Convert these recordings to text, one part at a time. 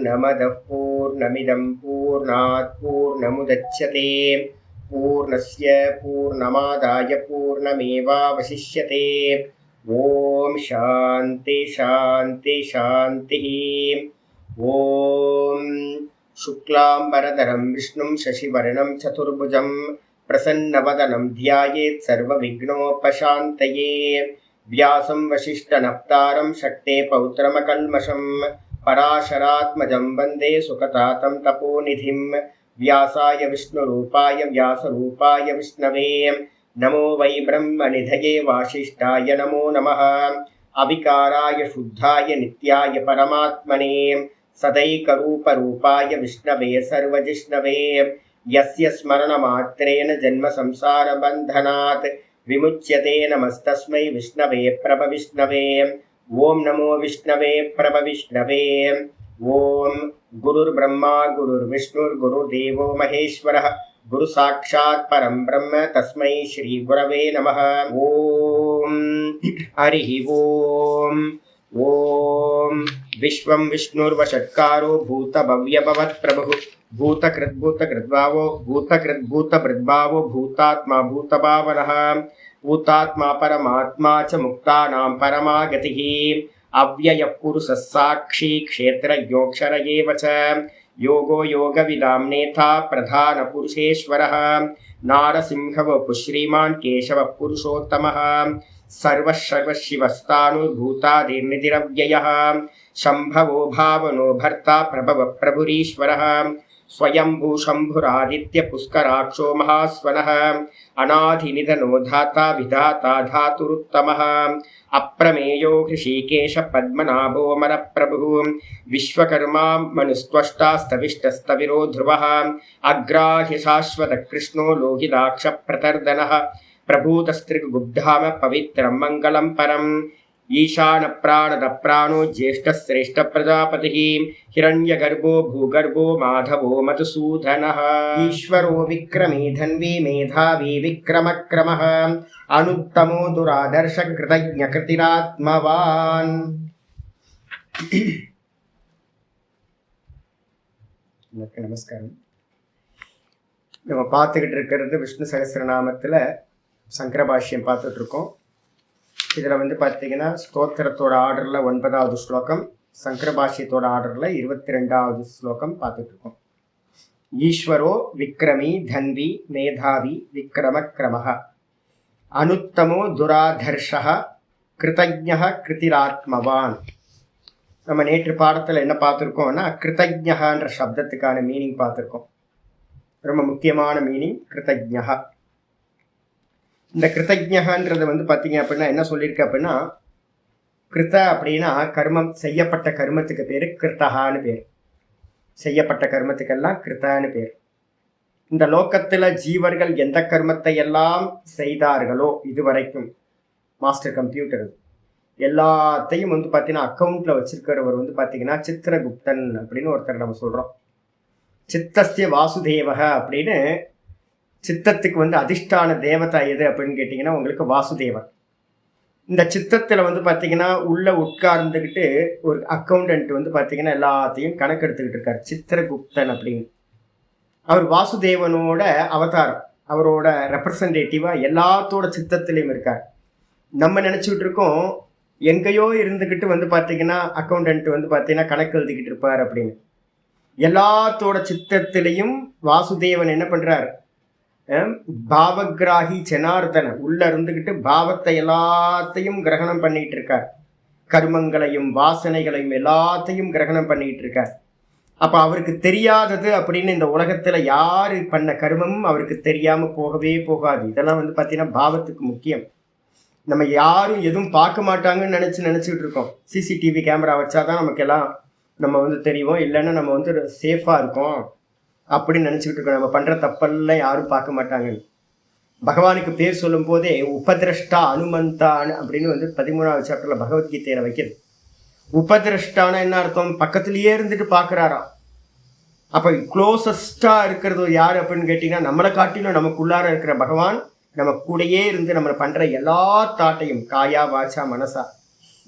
पूर्णमदः पूर्णमिदं पूर्णात् पूर्णमुदच्यते पूर्णस्य पूर्णमादाय पूर्णमेवावशिष्यते। ओम शांति शांति शांतिः। ओम शुक्लांबरधरं विष्णुं शशिवर्णं चतुर्भुजं प्रसन्नवदनं ध्यायेत् सर्वविघ्नोपशान्तये। व्यासं वसिष्ठनप्तारं शक्ते पौत्रमकल्मषं पराशरात्मजं वन्दे सुखतातं तपोनिधिं। व्यासाय विष्णुरूपाय व्यासरूपाय विष्णवे नमो वै ब्रह्मनिधये वासिष्ठाय नमो नमः। अविकाराय शुद्धाय नित्याय परमात्मने सदैकरूपरूपाय विष्णवे सर्वजिष्णवे। यस्य स्मरणमात्रेण जन्म संसारबन्धनात् विमुच्यते नमस्तस्मै विष्णवे प्रभविष्णवे। ओम नमो विष्णवे प्रभविष्णवे। ओम गुरुर्ब्रह्मा गुरुर्विष्णुर्गुरुर्देवो महेश्वरः गुरु साक्षात् परं ब्रह्म तस्मै श्री गुरवे नमः। ओम हरिः ओम। ओम विश्वं विष्णुर्वषट्कारो भूतभव्यभवत्प्रभुः भूतकृद्भूतकृद्भावो भूतकृद्भूतभृद्भावो भूतात्मा भूतभावनः भूतात्मा परमात्मा च मुक्तानां परमा गतिः। अव्ययः पुरुषः साक्षी क्षेत्रज्ञोऽक्षर एव च योगो योगविदां नेता प्रधानपुरुषेश्वरः नारसिंहवपुः श्रीमान् केशवः पुरुषोत्तमः सर्वशिवस्तानुर्भूतादिर्निधिरव्ययः शम्भवो भावनो भर्ता प्रभवः प्रभुरीश्वरः स्वयंभू शम्भुरादित्य पुष्कराक्षो महास्वनः अनाधिनिधनो धाता विधाता धातुरुत्तमः अप्रमेयो हृषीकेश पद्मनाभो मरप्रभुः विश्वकर्मा मनुस्त्वष्टा स्तविष्टस्तविरो ध्रुवः अग्राह्य शाश्वत कृष्णो लोहिताक्ष प्रतर्दनः प्रभूतस्त्रिगुब्धाम पवित्रं मंगलं परम् ईशान प्राणद प्राणो ज्येष्ठ श्रेष्ठ प्रजापतिः हिरण्यगर्भो भूगर्भो माधवो मधुसूदनः ईश्वरो विक्रमी धन्वी मेधावी विक्रमक्रमः अनुत्तमो दुरादर्श कृतज्ञ कृतिरात्मवान्। நமஸ்காரம். நம்ம பார்த்துக்கிட்டு இருக்கிறது விஷ்ணு சகஸ்ரநாமத்தில் சங்கர பாஷ்யம் பார்த்துட்டு இருக்கோம். இதில் வந்து பார்த்தீங்கன்னா ஸ்தோத்திரத்தோட ஆர்டரில் 9வது ஸ்லோகம், சங்கர பாஷ்யத்தோட ஆர்டரில் 22வது ஸ்லோகம் பார்த்துட்டு இருக்கோம். ஈஸ்வரோ விக்ரமி தன்வி மேதாவி விக்ரமக்ரமः அனுத்தமோ துராதர்ஷः கிருதஜ்ஞः கிருதிராத்மவான். நம்ம நேற்று பாடத்தில் என்ன பார்த்துருக்கோம்னா கிருதஜ்ஞன்ற சப்தத்துக்கான மீனிங் பார்த்துருக்கோம். ரொம்ப முக்கியமான மீனிங் கிருதஜ்ஞः. இந்த கிருதஜ்ஞன்றது வந்து பார்த்தீங்க அப்படின்னா என்ன சொல்லியிருக்கு அப்படின்னா, கிருத அப்படின்னா கர்மம், செய்யப்பட்ட கர்மத்துக்கு பேர் கிருத்தகான்னு பேர். செய்யப்பட்ட கர்மத்துக்கெல்லாம் கிருத்தான்னு பேர். இந்த லோக்கத்தில் ஜீவர்கள் எந்த கர்மத்தை எல்லாம் செய்தார்களோ இதுவரைக்கும், மாஸ்டர் கம்ப்யூட்டர் எல்லாத்தையும் வந்து பார்த்தீங்கன்னா அக்கௌண்ட்டில் வச்சிருக்கிறவர் வந்து பார்த்தீங்கன்னா சித்திரகுப்தன் அப்படின்னு ஒருத்தர் நம்ம சொல்கிறோம். சித்தஸ்ய வாசுதேவக அப்படின்னு, சித்தத்துக்கு வந்து அதிஷ்டான தேவதா எது அப்படின்னு கேட்டிங்கன்னா உங்களுக்கு வாசுதேவன். இந்த சித்தத்தில் வந்து பார்த்தீங்கன்னா உள்ளே உட்கார்ந்துக்கிட்டு ஒரு அக்கௌண்டன்ட் வந்து பார்த்தீங்கன்னா எல்லாத்தையும் கணக்கெடுத்துக்கிட்டு இருக்கார், சித்திரகுப்தன் அப்படின்னு. அவர் வாசுதேவனோட அவதாரம், அவரோட ரெப்ரசன்டேட்டிவாக எல்லாத்தோட சித்தத்திலையும் இருக்கார். நம்ம நினச்சிக்கிட்டு இருக்கோம் எங்கேயோ இருந்துக்கிட்டு வந்து பார்த்தீங்கன்னா அக்கௌண்டன்ட் வந்து பார்த்தீங்கன்னா கணக்கு எழுதிக்கிட்டு இருப்பார் அப்படின்னு. எல்லாத்தோட சித்தத்திலையும் வாசுதேவன் என்ன பண்ணுறார், பாவகிராகி ஜனார்தன உள்ள இருந்துக்கிட்டு பாவத்தை எல்லாத்தையும் கிரகணம் பண்ணிட்டு இருக்கார். கர்மங்களையும் வாசனைகளையும் எல்லாத்தையும் கிரகணம் பண்ணிட்டு இருக்கார். அப்போ அவருக்கு தெரியாதது அப்படின்னு இந்த உலகத்தில் யார் பண்ண கர்மமும் அவருக்கு தெரியாமல் போகவே போகாது. இதெல்லாம் வந்து பார்த்தீங்கன்னா பாவத்துக்கு முக்கியம். நம்ம யாரும் எதுவும் பார்க்க மாட்டாங்கன்னு நினச்சிக்கிட்டு இருக்கோம். சிசிடிவி கேமரா வச்சாதான் நமக்கெல்லாம் நம்ம வந்து தெரியும், இல்லைன்னா நம்ம வந்து சேஃபாக இருக்கோம் அப்படின்னு நினச்சிக்கிட்டு இருக்கோம். நம்ம பண்ணுற தப்பெல்லாம் யாரும் பார்க்க மாட்டாங்க. பகவானுக்கு பேர் சொல்லும் போதே உபதிரஷ்டா அனுமந்தான்னு அப்படின்னு வந்து 13வது சாப்டரில் பகவத்கீதையில் வைக்கிறது. உபதிரஷ்டான என்ன அர்த்தம், பக்கத்துலேயே இருந்துட்டு பார்க்குறாராம். அப்போ க்ளோசஸ்டாக இருக்கிறது யார் அப்படின்னு கேட்டிங்கன்னா நம்மளை காட்டிலும் நமக்குள்ளார இருக்கிற பகவான் நம்ம கூடையே இருந்து நம்ம பண்ணுற எல்லா தாட்டையும் காயா வாச்சா மனசா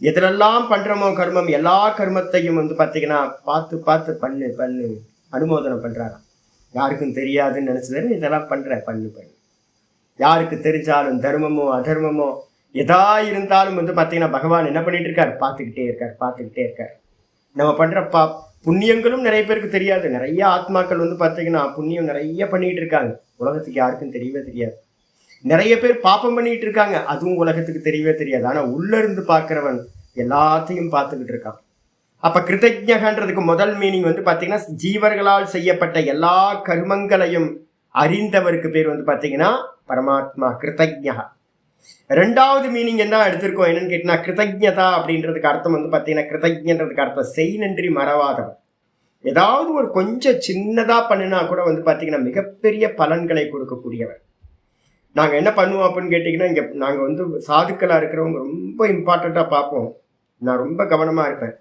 எதிலெல்லாம் பண்றோமோ கர்மம், எல்லா கர்மத்தையும் வந்து பார்த்தீங்கன்னா பார்த்து பார்த்து பண்ணு பண்ணு அனுமோதனம் பண்றாராம். யாருக்கும் தெரியாதுன்னு நினைச்சது, இதெல்லாம் பண்ற பண்ணு பண்ணு. யாருக்கு தெரிஞ்சாலும் தர்மமோ அதர்மமோ எதா இருந்தாலும் வந்து பார்த்தீங்கன்னா பகவான் என்ன பண்ணிட்டு இருக்கார், பார்த்துக்கிட்டே இருக்கார் பார்த்துக்கிட்டே இருக்கார். நம்ம பண்ற புண்ணியங்களும் நிறைய பேருக்கு தெரியாது. நிறைய ஆத்மாக்கள் வந்து பார்த்தீங்கன்னா புண்ணியம் நிறைய பண்ணிட்டு இருக்காங்க, உலகத்துக்கு யாருக்கும் தெரியவே தெரியாது. நிறைய பேர் பாப்பம் பண்ணிட்டு இருக்காங்க, அதுவும் உலகத்துக்கு தெரியவே தெரியாது. ஆனா உள்ள இருந்து பார்க்கிறவன் எல்லாத்தையும் பார்த்துக்கிட்டு இருக்கான். அப்ப கிருதஜ்ஞகன்றதுக்கு முதல் மீனிங் வந்து பார்த்தீங்கன்னா ஜீவர்களால் செய்யப்பட்ட எல்லா கர்மங்களையும் அறிந்தவருக்கு பேர் வந்து பார்த்தீங்கன்னா பரமாத்மா கிருதஜ்ஞா. ரெண்டாவது மீனிங் என்ன எடுத்திருக்கோம் என்னன்னு கேட்டீங்கன்னா கிருதஜ்ஞதா அப்படின்றதுக்கு அர்த்தம் வந்து பார்த்தீங்கன்னா கிருதஜ்ஞன்றதுக்கு அர்த்தம் செய் நன்றி மறவாதவன். ஏதாவது ஒரு கொஞ்சம் சின்னதா பண்ணினா கூட வந்து பார்த்தீங்கன்னா மிகப்பெரிய பலன்களை கொடுக்கக்கூடியவர். நாங்கள் என்ன பண்ணுவோம் அப்படின்னு கேட்டிங்கன்னா, இங்கே நாங்கள் வந்து சாதுக்களாக இருக்கிறவங்க ரொம்ப இம்பார்ட்டண்ட்டாக பார்ப்போம். நான் ரொம்ப கவனமாக இருப்பேன்.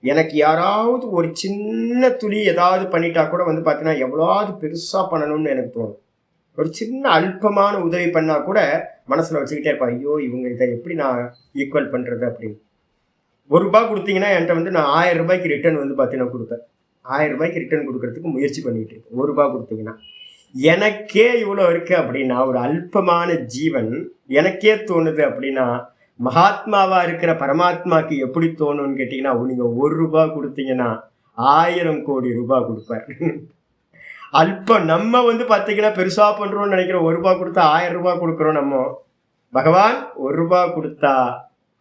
எனக்கு யாராவது ஒரு சின்ன துளி ஏதாவது பண்ணிட்டா கூட வந்து பார்த்தீங்கன்னா எவ்வளோது பெருசாக பண்ணணும்னு எனக்கு தோணும். ஒரு சின்ன அல்பமான உதவி பண்ணால் கூட மனசில் வச்சுக்கிட்டே இருப்பேன், ஐயோ இவங்க இதை எப்படி நான் ஈக்குவல் பண்ணுறது அப்படின்னு. ₹1 கொடுத்தீங்கன்னா என்கிட்ட வந்து நான் ₹1000 ரிட்டர்ன் வந்து பார்த்தீங்கன்னா கொடுப்பேன். ₹1000 ரிட்டர்ன் கொடுக்கறதுக்கு முயற்சி பண்ணிகிட்டு இருக்கேன். ₹1 கொடுத்தீங்கன்னா எனக்கே இவ்வளோ இருக்கு அப்படின்னா, ஒரு அல்பமான ஜீவன் எனக்கே தோணுது அப்படின்னா, மகாத்மாவா இருக்கிற பரமாத்மாக்கு எப்படி தோணும்னு கேட்டீங்கன்னா, நீங்க ₹1 கொடுத்தீங்கன்னா 1000 கோடி ரூபாய் கொடுப்பார். அல்பம் நம்ம வந்து பார்த்தீங்கன்னா பெருசா பண்றோம்னு நினைக்கிறோம். ₹1 கொடுத்தா 1000 கொடுக்குறோம். நம்ம பகவான் ₹1 கொடுத்தா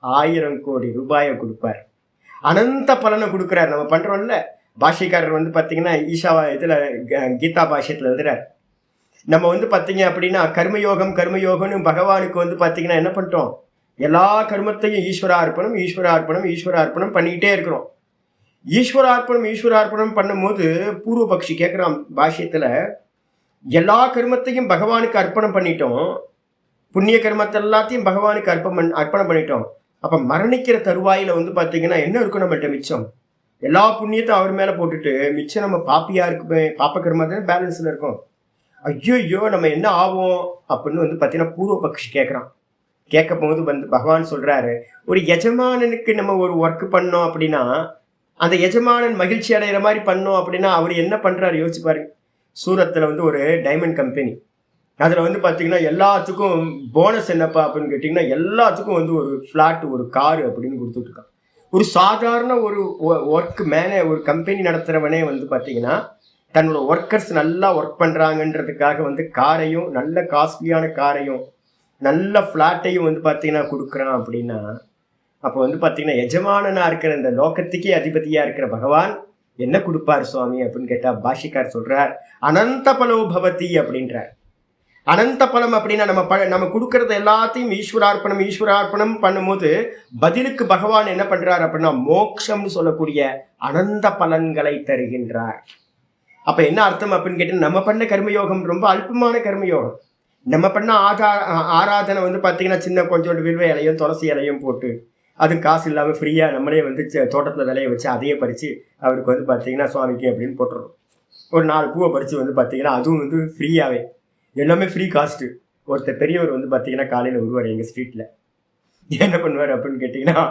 1000 கோடி ரூபாயை கொடுப்பார். அனந்த பலனை கொடுக்குறார். நம்ம பண்றோம்ல, பாஷ்யக்காரர் வந்து பார்த்தீங்கன்னா ஈஷாவா இதுல கீதா பாஷ்யத்துல எழுதுறார். நம்ம வந்து பார்த்தீங்க அப்படின்னா கர்மயோகம் கர்மயோகம்னு பகவானுக்கு வந்து பார்த்தீங்கன்னா என்ன பண்ணிட்டோம், எல்லா கர்மத்தையும் ஈஸ்வரார்ப்பணம் ஈஸ்வரார்ப்பணம் ஈஸ்வரார்ப்பணம் பண்ணிக்கிட்டே இருக்கிறோம். ஈஸ்வரார்ப்பணம் பண்ணும்போது பூர்வபக்ஷி கேட்குறான் பாஷ்யத்தில், எல்லா கர்மத்தையும் பகவானுக்கு அர்ப்பணம் பண்ணிட்டோம், புண்ணிய கர்மத்தை எல்லாத்தையும் பகவானுக்கு அர்ப்பணம் பண்ணிட்டோம். அப்போ மரணிக்கிற தருவாயில் வந்து பார்த்தீங்கன்னா என்ன இருக்கும் நம்மள்கிட்ட மிச்சம்? எல்லா புண்ணியத்தையும் அவர் மேலே போட்டுட்டு மிச்சம் நம்ம பாப்பியா இருக்குமே, பாப்ப கர்மத்தை பேலன்ஸில் இருக்கும். ஐயோ நம்ம என்ன ஆகும் அப்படின்னு வந்து பார்த்தீங்கன்னா பூர்வபக்ஷி கேட்குறான். கேட்க போது வந்து பகவான் சொல்கிறாரு, ஒரு எஜமானனுக்கு நம்ம ஒரு ஒர்க் பண்ணோம் அப்படின்னா அந்த எஜமானன் மகிழ்ச்சி அடைகிற மாதிரி பண்ணோம் அப்படின்னா அவர் என்ன பண்ணுறாரு யோசிச்சு பாருங்க. சூரத்தில் வந்து ஒரு டைமண்ட் கம்பெனி, அதில் வந்து பார்த்தீங்கன்னா எல்லாத்துக்கும் போனஸ் என்னப்பா அப்படின்னு கேட்டிங்கன்னா எல்லாத்துக்கும் வந்து ஒரு ஃப்ளாட் ஒரு காரு அப்படின்னு கொடுத்துட்ருக்கான். ஒரு சாதாரண ஒரு ஒர்க் ஒரு கம்பெனி நடத்துகிறவனே வந்து பார்த்தீங்கன்னா தன்னோட ஒர்க்கர்ஸ் நல்லா ஒர்க் பண்ணுறாங்கன்றதுக்காக வந்து காரையும் நல்ல காஸ்ட்லியான காரையும் நல்ல ஃப்ளாட்டையும் வந்து பார்த்தீங்கன்னா கொடுக்குறான் அப்படின்னா, அப்போ வந்து பார்த்தீங்கன்னா எஜமானனாக இருக்கிற இந்த லோகத்துக்கே அதிபதியாக இருக்கிற பகவான் என்ன கொடுப்பார் சுவாமி அப்படின்னு கேட்டால் பாஷிக்கார் சொல்கிறார், அனந்த பலோ பவதி அப்படின்றார். அனந்த பலம் அப்படின்னா நம்ம கொடுக்கறது எல்லாத்தையும் ஈஸ்வரார்ப்பணம் பண்ணும்போது பதிலுக்கு பகவான் என்ன பண்றார் அப்படின்னா மோட்சம்னு சொல்லக்கூடிய அனந்த பலன்களை தருகின்றார். அப்ப என்ன அர்த்தம் அப்படின்னு கேட்டீங்கன்னா, நம்ம பண்ண கர்மயோகம் ரொம்ப அல்பமான கர்மயோகம். நம்ம பண்ண ஆராதனை வந்து பார்த்தீங்கன்னா சின்ன கொஞ்சோண்டு வில்வ இலையும் துளசி இலையும் போட்டு அது காசு இல்லாமல் ஃப்ரீயாக நம்மளே வந்து தோட்டத்தில் விளைய வச்சு அதையே பறித்து அவருக்கு வந்து பார்த்தீங்கன்னா சுவாமிக்கு அப்படின்னு போட்டுறோம். ஒரு 4 பூவை பறித்து வந்து பார்த்தீங்கன்னா அதுவும் வந்து ஃப்ரீயாகவே எல்லாமே ஃப்ரீ காஸ்ட்டு. ஒருத்தர் பெரியவர் வந்து பார்த்தீங்கன்னா காலையில் வருவார் எங்கள் ஸ்ட்ரீட்டில். என்ன பண்ணுவார் அப்படின்னு கேட்டிங்கன்னா,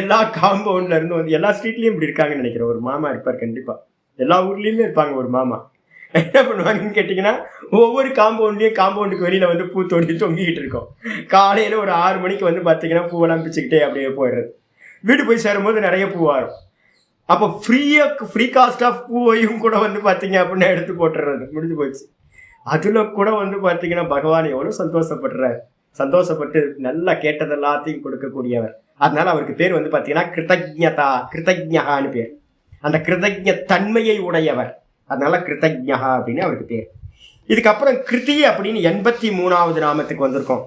எல்லா காம்பவுண்டில் இருந்து வந்து எல்லா ஸ்ட்ரீட்லேயும் இப்படி இருக்காங்கன்னு நினைக்கிறேன். ஒரு மாமா இருப்பார் கண்டிப்பாக, எல்லா ஊர்லேயுமே இருப்பாங்க ஒரு மாமா. என்ன பண்ணுவாங்கன்னு கேட்டிங்கன்னா, ஒவ்வொரு காம்பவுண்டுக்கு வெளியில் வந்து பூ தொங்கிக்கிட்டு இருக்கோம். காலையில் ஒரு 6 மணிக்கு வந்து பார்த்தீங்கன்னா பூவெல்லாம் பிச்சுக்கிட்டே அப்படியே போயிடுறது. வீடு போய் சேரும்போது நிறைய பூ வரும். அப்போ ஃப்ரீ காஸ்ட் ஆஃப் பூவையும் கூட வந்து பார்த்தீங்க அப்படின்னா எடுத்து போட்டுடுறது, முடிஞ்சு போச்சு. அதில் கூட வந்து பார்த்தீங்கன்னா பகவான் எவ்வளோ சந்தோஷப்பட்டு நல்லா கேட்டது எல்லாத்தையும் கொடுக்கக்கூடியவர். அதனால அவருக்கு பேர் வந்து பார்த்தீங்கன்னா கிருதஜ்ஞகான்னு பேர். அந்த கிருதஜ்ஞ தன்மையை உடையவர், அதனால கிருதஜ்ஞா அப்படின்னு அவருக்கு பேர். இதுக்கப்புறம் கிருதி அப்படின்னு 83வது நாமத்துக்கு வந்திருக்கோம்.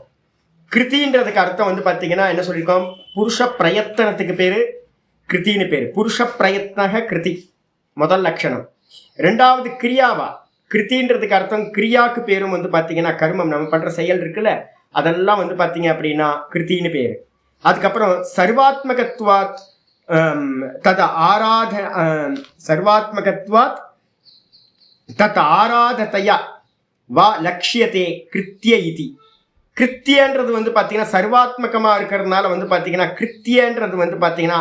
கிருதின்றதுக்கு அர்த்தம் வந்து பார்த்தீங்கன்னா என்ன சொல்லியிருக்கோம், புருஷ பிரயத்தனத்துக்கு பேர் கிருத்தின்னு பேர். புருஷ பிரயத்னக கிருதி முதல் லட்சணம். 2வது கிரியாவா, கிருத்தின்றதுக்கு அர்த்தம் கிரியாவுக்கு பேரும் வந்து பார்த்தீங்கன்னா கர்மம், நம்ம பண்ணுற செயல் இருக்குல்ல அதெல்லாம் வந்து பார்த்தீங்க அப்படின்னா கிருத்தின்னு பேர். அதுக்கப்புறம் சர்வாத்மகத்வாத் தத் ஆராததையா வா லக்ஷ்யதே கிருத்திய இதி. கிருத்தியன்றது வந்து பார்த்தீங்கன்னா சர்வாத்மகமா இருக்கிறதுனால வந்து பார்த்தீங்கன்னா கிருத்தியன்றது வந்து பார்த்தீங்கன்னா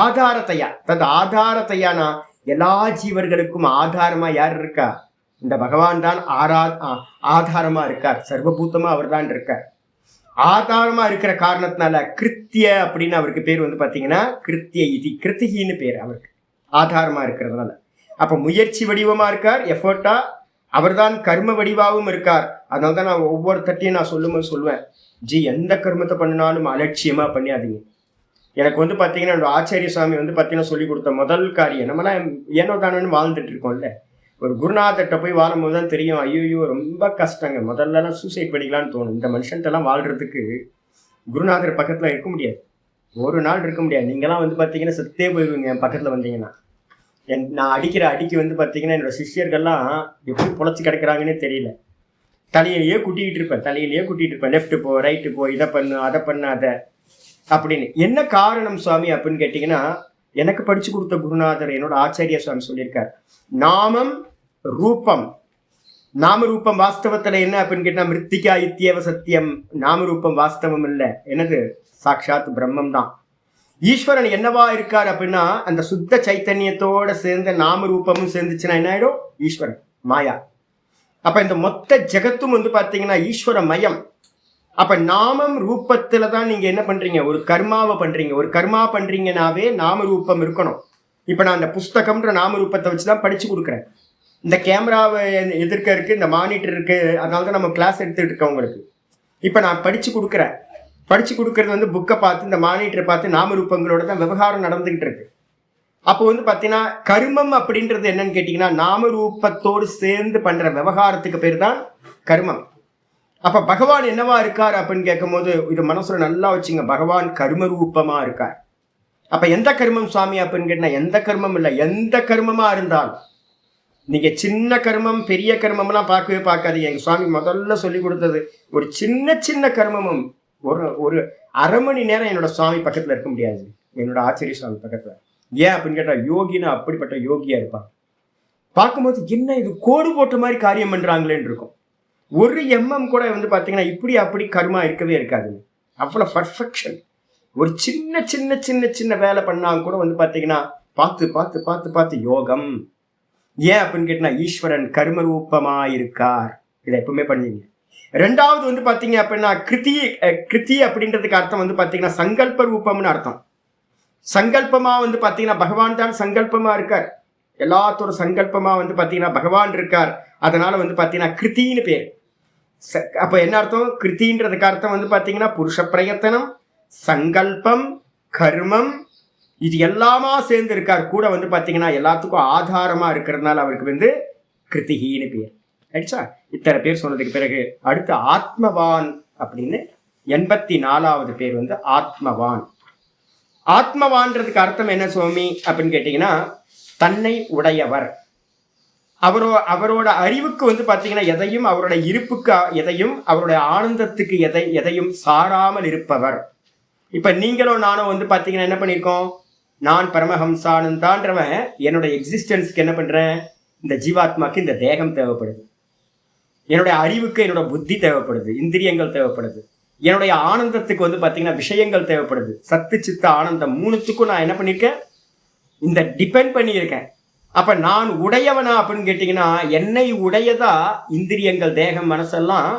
ஆதாரத்தையா, தது ஆதாரத்தையானா எல்லா ஜீவர்களுக்கும் ஆதாரமா யார் இருக்கா? இந்த பகவான் தான் ஆதாரமா இருக்கார், சர்வபூத்தமா அவர் தான் இருக்கார். ஆதாரமா இருக்கிற காரணத்தினால கிருத்திய அப்படின்னு அவருக்கு பேர் வந்து பார்த்தீங்கன்னா கிருத்திய இது கிருத்திகின்னு பேர் அவருக்கு, ஆதாரமா இருக்கிறதுனால. அப்ப முயற்சி வடிவமா இருக்கார், எஃபர்ட்டா. அவர் தான் கர்ம வடிவாகவும் இருக்கார். அதனால தான் நான் ஒவ்வொருத்தட்டையும் நான் சொல்லுவேன், எந்த கர்மத்தை பண்ணினாலும் அலட்சியமா பண்ணியாதீங்க. எனக்கு வந்து பார்த்தீங்கன்னா என்னோட ஆச்சாரிய சுவாமி வந்து பார்த்தீங்கன்னா சொல்லி கொடுத்த முதல் காரியம், நம்மளாம் ஏனோ தானோன்னு வாழ்ந்துட்டு இருக்கோம்ல, ஒரு குருநாதர்கிட்ட போய் வாழும்போது தான் தெரியும், ஐயோ ரொம்ப கஷ்டங்க. முதல்லலாம் சூசைட் பண்ணிக்கலான்னு தோணும். இந்த மனுஷன்ட்டெல்லாம் வாழ்றதுக்கு குருநாதர் பக்கத்தில் இருக்க முடியாது, ஒரு நாள் இருக்க முடியாது. நீங்களாம் வந்து பார்த்தீங்கன்னா செத்தே போயிடுவீங்க என் பக்கத்தில் வந்தீங்கன்னா. நான் அடிக்கிற அடிக்கு வந்து பார்த்தீங்கன்னா என்னோட சிஷ்யர்கள்லாம் எப்படி பொழைச்சி கிடக்கிறாங்கன்னே தெரியல. தலையிலேயே கூட்டிகிட்டு இருப்பேன், லெஃப்ட் போ, ரைட்டு போ, இதை பண்ணு, அதை பண்ணு, அதை அப்படின்னு. என்ன காரணம் சுவாமி அப்படின்னு கேட்டிங்கன்னா, எனக்கு படிச்சு கொடுத்த குருநாதர் என்னோட ஆச்சாரிய சுவாமி சொல்லியிருக்கார், நாமம் ரூபம். நாம ரூபம் வாஸ்தவத்துல என்ன அப்படின்னு கேட்டா மிருத்திகா இத்தியவ சத்தியம். நாம ரூபம் வாஸ்தவம் இல்லை, என்னது சாட்சாத் பிரம்மம் தான். ஈஸ்வரன் என்னவா இருக்கார் அப்படின்னா அந்த சுத்த சைத்தன்யத்தோட சேர்ந்த நாம ரூபமும் சேர்ந்துச்சுன்னா என்ன ஆயிடும்? ஈஸ்வரன் மாயா. அப்ப இந்த மொத்த ஜெகத்தும் வந்து பாத்தீங்கன்னா ஈஸ்வர மயம். அப்ப நாமம் ரூபத்துல தான் நீங்க என்ன பண்றீங்க? ஒரு கர்மாவை பண்றீங்க. ஒரு கர்மா பண்றீங்கன்னாவே நாம ரூபம் இருக்கணும். இப்ப நான் அந்த புஸ்தகம்ன்ற நாம ரூபத்தை வச்சுதான் படிச்சு கொடுக்குறேன். இந்த கேமராவை எதிர்க்க இருக்கு, இந்த மானிட்டர் இருக்கு, அதனாலதான் நம்ம கிளாஸ் எடுத்துட்டு இருக்கோம் உங்களுக்கு. இப்ப நான் படிச்சு கொடுக்கறது வந்து புக்கை பார்த்து, இந்த மானிட்டரை பார்த்து நாம ரூபங்களோட தான் விவகாரம் நடந்துகிட்டு இருக்கு. அப்போ வந்து பாத்தீங்கன்னா கர்மம் அப்படின்றது என்னன்னு கேட்டீங்கன்னா நாம ரூபத்தோடு சேர்ந்து பண்ற விவகாரத்துக்கு பேர் தான் கர்மம். அப்ப பகவான் என்னவா இருக்கார் அப்படின்னு கேட்கும் போது இது மனசுல நல்லா வச்சுங்க, பகவான் கர்ம ரூபமா இருக்கார். அப்ப எந்த கர்மம் சுவாமி அப்படின்னு கேட்டா எந்த கர்மம் இல்லை, எந்த கர்மமா இருந்தாலும் நீங்க சின்ன கர்மம் பெரிய கர்மம்லாம் பார்க்கவே பார்க்காதீங்க. எங்க சுவாமி முதல்ல சொல்லி கொடுத்தது, ஒரு சின்ன கர்மமும் ஒரு அரை மணி நேரம் என்னோட சுவாமி பக்கத்துல இருக்க முடியாது, என்னோட ஆச்சரிய சுவாமி பக்கத்துல. ஏன் அப்படின்னு கேட்டா யோகினா அப்படிப்பட்ட யோகியா இருப்பான். பார்க்கும்போது என்ன இது கோடு போட்ட மாதிரி காரியம் பண்றாங்களேன்னு இருக்கும். ஒரு எம்எம் கூட வந்து பாத்தீங்கன்னா இப்படி அப்படி கர்மா இருக்கவே இருக்காது, அவ்வளவு பர்ஃபெக்ஷன். ஒரு சின்ன வேலை பண்ணா கூட வந்து பாத்தீங்கன்னா பார்த்து யோகம். ஏன் அப்படின்னு கேட்டா ஈஸ்வரன் கர்ம ரூபமா இருக்கார். இதை எப்பவுமே பண்ணுவீங்க. ரெண்டாவது வந்து பாத்தீங்க அப்படின்னா கிருதி அப்படின்றதுக்கு அர்த்தம் வந்து பாத்தீங்கன்னா சங்கல்ப ரூபம்னு அர்த்தம். சங்கல்பமா வந்து பாத்தீங்கன்னா பகவான் தான் சங்கல்பமா இருக்கார். எல்லாத்தோட சங்கல்பமா வந்து பாத்தீங்கன்னா பகவான் இருக்கார். அதனால வந்து பாத்தீங்கன்னா கிருத்தின்னு பேர். அப்ப என்ன அர்த்தம்? கிருத்தின்றதுக்கு அர்த்தம் வந்து பாத்தீங்கன்னா புருஷ பிரயத்தனம், சங்கல்பம், கர்மம், இது எல்லாமா சேர்ந்து இருக்கார். கூட வந்து பாத்தீங்கன்னா எல்லாத்துக்கும் ஆதாரமா இருக்கிறதுனால அவருக்கு வந்து கிருத்திகின்னு பேர். ஆயிடுச்சா? இத்தனை பேர் சொன்னதுக்கு பிறகு அடுத்து ஆத்மவான் அப்படின்னு 84வது பேர் வந்து ஆத்மவான். ஆத்மவான்றதுக்கு அர்த்தம் என்ன சுவாமி அப்படின்னு கேட்டீங்கன்னா தன்னை உடையவர். அவரோட அறிவுக்கு வந்து பாத்தீங்கன்னா எதையும், அவரோட இருப்புக்கு எதையும், அவருடைய ஆனந்தத்துக்கு எதையும் சாராமல் இருப்பவர். இப்ப நீங்களும் நானும் வந்து பாத்தீங்கன்னா என்ன பண்ணிருக்கோம்? நான் பரமஹம்சானந்தான்றவன் என்னோட எக்ஸிஸ்டன்ஸ்க்கு என்ன பண்றேன்? இந்த ஜீவாத்மாக்கு இந்த தேகம் தேவைப்படுது, என்னுடைய அறிவுக்கு என்னோட புத்தி தேவைப்படுது, இந்திரியங்கள் தேவைப்படுது, என்னுடைய ஆனந்தத்துக்கு வந்து பாத்தீங்கன்னா விஷயங்கள் தேவைப்படுது. சத்து சித்த ஆனந்தம் மூணுத்துக்கும் நான் என்ன பண்ணிருக்கேன்? இந்த டிபெண்ட் பண்ணியிருக்கேன். அப்ப நான் உடையவனா அப்படின்னு கேட்டீங்கன்னா என்னை உடையதா இந்திரியங்கள் தேகம் மனசெல்லாம்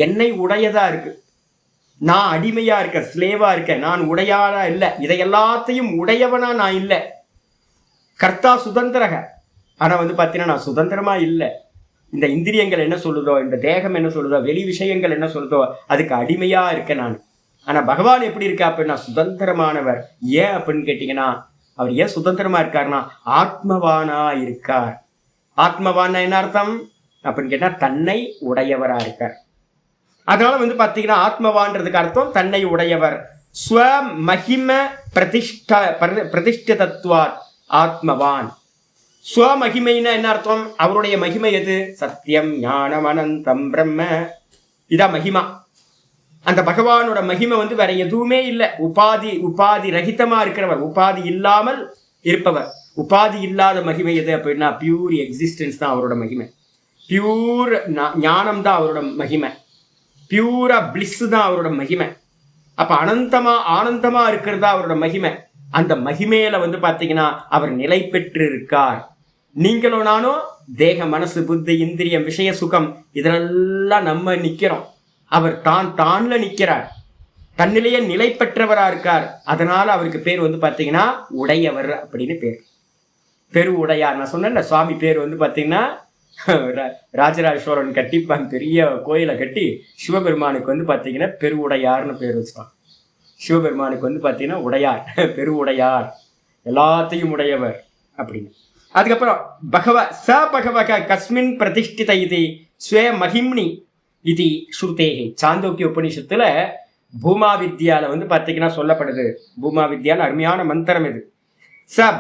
என்னை உடையதா இருக்கு. நான் அடிமையா இருக்கேன், ஸ்லேவா இருக்கேன், நான் உடையாளா இல்லை. இதை எல்லாத்தையும் உடையவனா நான் இல்லை. கர்த்தா சுதந்திரக. ஆனா வந்து பாத்தீங்கன்னா நான் சுதந்திரமா இல்லை. இந்த இந்திரியங்கள் என்ன சொல்லுதோ, இந்த தேகம் என்ன சொல்லுதோ, வெளி விஷயங்கள் என்ன சொல்லுதோ அதுக்கு அடிமையா இருக்கேன் நான். ஆனா பகவான் எப்படி இருக்கா அப்படின்னா சுதந்திரமானவர். ஏன் அப்படின்னு கேட்டீங்கன்னா அவர் ஏன் சுதந்திரமா இருக்காருன்னா ஆத்மவானா இருக்கார். ஆத்மவானா என்ன அர்த்தம் அப்படின்னு கேட்டா தன்னை உடையவரா இருக்கார். அதனால வந்து பாத்தீங்கன்னா ஆத்மவான்றதுக்கு அர்த்தம் தன்னை உடையவர். ஸ்வ மகிம பிரதிஷ்டிதத்வாத் ஆத்மவான். ஸ்வமகிமைன்னா என்ன அர்த்தம்? அவருடைய மகிமை எது? சத்தியம் ஞானம் அனந்தம் பிரம்ம. இதான் மகிமா. அந்த பகவானோட மகிமை வந்து வேற எதுவுமே இல்லை. உபாதி ரகிதமா இருக்கிறவர், உபாதி இல்லாமல் இருப்பவர். உபாதி இல்லாத மகிமை எது அப்படின்னா பியூர் எக்ஸிஸ்டன்ஸ் தான் அவரோட மகிமை. பியூர் ஞானம் தான் அவரோட மகிமை. பியூரா பிளிஸ் தான் அவரோட மகிமை. அப்ப அனந்தமா ஆனந்தமா இருக்கிறதா அவரோட மகிமை. அந்த மகிமையில வந்து பாத்தீங்கன்னா அவர் நிலை பெற்று இருக்கார். நீங்களும் நானும் தேக மனசு புத்தி இந்திரியம் விஷய சுகம் இதெல்லாம் நம்ம நிக்கிறோம். அவர் தான்ல நிக்கிறார், தன்னிலேயே நிலை பெற்றவரா இருக்கார். அதனால அவருக்கு பேர் வந்து பாத்தீங்கன்னா உடையவர் அப்படின்னு பேர், பெரு உடையார். நான் சொன்னேன்ல சுவாமி பேர் வந்து பாத்தீங்கன்னா ராஜராஜ சோழன் கட்டிப்பான் பெரிய கோயிலை கட்டி சிவபெருமானுக்கு வந்து பாத்தீங்கன்னா பெரு உடையார்னு பேர் வச்சுப்பான். சிவபெருமானுக்கு வந்து பாத்தீங்கன்னா உடையார், பெரு உடையார், எல்லாத்தையும் உடையவர் அப்படின்னு. அதுக்கப்புறம் பகவக கஸ்மின் பிரதிஷ்டித இது ஸ்வே மகிம்னி இது ஸ்ருதேகி. சாந்தோக்கிய உபநிஷத்துல பூமா வித்யால வந்து பாத்தீங்கன்னா சொல்லப்படுது. பூமா வித்யான்னு அருமையான மந்திரம் இது.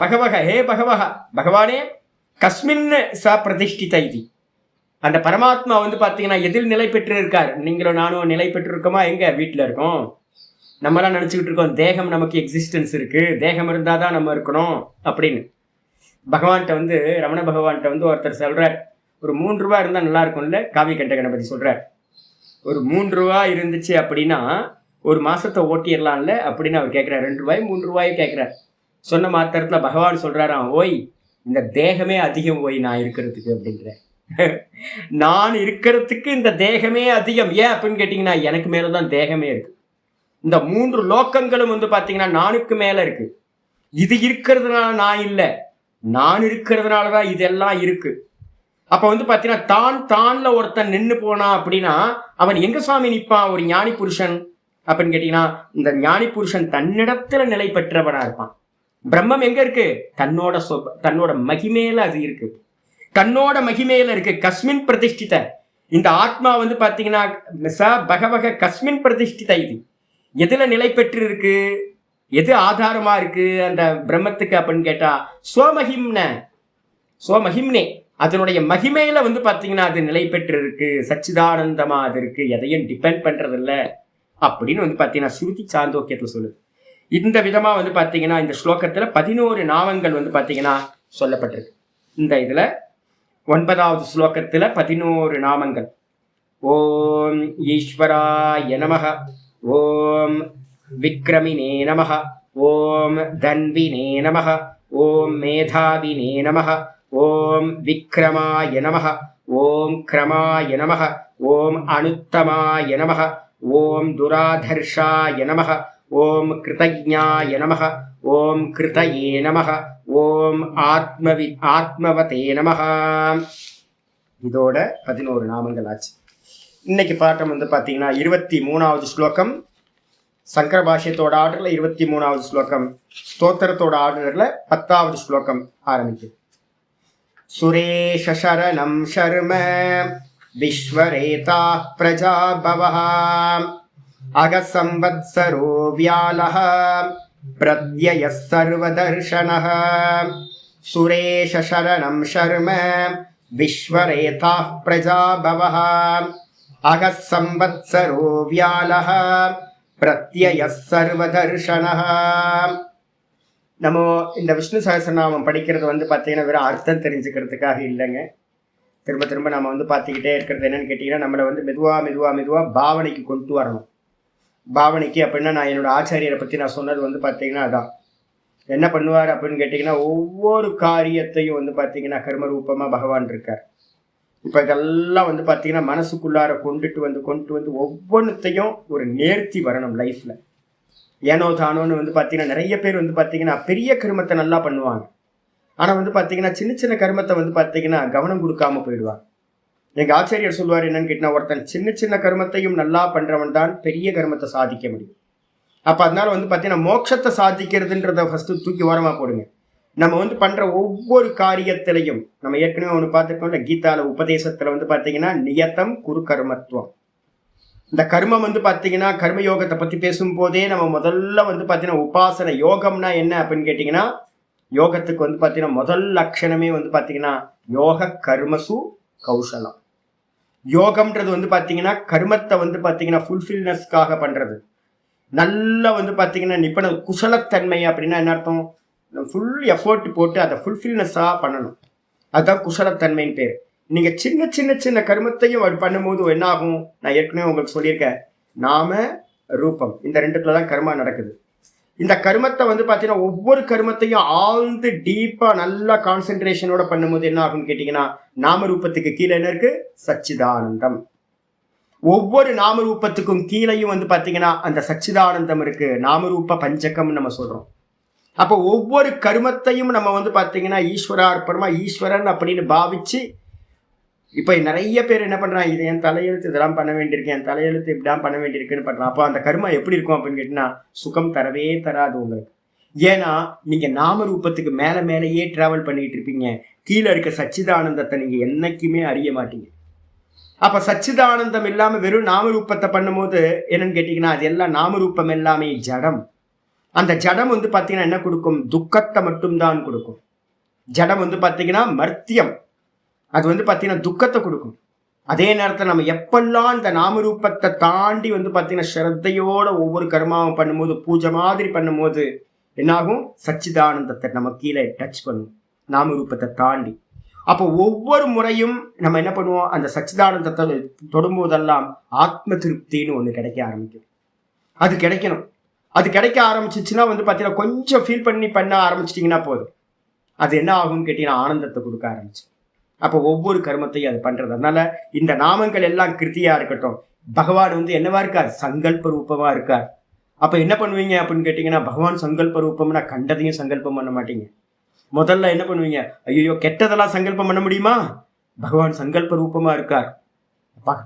பகவக ஹே பகவக, பகவானே, கஸ்மின் பிரதிஷ்டித இது, அந்த பரமாத்மா வந்து பாத்தீங்கன்னா எதில் நிலை பெற்று இருக்கார். நீங்களும் நானும் நிலை பெற்று இருக்கோமா? எங்க வீட்டுல இருக்கோம். நம்மளாம் நினைச்சுக்கிட்டு இருக்கோம் தேகம் நமக்கு எக்ஸிஸ்டன்ஸ் இருக்கு, தேகம் இருந்தாதான் நம்ம இருக்கணும் அப்படின்னு. பகவான்கிட்ட வந்து ரமண பகவான்கிட்ட வந்து ஒருத்தர் சொல்றார், ஒரு 3 ரூபா இருந்தா நல்லா இருக்கும்ல. காவி கண்ட கணபதி சொல்றார், ஒரு 3 ரூபா இருந்துச்சு அப்படின்னா ஒரு மாசத்தை ஓட்டிடலாம்ல அப்படின்னு அவர் கேட்கிறார். 2 ரூபாய் 3 ரூபாயும் கேட்கிறார். சொன்ன மாத்திரத்துல பகவான் சொல்றாராம், ஓய் இந்த தேகமே அதிகம் ஓய் நான் இருக்கிறதுக்கு அப்படின்ற. நான் இருக்கிறதுக்கு இந்த தேகமே அதிகம். ஏன் அப்படின்னு கேட்டீங்கன்னா எனக்கு மேலதான் தேகமே இருக்கு. இந்த 3 லோக்கங்களும் வந்து பாத்தீங்கன்னா நானுக்கு மேல இருக்கு. இது இருக்கிறதுனால நான் இல்லை, நான் இருக்கிறதுனாலதான் இதெல்லாம் இருக்கு. அப்ப வந்து பாத்தீங்கன்னா தான்ல ஒருத்தன் நின்று போனா அப்படின்னா அவன் எங்க சுவாமி நிற்பான்? ஒரு ஞானி புருஷன் அப்படின்னு கேட்டீங்கன்னா இந்த ஞானி புருஷன் தன்னிடத்துல நிலை பெற்றவனா இருப்பான். பிரம்மம் எங்க இருக்கு? தன்னோட மகிமையில அது இருக்கு, தன்னோட மகிமையில இருக்கு. கஸ்மின் பிரதிஷ்டித, இந்த ஆத்மா வந்து பாத்தீங்கன்னா பகவக கஸ்மின் பிரதிஷ்டித இது எதுல நிலை பெற்று இருக்கு, எது ஆதாரமா இருக்கு அந்த பிரம்மத்துக்கு அப்படின்னு கேட்டா சோமஹிம்னே, அதனுடைய மகிமையில வந்து பாத்தீங்கன்னா அது நிலை பெற்று இருக்கு, சச்சிதானந்தமா அது இருக்கு, எதையும் டிபெண்ட் பண்றது இல்ல அப்படின்னு வந்து பாத்தீங்கன்னா ஸ்ருதி சாந்தோக்கியத்துல சொல்லுது. இந்த விதமா வந்து பாத்தீங்கன்னா இந்த ஸ்லோகத்துல 11 நாமங்கள் வந்து பாத்தீங்கன்னா சொல்லப்பட்டிருக்கு. இந்த இதுல 9வது ஸ்லோகத்துல 11 நாமங்கள். ஓம் ஈஸ்வராய நமஹ, ஓம் விக்ரமினே நமஹ, ஓம் தன்வினே நமஹ, ஓம் மேதாவினே நமஹ, ஓம் விக்ரமாய நமஹ, ஓம் கிரமாய நமஹ, ஓம் அனுத்தமாய நமஹ, ஓம் துராதர்ஷாய நமஹ, ஓம் கிருதஜ்ஞாய நமஹ, ஓம் கிருதயே நமஹ, ஓம் ஆத்மவதே நமஹ. இதோட 11 நாமங்கள் ஆச்சு. இன்னைக்கு பாட்டம் வந்து பாத்தீங்கன்னா 23வது ஸ்லோகம் சங்கர பாஷ்யத்தோட ஆர்டர்ல 23வது ஸ்லோகம், ஸ்தோத்திரத்தோட ஆர்டர்ல 10வது ஸ்லோகம் ஆரம்பிக்குது. சுரேஷ சரணம் ஷர்ம விஸ்வரேதா பிரஜாபவஹ அகசம்வத்சரோ வியாலஹ பிரத்யயஸ் சர்வதர்ஷனஹ. சுரேஷ சரணம் ஷர்ம விஸ்வரேதா பிரஜாபவஹ அகசம்வத்சரோ வியாலஹ பிரத்யயஸ் சர்வதர்ஷனஹ. நம்ம இந்த விஷ்ணு சஹஸ்ரநாமம் படிக்கிறது வந்து பார்த்தீங்கன்னா வெறும் அர்த்தம் தெரிஞ்சுக்கிறதுக்காக இல்லைங்க. திரும்ப திரும்ப நம்ம வந்து பார்த்துக்கிட்டே இருக்கிறது என்னன்னு கேட்டிங்கன்னா நம்மளை வந்து மெதுவாக பாவனைக்கு கொண்டு வரணும். பாவனைக்கு அப்படின்னா நான் என்னோட ஆச்சாரியரை பற்றி நான் சொன்னது வந்து பார்த்தீங்கன்னா அதான். என்ன பண்ணுவார் அப்படின்னு கேட்டிங்கன்னா ஒவ்வொரு காரியத்தையும் வந்து பார்த்தீங்கன்னா கர்மரூபமாக பகவான் இருக்கார். இப்போ இதெல்லாம் வந்து பார்த்தீங்கன்னா மனசுக்குள்ளார கொண்டுட்டு வந்து ஒவ்வொன்றுத்தையும் ஒரு நேர்த்தி வரணும் லைஃப்பில். ஏனோ தானோன்னு வந்து பார்த்தீங்கன்னா நிறைய பேர் வந்து பார்த்தீங்கன்னா பெரிய கர்மத்தை நல்லா பண்ணுவாங்க. ஆனால் வந்து பார்த்தீங்கன்னா சின்ன சின்ன கர்மத்தை வந்து பார்த்தீங்கன்னா கவனம் கொடுக்காம போயிடுவாங்க. எங்கள் ஆச்சாரியர் சொல்லுவார் என்னன்னு கேட்டினா, ஒருத்தன் சின்ன சின்ன கர்மத்தையும் நல்லா பண்ணுறவன் தான் பெரிய கர்மத்தை சாதிக்க முடியும். அப்போ அதனால வந்து பார்த்தீங்கன்னா மோட்சத்தை சாதிக்கிறதுன்றத ஃபஸ்ட்டு தூக்கி ஓரமாக போடுங்க. நம்ம வந்து பண்ணுற ஒவ்வொரு காரியத்திலையும் நம்ம ஏற்கனவே ஒன்று பார்த்துருக்கோம்ல, கீதால உபதேசத்தில் வந்து பார்த்தீங்கன்னா நியத்தம் குரு கர்மத்துவம். இந்த கர்மம் வந்து பார்த்தீங்கன்னா கர்மயோகத்தை பற்றி பேசும்போதே நம்ம முதல்ல வந்து பார்த்தீங்கன்னா உபாசனை யோகம்னா என்ன அப்படின்னு கேட்டிங்கன்னா, யோகத்துக்கு வந்து பார்த்தீங்கன்னா முதல் லட்சணமே வந்து பார்த்தீங்கன்னா யோக கர்மசு கௌசலம். யோகம்ன்றது வந்து பார்த்தீங்கன்னா கர்மத்தை வந்து பார்த்தீங்கன்னா ஃபுல்ஃபில்னஸ்க்காக பண்ணுறது. நல்லா வந்து பார்த்தீங்கன்னா நிப்பன குசலத்தன்மை அப்படின்னா என்ன அர்த்தம்? ஃபுல் எஃபோர்ட் போட்டு அதை ஃபுல்ஃபில்னஸாக பண்ணணும். அதுதான் குசலத்தன்மைன்னு பேர். நீங்க சின்ன சின்ன சின்ன கர்மத்தையும் அவர் பண்ணும்போது என்ன ஆகும்? நான் ஏற்கனவே உங்களுக்கு சொல்லியிருக்கேன், நாம ரூபம் இந்த ரெண்டுத்துல தான் கர்மா நடக்குது. இந்த கர்மத்தை வந்து பாத்தீங்கன்னா ஒவ்வொரு கர்மத்தையும் ஆழ்ந்து டீப்பா நல்லா கான்சென்ட்ரேஷனோட பண்ணும்போது என்ன ஆகும்னு கேட்டீங்கன்னா, நாம ரூபத்துக்கு கீழே என்ன இருக்கு? சச்சிதானந்தம். ஒவ்வொரு நாமரூபத்துக்கும் கீழையும் வந்து பாத்தீங்கன்னா அந்த சச்சிதானந்தம் இருக்கு. நாமரூப பஞ்சகம்னு நம்ம சொல்றோம். அப்போ ஒவ்வொரு கர்மத்தையும் நம்ம வந்து பாத்தீங்கன்னா ஈஸ்வரார்ப்பணமா ஈஸ்வரன் அப்படின்னு பாவிச்சு, இப்ப நிறைய பேர் என்ன பண்றாங்க, இது என் தலையெழுத்து இதெல்லாம் பண்ண வேண்டியிருக்கு, என் தலையெழுத்து இப்படிதான் பண்ண வேண்டியிருக்குன்னு பண்றான். அப்போ அந்த கர்மா எப்படி இருக்கும் அப்படின்னு கேட்டீங்கன்னா சுகம் தரவே தராது உங்களுக்கு. ஏன்னா நீங்க நாமரூபத்துக்கு மேல மேலேயே டிராவல் பண்ணிட்டு இருப்பீங்க. கீழே இருக்க சச்சிதானந்தத்தை நீங்க என்னைக்குமே அறிய மாட்டீங்க. அப்ப சச்சிதானந்தம் இல்லாம வெறும் நாமரூபத்தை பண்ணும்போது என்னன்னு கேட்டீங்கன்னா அது எல்லாம் நாமரூபம் எல்லாமே ஜடம். அந்த ஜடம் வந்து பாத்தீங்கன்னா என்ன கொடுக்கும்? துக்கத்தை மட்டும்தான் கொடுக்கும். ஜடம் வந்து பாத்தீங்கன்னா மர்த்தியம், அது வந்து பாத்தீங்கன்னா துக்கத்தை கொடுக்கும். அதே நேரத்தில் நம்ம எப்பெல்லாம் இந்த நாமரூபத்தை தாண்டி வந்து பாத்தீங்கன்னா ஸ்ரத்தையோட ஒவ்வொரு கர்மாவும் பண்ணும்போது, பூஜை மாதிரி பண்ணும்போது என்னாகும்? சச்சிதானந்தத்தை நம்ம கீழே டச் பண்ணும் நாமரூபத்தை தாண்டி. அப்போ ஒவ்வொரு முறையும் நம்ம என்ன பண்ணுவோம்? அந்த சச்சிதானந்தத்தை தொடும்போதெல்லாம் ஆத்ம திருப்தின்னு ஒண்ணு கிடைக்க ஆரம்பிக்கும். அது கிடைக்கணும். அது கிடைக்க ஆரம்பிச்சிச்சுன்னா வந்து பாத்தீங்கன்னா கொஞ்சம் ஃபீல் பண்ண ஆரம்பிச்சிட்டிங்கன்னா போதும், அது என்ன ஆகும்னு கேட்டீங்கன்னா ஆனந்தத்தை கொடுக்க ஆரம்பிச்சு. அப்போ ஒவ்வொரு கர்மத்தையும் அது பண்றது. அதனால இந்த நாமங்கள் எல்லாம் கிருத்தியா இருக்கட்டும், பகவான் வந்து என்னவா இருக்கார்? சங்கல்ப ரூபமா இருக்கார். அப்ப என்ன பண்ணுவீங்க அப்படின்னு கேட்டீங்கன்னா, பகவான் சங்கல்ப ரூபம்னா கண்டதையும் சங்கல்பம் பண்ண மாட்டீங்க. முதல்ல என்ன பண்ணுவீங்க? ஐயோ கெட்டதெல்லாம் சங்கல்பம் பண்ண முடியுமா? பகவான் சங்கல்ப ரூபமா இருக்கார்,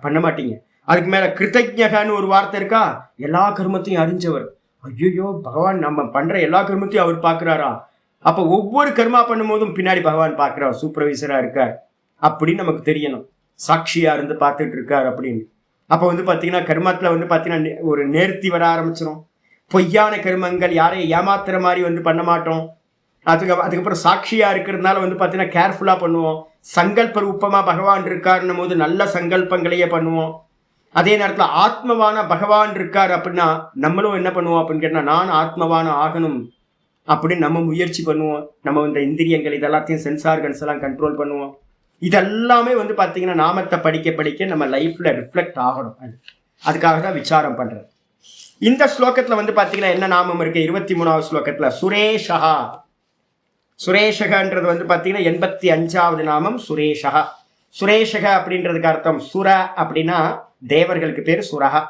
பண்ண மாட்டீங்க. அதுக்கு மேல கிருத்தஜ்ஞகன்னு ஒரு வார்த்தை இருக்கா? எல்லா கர்மத்தையும் அறிஞ்சவர். ஐயோ பகவான் நம்ம பண்ற எல்லா கர்மத்தையும் அவர் பாக்குறாரா? அப்ப ஒவ்வொரு கர்மா பண்ணும் போதும் பின்னாடி பகவான் பாக்குறார், சூப்பர்வைசரா இருக்கார் அப்படின்னு நமக்கு தெரியணும். சாட்சியா இருந்து பார்த்துட்டு இருக்கார் அப்படின்னு. அப்ப வந்து பாத்தீங்கன்னா கர்மத்துல வந்து பாத்தீங்கன்னா ஒரு நேர்த்தி வர ஆரம்பிச்சிடும். பொய்யான கர்மங்கள், யாரையும் ஏமாத்துற மாதிரி வந்து பண்ண மாட்டோம். அதுக்கப்புறம் சாட்சியா இருக்கிறதுனால வந்து பாத்தீங்கன்னா கேர்ஃபுல்லா பண்ணுவோம். சங்கல்ப ரூபமா பகவான் இருக்காருன்னும் போது நல்ல சங்கல்பங்களையே பண்ணுவோம். அதே நேரத்துல ஆத்மவான பகவான் இருக்கார் அப்படின்னா நம்மளும் என்ன பண்ணுவோம் அப்படின்னு கேட்டா, நான் ஆத்மவான ஆகணும் அப்படின்னு நம்ம முயற்சி பண்ணுவோம். நம்ம இந்த இந்திரியங்கள் இதெல்லாத்தையும் சென்சார்கன்ஸ் எல்லாம் கண்ட்ரோல் பண்ணுவோம். இதெல்லாமே வந்து பாத்தீங்கன்னா நாமத்தை படிக்க படிக்க நம்ம லைஃப்ல ரிஃப்ளெக்ட் ஆகணும். அதுக்காக தான் விசாரம் பண்றது. இந்த ஸ்லோகத்துல வந்து பாத்தீங்கன்னா என்ன நாமம் இருக்கு? 23வது ஸ்லோகத்துல சுரேஷா. சுரேஷகன்றது வந்து பாத்தீங்கன்னா 85வது நாமம் சுரேஷா. சுரேஷக அப்படின்றதுக்கு அர்த்தம் சுர அப்படின்னா தேவர்களுக்கு பேர் சுரகா.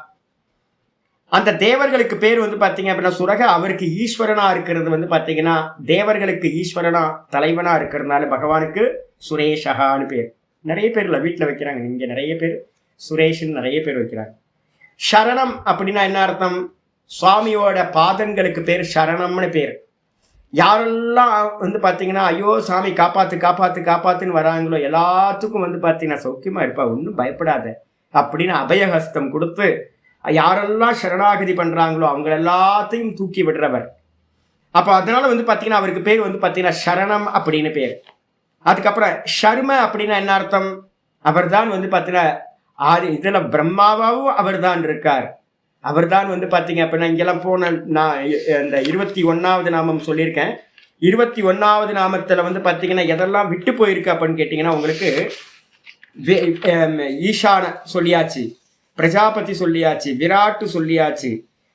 அந்த தேவர்களுக்கு பேர் வந்து பாத்தீங்க அப்படின்னா சுரக. அவருக்கு ஈஸ்வரனா இருக்கிறது வந்து பாத்தீங்கன்னா தேவர்களுக்கு ஈஸ்வரனா தலைவனா இருக்கிறதுனால பகவானுக்கு சுரேஷகான்னு பேர். நிறைய பேர்ல வீட்டுல வைக்கிறாங்க, இங்க நிறைய பேர் சுரேஷ்ன்னு நிறைய பேர் வைக்கிறாங்க. சரணம் அப்படின்னா என்ன அர்த்தம்? சுவாமியோட பாதங்களுக்கு பேர் சரணம்னு பேர். யாரெல்லாம் வந்து பாத்தீங்கன்னா ஐயோ சாமி காப்பாத்து காப்பாத்து காப்பாத்துன்னு வராங்களோ எல்லாத்துக்கும் வந்து பாத்தீங்கன்னா சௌக்கியமா இருப்பா, ஒன்றும் பயப்படாத அப்படின்னு அபயஹஸ்தம் கொடுத்து யாரெல்லாம் சரணாகதி பண்றாங்களோ அவங்க எல்லாத்தையும் தூக்கி விடுறவர். அப்ப அதனால வந்து பாத்தீங்கன்னா அவருக்கு பேர் வந்து பாத்தீங்கன்னா சரணம் அப்படின்னு பேர். அதுக்கப்புறம் ஷர்ம அப்படின்னா என்ன அர்த்தம்? அவர் தான் வந்து பாத்தீங்கன்னா இதுல பிரம்மாவாவும் அவர் தான் இருக்கார். அவர் தான் வந்து பாத்தீங்க அப்படின்னா இங்கெல்லாம் போன நான் இந்த 21வது நாமம் சொல்லியிருக்கேன். 21வது நாமத்துல வந்து பாத்தீங்கன்னா எதெல்லாம் விட்டு போயிருக்கு அப்படின்னு கேட்டீங்கன்னா உங்களுக்கு ஈசான சொல்லியாச்சு, பிரஜாபதி சொல்லியாச்சு, விராட்டு சொல்லியாச்சு.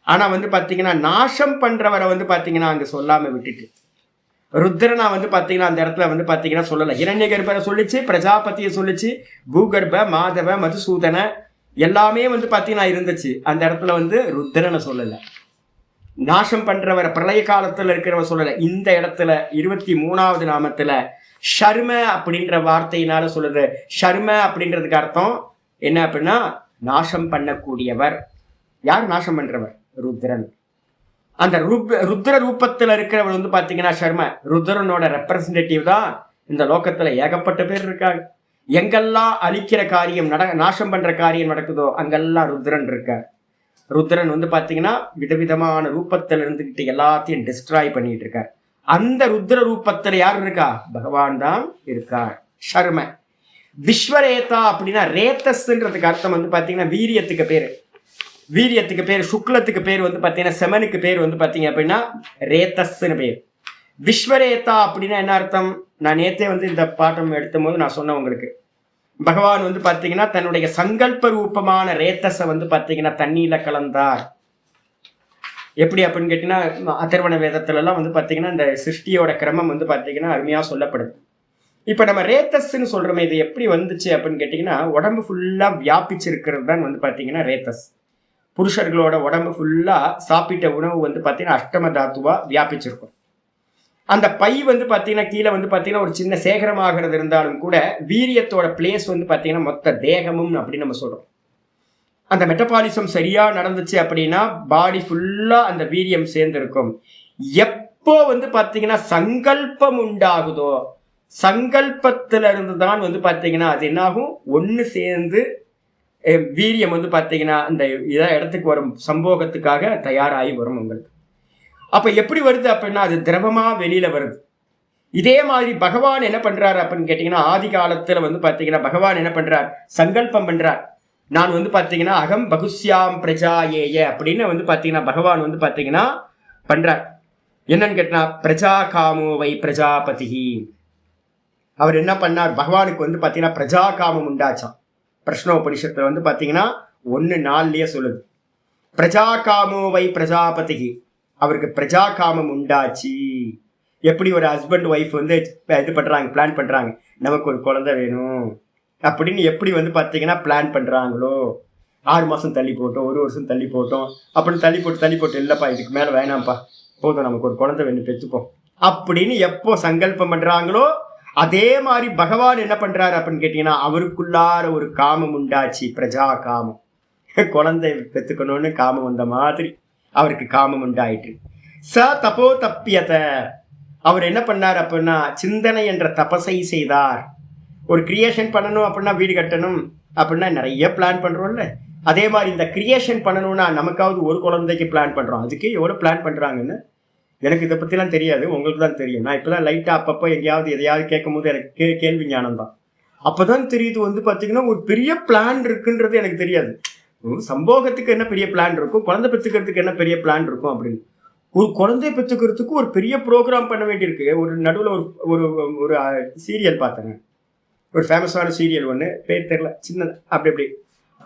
ஆனா வந்து பாத்தீங்கன்னா நாசம் பண்றவரை வந்து பாத்தீங்கன்னா அங்க சொல்லாம விட்டுட்டு ருத்ரனா வந்து பாத்தீங்கன்னா அந்த இடத்துல வந்து பாத்தீங்கன்னா சொல்லல. இரண்யகர்பரை சொல்லிச்சு, பிரஜாபதியை சொல்லிச்சு, பூகர்ப, மாதவ, மதுசூதன எல்லாமே வந்து பாத்தீங்கன்னா இருந்துச்சு. அந்த இடத்துல வந்து ருத்ரனை சொல்லல. நாசம் பண்றவரை பிரளய காலத்துல இருக்கிறவ சொல்லல. இந்த இடத்துல 23வது நாமத்துல ஷர்ம அப்படின்ற வார்த்தையினால சொல்லுது. ஷர்ம அப்படின்றதுக்கு அர்த்தம் என்ன அப்படின்னா நாசம் பண்ணக்கூடியவர். யார் நாசம் பண்றவர்? ருத்ரன். அந்த ருத்ர ரூபத்துல இருக்கிறவர் வந்து பாத்தீங்கன்னா ஷர்ம. ருத்ரனோட ரெப்ரசன்டேட்டிவ் தான் இந்த லோகத்துல ஏகப்பட்ட பேர் இருக்காங்க. எங்கெல்லாம் அழிக்கிற காரியம் நாசம் பண்ற காரியம் நடக்குதோ அங்கெல்லாம் ருத்ரன் இருக்கார். ருத்ரன் வந்து பாத்தீங்கன்னா விதவிதமான ரூபத்துல இருந்துகிட்டு எல்லாத்தையும் டிஸ்ட்ராய் பண்ணிட்டு இருக்கார். அந்த ருத்ர ரூபத்துல யார் இருக்கா? பகவான் தான் இருக்கார். ஷர்ம. விஸ்வரேதா அப்படின்னா ரேத்தஸ்ன்றதுக்கு அர்த்தம் வந்து பாத்தீங்கன்னா வீரியத்துக்கு பேரு. வீரியத்துக்கு பேர், சுக்லத்துக்கு பேர் வந்து பாத்தீங்கன்னா செமனுக்கு பேர் வந்து பாத்தீங்க அப்படின்னா ரேத்தஸ்ன்னு பேர். விஸ்வரேதா அப்படின்னா என்ன அர்த்தம்? நான் நேத்தே வந்து இந்த பாட்டம் எடுத்தும் போது நான் சொன்னேன் உங்களுக்கு. பகவான் வந்து பார்த்தீங்கன்னா தன்னுடைய சங்கல்ப ரூபமான ரேத்தஸை வந்து பார்த்தீங்கன்னா தண்ணியில கலந்தார். எப்படி அப்படின்னு கேட்டீங்கன்னா அதர்வண வேதத்துலலாம் வந்து பார்த்தீங்கன்னா இந்த சிருஷ்டியோட கிரமம் வந்து பார்த்தீங்கன்னா அருமையாக சொல்லப்படுது. இப்போ நம்ம ரேத்தஸ்ன்னு சொல்கிறோமே, இது எப்படி வந்துச்சு அப்படின்னு கேட்டிங்கன்னா உடம்பு ஃபுல்லாக வியாபிச்சிருக்கிறது தான் வந்து பார்த்தீங்கன்னா ரேத்தஸ். புருஷர்களோட உடம்பு ஃபுல்லாக சாப்பிட்ட உணவு வந்து பார்த்தீங்கன்னா அஷ்டம தாத்துவாக வியாபிச்சிருக்கும். அந்த பை வந்து பார்த்தீங்கன்னா கீழே வந்து பார்த்தீங்கன்னா ஒரு சின்ன சேகரமாகிறது இருந்தாலும் கூட வீரியத்தோட பிளேஸ் வந்து பார்த்தீங்கன்னா மொத்த தேகமும் அப்படின்னு நம்ம சொல்கிறோம். அந்த மெட்டபாலிசம் சரியாக நடந்துச்சு அப்படின்னா பாடி ஃபுல்லாக அந்த வீரியம் சேர்ந்துருக்கும். எப்போ வந்து பார்த்தீங்கன்னா சங்கல்பம் உண்டாகுதோ சங்கல்பத்துல இருந்து தான் வந்து பார்த்தீங்கன்னா அது என்னாகும், ஒன்று சேர்ந்து வீரியம் வந்து பார்த்தீங்கன்னா அந்த இடத்துக்கு வரும் சம்போகத்துக்காக தயாராகி வரும் உங்களுக்கு. அப்போ எப்படி வருது அப்படின்னா அது திரவமாக வெளியில் வருது. இதே மாதிரி பகவான் என்ன பண்ணுறாரு அப்படின்னு கேட்டிங்கன்னா ஆதி காலத்தில் வந்து பார்த்தீங்கன்னா பகவான் என்ன பண்ணுறார், சங்கல்பம் பண்ணுறார். நான் வந்து பார்த்தீங்கன்னா அகம் பகுஸ்யாம் பிரஜா ஏய அப்படின்னு வந்து பார்த்தீங்கன்னா பகவான் வந்து பார்த்தீங்கன்னா பண்ணுறார். என்னன்னு கேட்டினா பிரஜா காமோ வை பிரஜாபதி. அவர் என்ன பண்ணார், பகவானுக்கு வந்து பார்த்தீங்கன்னா பிரஜா காமம் உண்டாச்சான். பிரஷ்னோபனிஷத்தில் வந்து பார்த்தீங்கன்னா 1:4 சொல்லுது, பிரஜா காமோ வை பிரஜாபதி. அவருக்கு பிரஜா காமம் உண்டாச்சு. எப்படி ஒரு ஹஸ்பண்ட் ஒய்ஃப் வந்து இது பண்ணுறாங்க, பிளான் பண்ணுறாங்க, நமக்கு ஒரு குழந்தை வேணும் அப்படின்னு எப்படி வந்து பார்த்தீங்கன்னா பிளான் பண்ணுறாங்களோ, 6 மாதம் தள்ளி போட்டோம், 1 வருஷம் தள்ளி போட்டோம் அப்படின்னு தள்ளி போட்டு இல்லைப்பா இதுக்கு மேலே வேணாம்ப்பா, போதும் நமக்கு ஒரு குழந்தை வேணும் பெற்றுப்போம் அப்படின்னு எப்போ சங்கல்பம் பண்ணுறாங்களோ அதே மாதிரி பகவான் என்ன பண்ணுறாரு அப்படின்னு கேட்டிங்கன்னா அவருக்குள்ளார ஒரு காமம் உண்டாச்சு, பிரஜா காமம். குழந்தை பெற்றுக்கணும்னு காமம் வந்த மாதிரி அவருக்கு காமம் உண்டாயிட்டு. ச தப்போ தப்பியத. அவர் என்ன பண்ணார் அப்படின்னா சிந்தனை என்ற தபசை செய்தார். ஒரு கிரியேஷன் பண்ணணும் அப்படின்னா வீடு கட்டணும் அப்படின்னா நிறைய பிளான் பண்ணுறோம்ல, அதே மாதிரி இந்த கிரியேஷன் பண்ணணும்னா நமக்காவது ஒரு குழந்தைக்கு பிளான் பண்ணுறோம். அதுக்கு எவ்வளோ பிளான் பண்ணுறாங்கன்னு எனக்கு இதை பற்றிலாம் தெரியாது, உங்களுக்கு தான் தெரியும். நான் இப்போ தான் லைட்டாக அப்பப்போ எங்கேயாவது எதையாவது கேட்கும் போது எனக்கு கேள்வி ஞானம் தான். அப்போ தான் தெரியுது வந்து பார்த்தீங்கன்னா ஒரு பெரிய பிளான் இருக்குன்றது எனக்கு தெரியாது. சம்போகத்துக்கு என்ன பெரிய பிளான் இருக்கும், குழந்தை பெற்றுக்கிறதுக்கு என்ன பெரிய பிளான் இருக்கும் அப்படின்னு. ஒரு குழந்தை பெற்றுக்கிறதுக்கு ஒரு பெரிய ப்ரோக்ராம் பண்ண வேண்டியிருக்கு. ஒரு நடுவில் ஒரு ஒரு சீரியல் பார்த்தேங்க, ஒரு ஃபேமஸான சீரியல் ஒன்று, பேர் தெரியல, சின்னது அப்படி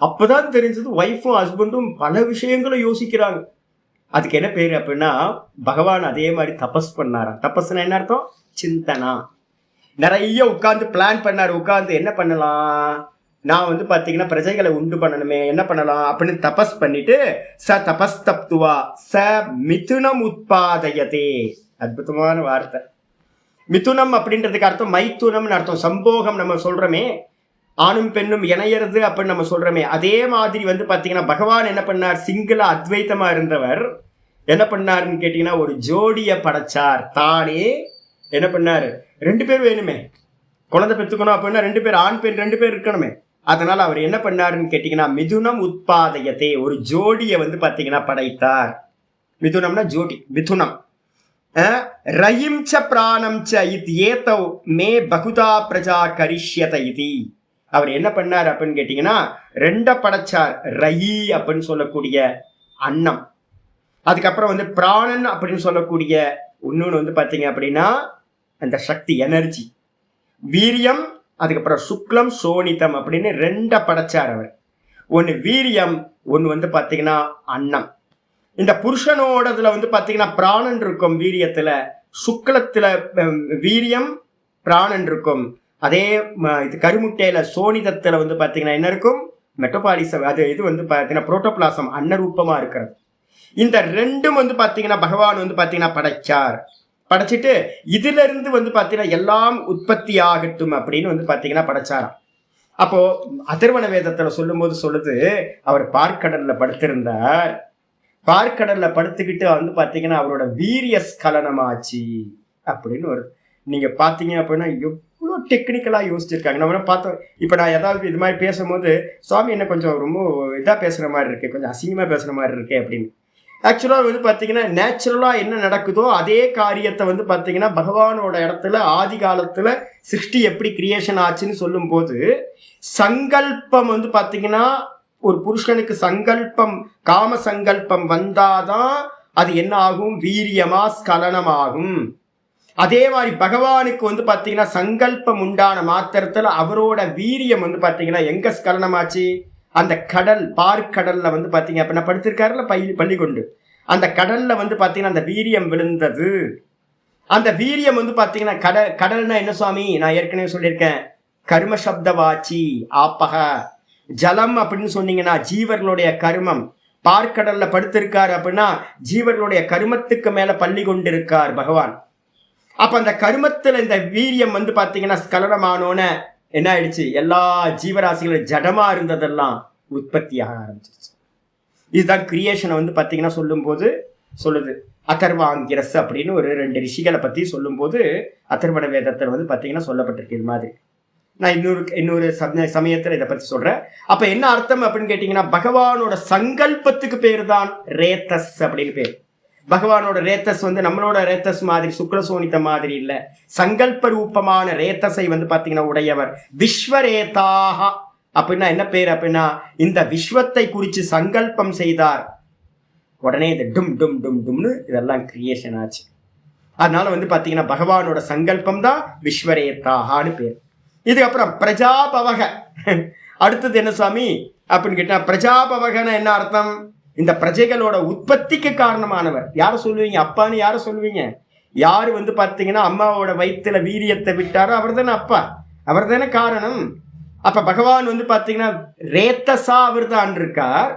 அப்போதான் தெரிஞ்சது ஒய்ஃபும் ஹஸ்பண்டும் பல விஷயங்களை யோசிக்கிறாங்க. அதுக்கு என்ன பேர் அப்படின்னா பகவான் அதே மாதிரி தபஸ் பண்ணாராம். தபஸ்னா என்ன அர்த்தம், சிந்தனா. நிறைய உட்காந்து பிளான் பண்ணார். உட்காந்து என்ன பண்ணலாம், நான் வந்து பார்த்தீங்கன்னா பிரஜைகளை உண்டு பண்ணணுமே, என்ன பண்ணலாம் அப்படின்னு தபஸ் பண்ணிட்டு ச தபஸ் தப்துவா ச மிதுனம் உத்பாதயதே. அற்புதமான வார்த்தை. மிதுனம் அப்படின்றதுக்கு அர்த்தம் மைத்துனம்னு அர்த்தம். சம்போகம் நம்ம சொல்றோமே, ஆணும் பெண்ணும் இணையறது அப்படின்னு நம்ம சொல்றோமே, அதே மாதிரி வந்து பார்த்தீங்கன்னா பகவான் என்ன பண்ணார், சிங்கள அத்வைத்தமா இருந்தவர் என்ன பண்ணாருன்னு கேட்டீங்கன்னா ஒரு ஜோடியை படைச்சார். தானே என்ன பண்ணாரு, 2 பேர் வேணுமே, குழந்தை பெற்றுக்கணும் அப்படின்னா 2 பேர், ஆண் பெண் 2 பேர் இருக்கணுமே. அதனால அவர் என்ன பண்ணாருன்னு கேட்டீங்கன்னா மிதுனம் உத்பாதயத்தே, ஒரு ஜோடியை வந்து பார்த்தீங்கன்னா படைத்தார். மிதுனம்னா ஜோடி, மிதுனம். ரயிம் ச பிராணம் ச இத் ஏதவ் மே பகுதா பிரஜா கரிஷ்யத இதி. அவர் என்ன பண்ணார் அப்படின்னு கேட்டீங்கன்னா 2 படைச்சார். ரயி அப்படின்னு சொல்லக்கூடிய அன்னம், அதுக்கப்புறம் வந்து பிராணன் அப்படின்னு சொல்லக்கூடிய இன்னொன்று வந்து பார்த்தீங்க அப்படின்னா அந்த சக்தி, எனர்ஜி, வீரியம், அதுக்கப்புறம் சுக்லம் சோனிதம் அப்படின்னு 2 படைச்சார் அவர். ஒன்று வீரியம், ஒன்று வந்து பார்த்தீங்கன்னா அன்னம். இந்த புருஷனோடதுல வந்து பார்த்தீங்கன்னா பிராணன் இருக்கும் வீரியத்துல, சுக்லத்துல வீரியம் பிராணன் இருக்கும். அதே இது கருமுட்டையில சோனிதத்துல வந்து பார்த்தீங்கன்னா என்ன இருக்கும், மெட்டபாலிசம், அது இது வந்து பார்த்தீங்கன்னா புரோட்டோபிளாசம், அன்னரூபமா இருக்கிறது. இந்த 2ம் வந்து பார்த்தீங்கன்னா பகவான் வந்து பார்த்தீங்கன்னா படைச்சார். படைச்சிட்டு இதுல இருந்து வந்து பார்த்தீங்கன்னா எல்லாம் உற்பத்தி ஆகட்டும் அப்படின்னு வந்து பார்த்தீங்கன்னா படைச்சாராம். அப்போ அதர்வண வேதத்துல சொல்லும் போது சொல்லுது, அவர் பார்க்கடல்ல படுத்திருந்தார். பார்க்கடல்ல படுத்துக்கிட்டு வந்து பார்த்தீங்கன்னா அவரோட வீரிய ஸ்கலனமாச்சு அப்படின்னு ஒரு, நீங்க பார்த்தீங்க அப்படின்னா எவ்வளோ டெக்னிக்கலாக யோசிச்சிருக்காங்க. நம்ம பார்த்தோம். இப்போ நான் ஏதாவது இது மாதிரி பேசும்போது சுவாமி என்ன கொஞ்சம் ரொம்ப இதாக பேசுகிற மாதிரி இருக்கு, கொஞ்சம் அசிங்கமாக பேசுகிற மாதிரி இருக்கு அப்படின்னு. ஆக்சுவலாக வந்து பார்த்தீங்கன்னா நேச்சுரலாக என்ன நடக்குதோ அதே காரியத்தை வந்து பார்த்தீங்கன்னா பகவானோட இடத்துல ஆதி காலத்தில் சிருஷ்டி எப்படி கிரியேஷன் ஆச்சுன்னு சொல்லும்போது சங்கல்பம் வந்து பார்த்தீங்கன்னா ஒரு புருஷனுக்கு சங்கல்பம், காம சங்கல்பம் வந்தாதான் அது என்ன ஆகும், வீரியமா ஸ்கலனமாகும். அதே மாதிரி பகவானுக்கு வந்து பாத்தீங்கன்னா சங்கல்பம் உண்டான மாத்திரத்துல அவரோட வீரியம் வந்து பாத்தீங்கன்னா எங்க ஸ்கலனமாச்சு? அந்த கடல், பார்க்கடல்ல வந்து பாத்தீங்க அப்படின்னா படுத்திருக்காருல பள்ளி கொண்டு, அந்த கடல்ல வந்து பாத்தீங்கன்னா அந்த வீரியம் விழுந்தது. அந்த வீரியம் வந்து பாத்தீங்கன்னா கடல்னா என்ன சுவாமி? நான் ஏற்கனவே சொல்லியிருக்கேன், கர்ம சப்தவாச்சி. ஆப்பக ஜலம் அப்படின்னு சொன்னீங்கன்னா ஜீவர்களுடைய கருமம். பார்க்கடல்ல படுத்திருக்காரு அப்படின்னா ஜீவர்களுடைய கருமத்துக்கு மேல பள்ளி கொண்டிருக்கார் பகவான். அப்ப அந்த கருமத்துல இந்த வீரியம் வந்து பாத்தீங்கன்னா ஸ்கலனமானோன என்ன ஆயிடுச்சு? எல்லா ஜீவராசிகளும் ஜடமா இருந்ததெல்லாம் உற்பத்தியாக ஆரம்பிச்சிருச்சு. இதுதான் கிரியேஷனை வந்து பாத்தீங்கன்னா சொல்லும் போது சொல்லுது. அதர்வாங்கிரஸ் அப்படின்னு ஒரு 2 ரிஷிகளை பத்தி சொல்லும் போது அதர்வண வேதத்தில் வந்து பாத்தீங்கன்னா சொல்லப்பட்டிருக்கு. இது மாதிரி நான் இன்னொரு சமயத்துல இதை பத்தி சொல்றேன். அப்ப என்ன அர்த்தம் அப்படின்னு கேட்டீங்கன்னா, பகவானோட சங்கல்பத்துக்கு பேரு தான் ரேத்தஸ் அப்படின்னு பேர். பகவானோட ரேத்தஸ் வந்து நம்மளோட ரேத்தஸ் மாதிரி சுக்லசோனித்த மாதிரி இல்ல, சங்கல்ப ரூபமான ரேத்தஸை வந்து பாத்தீங்கன்னா உடையவர். விஸ்வரேதாக அப்படின்னா என்ன பேர் அப்படின்னா, இந்த விஸ்வத்தை குறித்து சங்கல்பம் செய்தார். உடனே இது டும் டும் டும் டும்னு இதெல்லாம் கிரியேஷன் ஆச்சு. அதனால வந்து பாத்தீங்கன்னா பகவானோட சங்கல்பம் தான் விஸ்வரேதாகான்னு பேர். இதுக்கப்புறம் பிரஜாபவக. அடுத்தது என்ன சுவாமி அப்படின்னு கேட்டா, பிரஜாபவகன என்ன அர்த்தம்? இந்த பிரஜைகளோட உற்பத்திக்கு காரணமானவர். யார சொல்லுவீங்க? அப்பான்னு யார சொல்லுவீங்க? யாரு வந்து பாத்தீங்கன்னா அம்மாவோட வயிற்றுல வீரியத்தை விட்டாரோ அவர் தானே அப்பா, அவர் தானே காரணம். அப்ப பகவான் வந்து பாத்தீங்கன்னா ரேத்தசா அவர் தான் இருக்கார்,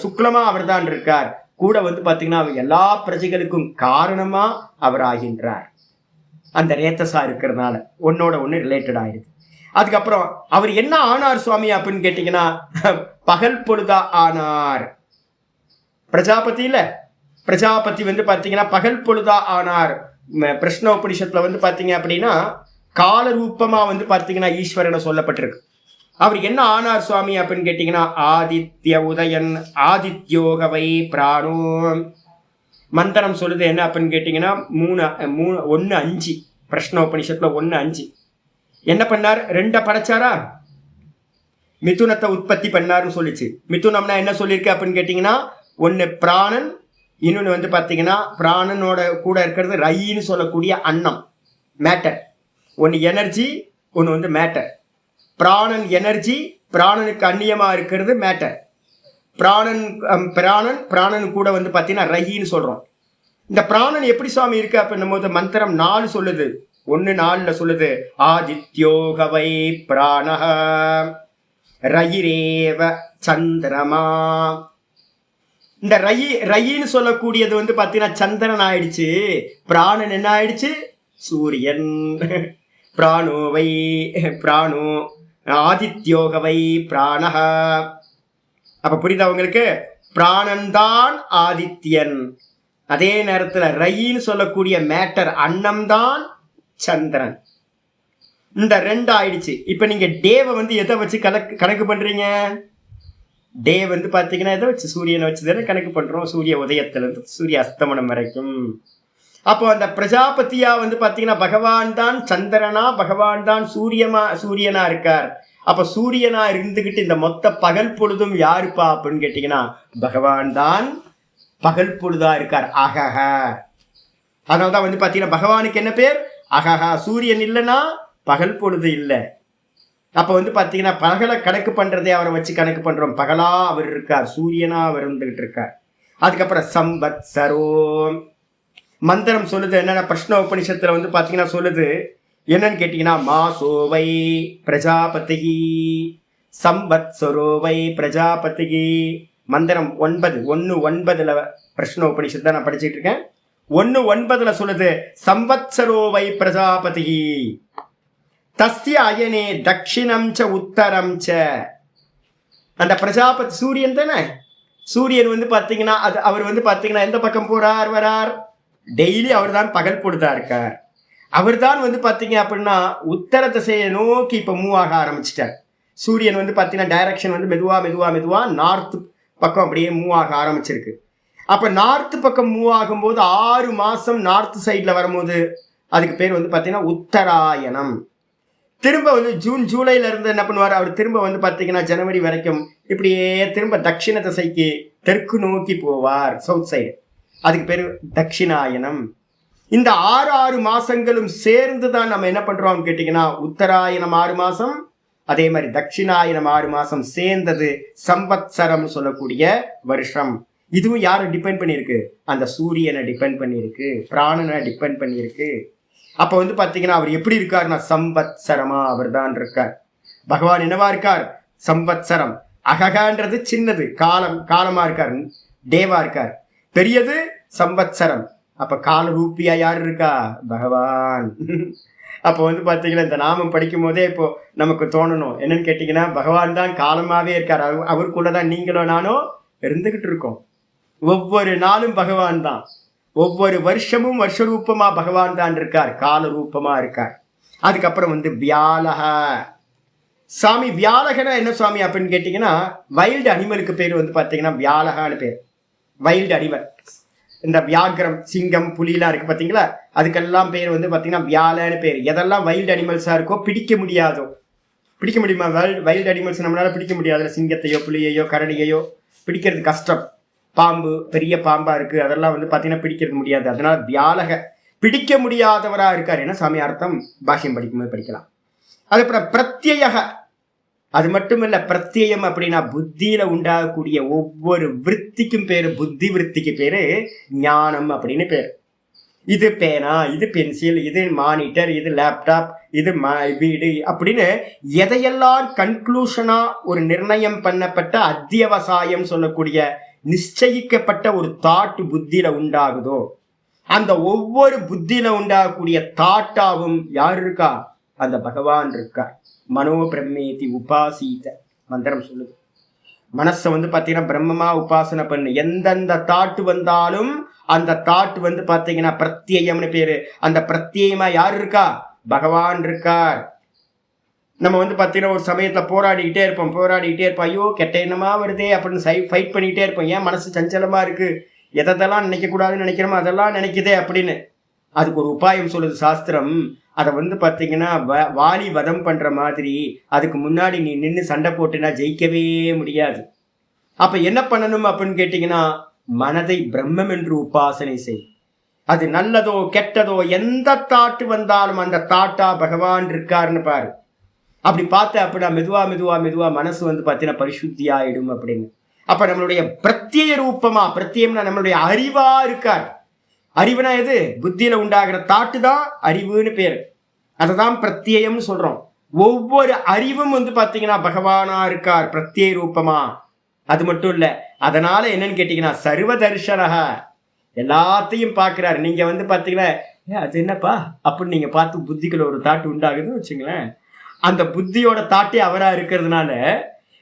சுக்லமா அவர் தான் இருக்கார். கூட வந்து பாத்தீங்கன்னா எல்லா பிரஜைகளுக்கும் காரணமா அவர் ஆகின்றார். அந்த ரேத்தசா இருக்கிறதுனால ஒன்னோட ஒண்ணு ரிலேட்டட் ஆயிடுது. அதுக்கப்புறம் அவர் என்ன ஆனார் சுவாமி அப்படின்னு கேட்டீங்கன்னா, பகல் பொழுதா ஆனார். பிரஜாபதி வந்து பாத்தீங்கன்னா பகல் பொழுதா ஆனார். பிரஷ்ன உபனிஷத்துல வந்து பாத்தீங்க அப்படின்னா கால ரூபமா வந்து பாத்தீங்கன்னா ஈஸ்வரனை சொல்லப்பட்டிருக்கு. அவர் என்ன ஆனார் சுவாமி அப்படின்னு கேட்டீங்கன்னா, ஆதித்ய உதயன் ஆதித்யோகவை பிராணோ. மந்திரம் சொல்லுது என்ன அப்படின்னு கேட்டீங்கன்னா 1:5 பிரஷ்னோபனிஷத்துல 1:5 என்ன பண்ணார்? 2 படைச்சாரா? மிதுனத்தை உற்பத்தி பண்ணாருன்னு சொல்லிச்சு. மிதுனம்னா என்ன சொல்லியிருக்கு அப்படின்னு கேட்டீங்கன்னா, 1 பிராணன், இன்னொன்னு வந்து பாத்தீங்கன்னா பிராணனோட கூட இருக்கிறது ரைன்னு சொல்லக்கூடிய அன்னம், மேட்டர். 1 எனர்ஜி, 1 வந்து மேட்டர். பிராணன் எனர்ஜி, பிராணனுக்கு அந்நியமா இருக்கிறது மேட்டர். பிராணன் கூட வந்து பாத்தீங்கன்னா ரஹின்னு சொல்றோம். இந்த பிராணன் எப்படி சுவாமி இருக்கு அப்படின்னும் போது மந்திரம் 4 சொல்லுது. 1:4 சொல்லுது, ஆதித்யோகவை பிராணஹ ரயிரேவ சந்திரமா. இந்த ரயின்னு சொல்லக்கூடியது வந்து பாத்தீங்கன்னா சந்திரன் ஆயிடுச்சு. பிராணன் என்ன ஆயிடுச்சு? சூரியன். பிராணோ ஆதித்யோகவை பிராணஹ. அப்ப புரியுதா உங்களுக்கு? பிராணன் தான் ஆதித்யன். அதே நேரத்துல ரயின்னு சொல்லக்கூடிய மேட்டர் அன்னம் தான் சந்திரன். இந்த 2 ஆயிடுச்சு. இப்ப நீங்க டேவை வந்து எதை வச்சு கணக்கு பண்றீங்க? டே வந்து பாத்தீங்கன்னா எதை வச்சு? சூரியனை வச்சு தானே கணக்கு பண்றோம். சூரிய உதயத்திலிருந்து சூரிய அஸ்தமனம் வரைக்கும். அப்போ அந்த பிரஜாபதியா வந்து பாத்தீங்கன்னா பகவான் தான் சந்திரனா, பகவான் தான் சூரியனா இருக்கார். அப்ப சூரியனா இருந்துகிட்டு இந்த மொத்த பகல் பொழுதும் யாருப்பா அப்படின்னு கேட்டீங்கன்னா பகவான் தான் பகல் பொழுதா இருக்கார். அகஹ. அதனால்தான் வந்து பாத்தீங்கன்னா பகவானுக்கு என்ன பேர்? அகஹா. சூரியன் இல்லைன்னா பகல் பொழுது இல்லை. அப்ப வந்து பாத்தீங்கன்னா பகலை கணக்கு பண்றதே அவரை வச்சு கணக்கு பண்றோம். பகலா அவர் இருக்கார், சூரியனா அவர் இருந்துகிட்டு இருக்கார். அதுக்கப்புறம் சம்பத்சரோ. மந்திரம் சொல்லுது என்னன்னா, பிரஷ்ன உபனிஷத்துல வந்து பாத்தீங்கன்னா சொல்லுது என்னன்னு கேட்டீங்கன்னா, மாசோவை பிரஜாபதி சம்பத்சரோவை பிரஜாபதி. மந்திரம் 1:9 பிரஷ்ன உபனிஷத்தை நான் படிச்சுட்டு இருக்கேன். 1:9 சொல்லுது, சம்பத்சரோவை பிரஜாபதி தஸ்ய அயனே தட்சிணம் ச உத்தரம் ச. அந்த பிரஜாபதி சூரியன் தானே. சூரியன் வந்து பாத்தீங்கன்னா அவர் வந்து பாத்தீங்கன்னா எந்த பக்கம் போறார் வரார்? டெய்லி அவர் தான் பகல் பொழுதா இருக்கார். அவர் தான் வந்து பாத்தீங்க அப்படின்னா உத்தர திசையை நோக்கி இப்ப மூவ் ஆக ஆரம்பிச்சிட்டார். சூரியன் வந்து பாத்தீங்கன்னா டைரக்ஷன் வந்து மெதுவா நார்த் பக்கம் அப்படியே மூவ் ஆக ஆரம்பிச்சிருக்கு. அப்ப நார்த் பக்கம் மூவ் ஆகும்போது 6 மாசம் நார்த் சைட்ல வரும்போது அதுக்கு பேர் வந்து பாத்தீங்கன்னா உத்தராயணம். திரும்ப வந்து ஜூலைல இருந்து என்ன பண்ணுவார் அவர்? திரும்ப வந்து பாத்தீங்கன்னா ஜனவரி வரைக்கும் இப்படியே திரும்ப தட்சிண திசைக்கு தெற்கு நோக்கி போவார், சவுத் சைடு. அதுக்கு பேரு தட்சிணாயனம். இந்த 6 மாசங்களும் சேர்ந்து தான் நம்ம என்ன பண்றோம் கேட்டீங்கன்னா, உத்தராயணம் 6 மாசம், அதே மாதிரி தட்சிணாயனம் 6 மாசம் சேர்ந்தது சம்பத்சரம் சொல்லக்கூடிய வருஷம். இதுவும் யாரை டிபெண்ட் பண்ணியிருக்கு? அந்த சூரியனை டிபெண்ட் பண்ணியிருக்கு, பிராணனை டிபெண்ட் பண்ணியிருக்கு. அப்ப வந்து பாத்தீங்கன்னா அவர் எப்படி இருக்காருன்னா சம்பத்சரமா அவர் தான் இருக்கார். பகவான் என்னவா இருக்கார்? சம்பத்சரம். அககான்றது சின்னது, காலமா இருக்கார், டேவா இருக்கார். பெரியது சம்பத்சரம். அப்ப கால ரூபியா யார் இருக்கா? பகவான். அப்போ வந்து பாத்தீங்கன்னா இந்த நாமம் படிக்கும் போதே இப்போ நமக்கு தோணணும் என்னன்னு கேட்டீங்கன்னா, பகவான் தான் காலமாவே இருக்கார். அவருக்குள்ளதான் நீங்களும் நானும் இருந்துகிட்டு இருக்கோம். ஒவ்வொரு நாளும் பகவான் தான், ஒவ்வொரு வருஷமும் வருஷ ரூபமா பகவான் தான் இருக்கார், கால ரூபமா இருக்கார். அதுக்கப்புறம் வந்து வியாலக சாமி. வியாலகனா என்ன சுவாமி அப்படின்னு கேட்டீங்கன்னா, வைல்டு அனிமலுக்கு பேர் வந்து பாத்தீங்கன்னா வியாலகான்னு பேர். வைல்டு அனிமல், இந்த வியாகிரம், சிங்கம், புலிலாம் இருக்கு பாத்தீங்களா, அதுக்கெல்லாம் பேர் வந்து பாத்தீங்கன்னா வியாலன்னு பேர். எதெல்லாம் வைல்டு அனிமல்ஸா இருக்கோ, பிடிக்க முடியாதோ, பிடிக்க முடியுமா? வைல்டு அனிமல்ஸ் நம்மளால பிடிக்க முடியாதுல. சிங்கத்தையோ புலியையோ கரடியையோ பிடிக்கிறது கஷ்டம். பாம்பு, பெரிய பாம்பா இருக்கு, அதெல்லாம் வந்து பாத்தீங்கன்னா பிடிக்கிறது முடியாது. அதனால வியாலக, பிடிக்க முடியாதவரா இருக்கார். என்ன சாமி அர்த்தம்? பாஷ்யம் படிக்கும்போது படிக்கலாம். அதுக்கப்புறம் பிரத்யேக, அது மட்டும் இல்ல, பிரத்யேகம் அப்படின்னா புத்தியில உண்டாகக்கூடிய ஒவ்வொரு விற்த்திக்கும் பேரு, புத்தி விற்த்திக்கு பேரு ஞானம் அப்படின்னு பேரு. இது பேனா, இது பென்சில், இது மானிட்டர், இது லேப்டாப், இது வீடு அப்படின்னு எதையெல்லாம் கன்க்ளூஷனா ஒரு நிர்ணயம் பண்ணப்பட்ட அத்தியவசாயம் சொல்லக்கூடிய நிச்சயிக்கப்பட்ட ஒரு தாட்டு புத்தியில உண்டாகுதோ, அந்த ஒவ்வொரு புத்தியில உண்டாகக்கூடிய தாட்டாவும் யார் இருக்கா? அந்த பகவான் இருக்கா. மனோ பிரம்மேதி உபாசீத மந்திரம் சொல்லுது. மனசை வந்து பாத்தீங்கன்னா பிரம்மமா உபாசனை பண்ணு. எந்தெந்த தாட்டு வந்தாலும் அந்த தாட்டு வந்து பாத்தீங்கன்னா பிரத்யேயம்னு பேரு. அந்த பிரத்யேகமா யார் இருக்கா? பகவான் இருக்கார். நம்ம வந்து பாத்தீங்கன்னா ஒரு சமயத்துல போராடிக்கிட்டே இருப்போம். ஐயோ கெட்ட எண்ணமா வருதே அப்படின்னு ஃபைட் பண்ணிக்கிட்டே இருப்போம். ஏன் மனசு சஞ்சலமா இருக்கு, எதெல்லாம் நினைக்க கூடாதுன்னு நினைக்கிறோமோ அதெல்லாம் நினைக்குதே அப்படின்னு. அதுக்கு ஒரு உபாயம் சொல்லுது சாஸ்திரம். அதை வந்து பாத்தீங்கன்னா வாலி வதம் பண்ற மாதிரி அதுக்கு முன்னாடி நீ நின்று சண்டை போட்டுனா ஜெயிக்கவே முடியாது. அப்ப என்ன பண்ணணும் அப்படின்னு கேட்டீங்கன்னா, மனதை பிரம்மம் என்று உபாசனை செய். அது நல்லதோ கெட்டதோ எந்த தாட்டு வந்தாலும் அந்த தாட்டா பகவான் இருக்காருன்னு பாரு. அப்படி பார்த்த அப்படின்னா மெதுவா மெதுவா மெதுவா மனசு வந்து பார்த்தீங்கன்னா பரிசுத்தி ஆயிடும் அப்படின்னு. அப்ப நம்மளுடைய பிரத்யேக ரூபமா, பிரத்யேகம்னா நம்மளுடைய அறிவா இருக்கார். அறிவுனா எது? புத்தியில உண்டாகிற தாட்டு தான் அறிவுன்னு பேரு. அததான் பிரத்யேகம்னு சொல்றோம். ஒவ்வொரு அறிவும் வந்து பாத்தீங்கன்னா பகவானா இருக்கார் பிரத்யேக ரூபமா. அது மட்டும் இல்ல, அதனால என்னன்னு கேட்டீங்கன்னா சர்வ தர்ஷனக, எல்லாத்தையும் பாக்குறாரு. நீங்க வந்து பாத்தீங்கன்னா அது என்னப்பா அப்படின்னு நீங்க பார்த்து புத்திக்குள்ள ஒரு தாட்டு உண்டாகுதுன்னு வச்சுங்களேன். அந்த புத்தியோட தாட்டே அவரா இருக்கிறதுனால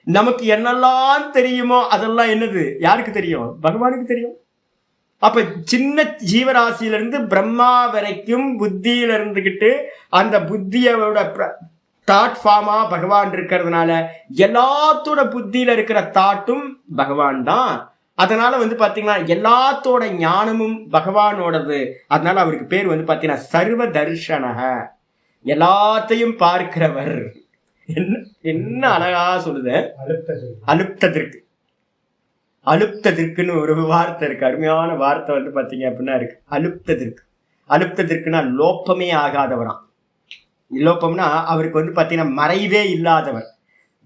நமக்கு என்னெல்லாம் தெரியுமோ அதெல்லாம் என்னது? யாருக்கு தெரியும்? பகவானுக்கு தெரியும். அப்ப சின்ன ஜீவராசியிலிருந்து பிரம்மா வரைக்கும் புத்தியில இருந்துகிட்டு அந்த புத்தியோட தாட் ஃபார்மா பகவான் இருக்கிறதுனால எல்லாத்தோட புத்தியில இருக்கிற தாட்டும் பகவான் தான். அதனால வந்து பாத்தீங்கன்னா எல்லாத்தோட ஞானமும் பகவானோடது. அதனால அவருக்கு பேர் வந்து பாத்தீங்கன்னா சர்வ தர்ஷனக, எல்லாத்தையும் பார்க்கிறவர். என்ன அழகா சொல்லுது, அலுப்தத்திற்கு. அலுப்தத்திற்குன்னு ஒரு வார்த்தை இருக்கு, அருமையான வார்த்தை வந்து பாத்தீங்க அப்படின்னா இருக்கு. அலுப்தத்திற்குன்னா லோப்பமே ஆகாதவராம். லோப்பம்னா அவருக்கு வந்து பாத்தீங்கன்னா மறைவே இல்லாதவர்.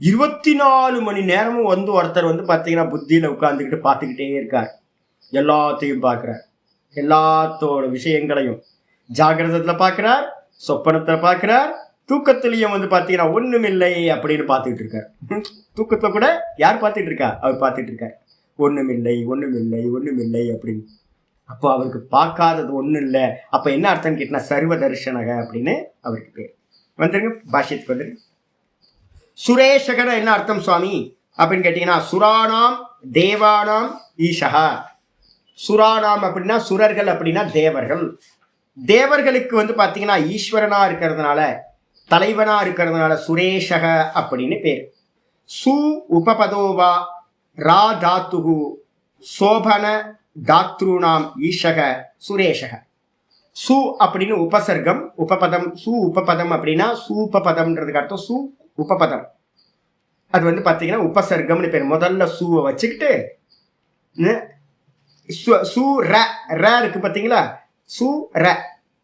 24 மணி நேரமும் வந்து ஒருத்தர் வந்து பாத்தீங்கன்னா புத்தியில உட்கார்ந்துக்கிட்டு பார்த்துக்கிட்டே இருக்கார். எல்லாத்தையும் பார்க்கிறார், எல்லாத்தோட விஷயங்களையும் ஜாகிரதத்துல பார்க்கிறார், சொப்பனத்துல பார்க்கிறார், தூக்கத்திலையும் வந்து பாத்தீங்கன்னா ஒண்ணுமில்லை அப்படின்னு பார்த்துக்கிட்டு இருக்கார். தூக்கத்துல கூட யார் பார்த்துட்டு இருக்கா? அவர் பார்த்துட்டு இருக்கார். ஒண்ணுமில்லை ஒண்ணுமில்லை ஒண்ணுமில்லை அப்படின்னு. அப்போ அவருக்கு பார்க்காதது ஒண்ணும் இல்லை. அப்ப என்ன அர்த்தம் கேட்டா சர்வ தர்ஷனக அப்படின்னு அவருக்கு பேர். வந்துருங்க பாஷ்யத்துக்கு வந்துருங்க. சுரேஷகன என்ன அர்த்தம் சுவாமி அப்படின்னு கேட்டீங்கன்னா, சுராணாம் தேவானாம் ஈஷா. சுராணாம் அப்படின்னா சுரர்கள், அப்படின்னா தேவர்கள். தேவர்களுக்கு வந்து பாத்தீங்கன்னா ஈஸ்வரனா இருக்கிறதுனால, தலைவனா இருக்கிறதுனால சுரேஷக அப்படின்னு பேர். சு உபபதோவா ரா தாத்துகு சோபன தாத்ருணாம் ஈஷக சுரேஷக. சு அப்படின்னு உபசர்க்கம், உபபதம். சு உபபதம் அப்படின்னா சூபபதம்ன்றதுக்கு அர்த்தம் சு உபபதம். அது வந்து பாத்தீங்கன்னா உபசர்க்கம்னு பேர். முதல்ல சூவை வச்சுக்கிட்டு சு ர ர இருக்கு பாத்தீங்களா, சு ர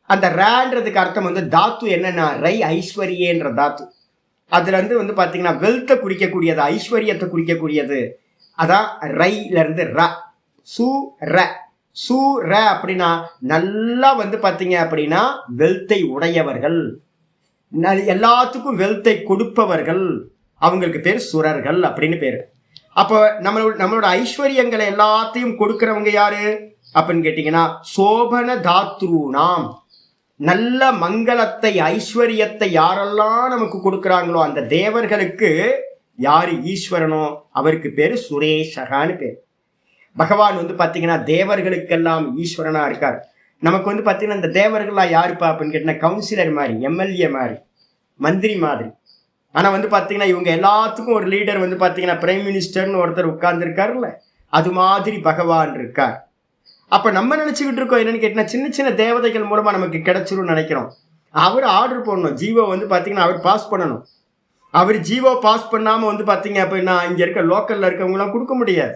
அந்த ரேன்றதுக்கு அர்த்தம் வந்து தாத்து என்னன்னா ரை ஐஸ்வர்யன்ற தாத்து. அதுல இருந்து வந்து பாத்தீங்கன்னா வெல்த்தை குறிக்கக்கூடியது, ஐஸ்வர்யத்தை குறிக்கக்கூடியது. அதான் ரைல இருந்து ர. சு ர. சு ர அப்படின்னா நல்லா வந்து பாத்தீங்க அப்படின்னா வெல்த்தை உடையவர்கள், எல்லாத்துக்கும் வெல்த்தை கொடுப்பவர்கள், அவங்களுக்கு பேர் சுரர்கள் அப்படின்னு பேரு. அப்போ நம்மளோட ஐஸ்வர்யங்களை எல்லாத்தையும் கொடுக்கிறவங்க யாரு அப்படின்னு கேட்டீங்கன்னா சோபன தாத்ருணாம். நல்ல மங்களத்தை ஐஸ்வர்யத்தை யாரெல்லாம் நமக்கு கொடுக்குறாங்களோ அந்த தேவர்களுக்கு யாரு ஈஸ்வரனோ அவருக்கு பேரு சுரேஷகான்னு பேர். பகவான் வந்து பாத்தீங்கன்னா தேவர்களுக்கெல்லாம் ஈஸ்வரனா இருக்கார். நமக்கு வந்து பாத்தீங்கன்னா இந்த தேவர்கள்லாம் யாருப்பா அப்படின்னு கேட்டீங்கன்னா கவுன்சிலர் மாதிரி, எம்எல்ஏ மாதிரி, மந்திரி மாதிரி. ஆனா வந்து பாத்தீங்கன்னா இவங்க எல்லாத்துக்கும் ஒரு லீடர் வந்து பாத்தீங்கன்னா பிரைம் மினிஸ்டர்னு ஒருத்தர் உட்கார்ந்து இருக்காருல்ல, அது மாதிரி பகவான் இருக்கார். அப்ப நம்ம நினைச்சுக்கிட்டு இருக்கோம் என்னன்னு கேட்டீங்கன்னா சின்ன சின்ன தேவதைகள் மூலமா நமக்கு கிடைச்சிரும் நினைக்கிறோம். அவர் ஆர்டர் பண்ணணும், ஜீவோ வந்து பாத்தீங்கன்னா அவர் பாஸ் பண்ணணும். அவர் ஜீவோ பாஸ் பண்ணாம வந்து பாத்தீங்க அப்படின்னா இங்க இருக்க லோக்கல்ல இருக்கவங்க எல்லாம் கொடுக்க முடியாது.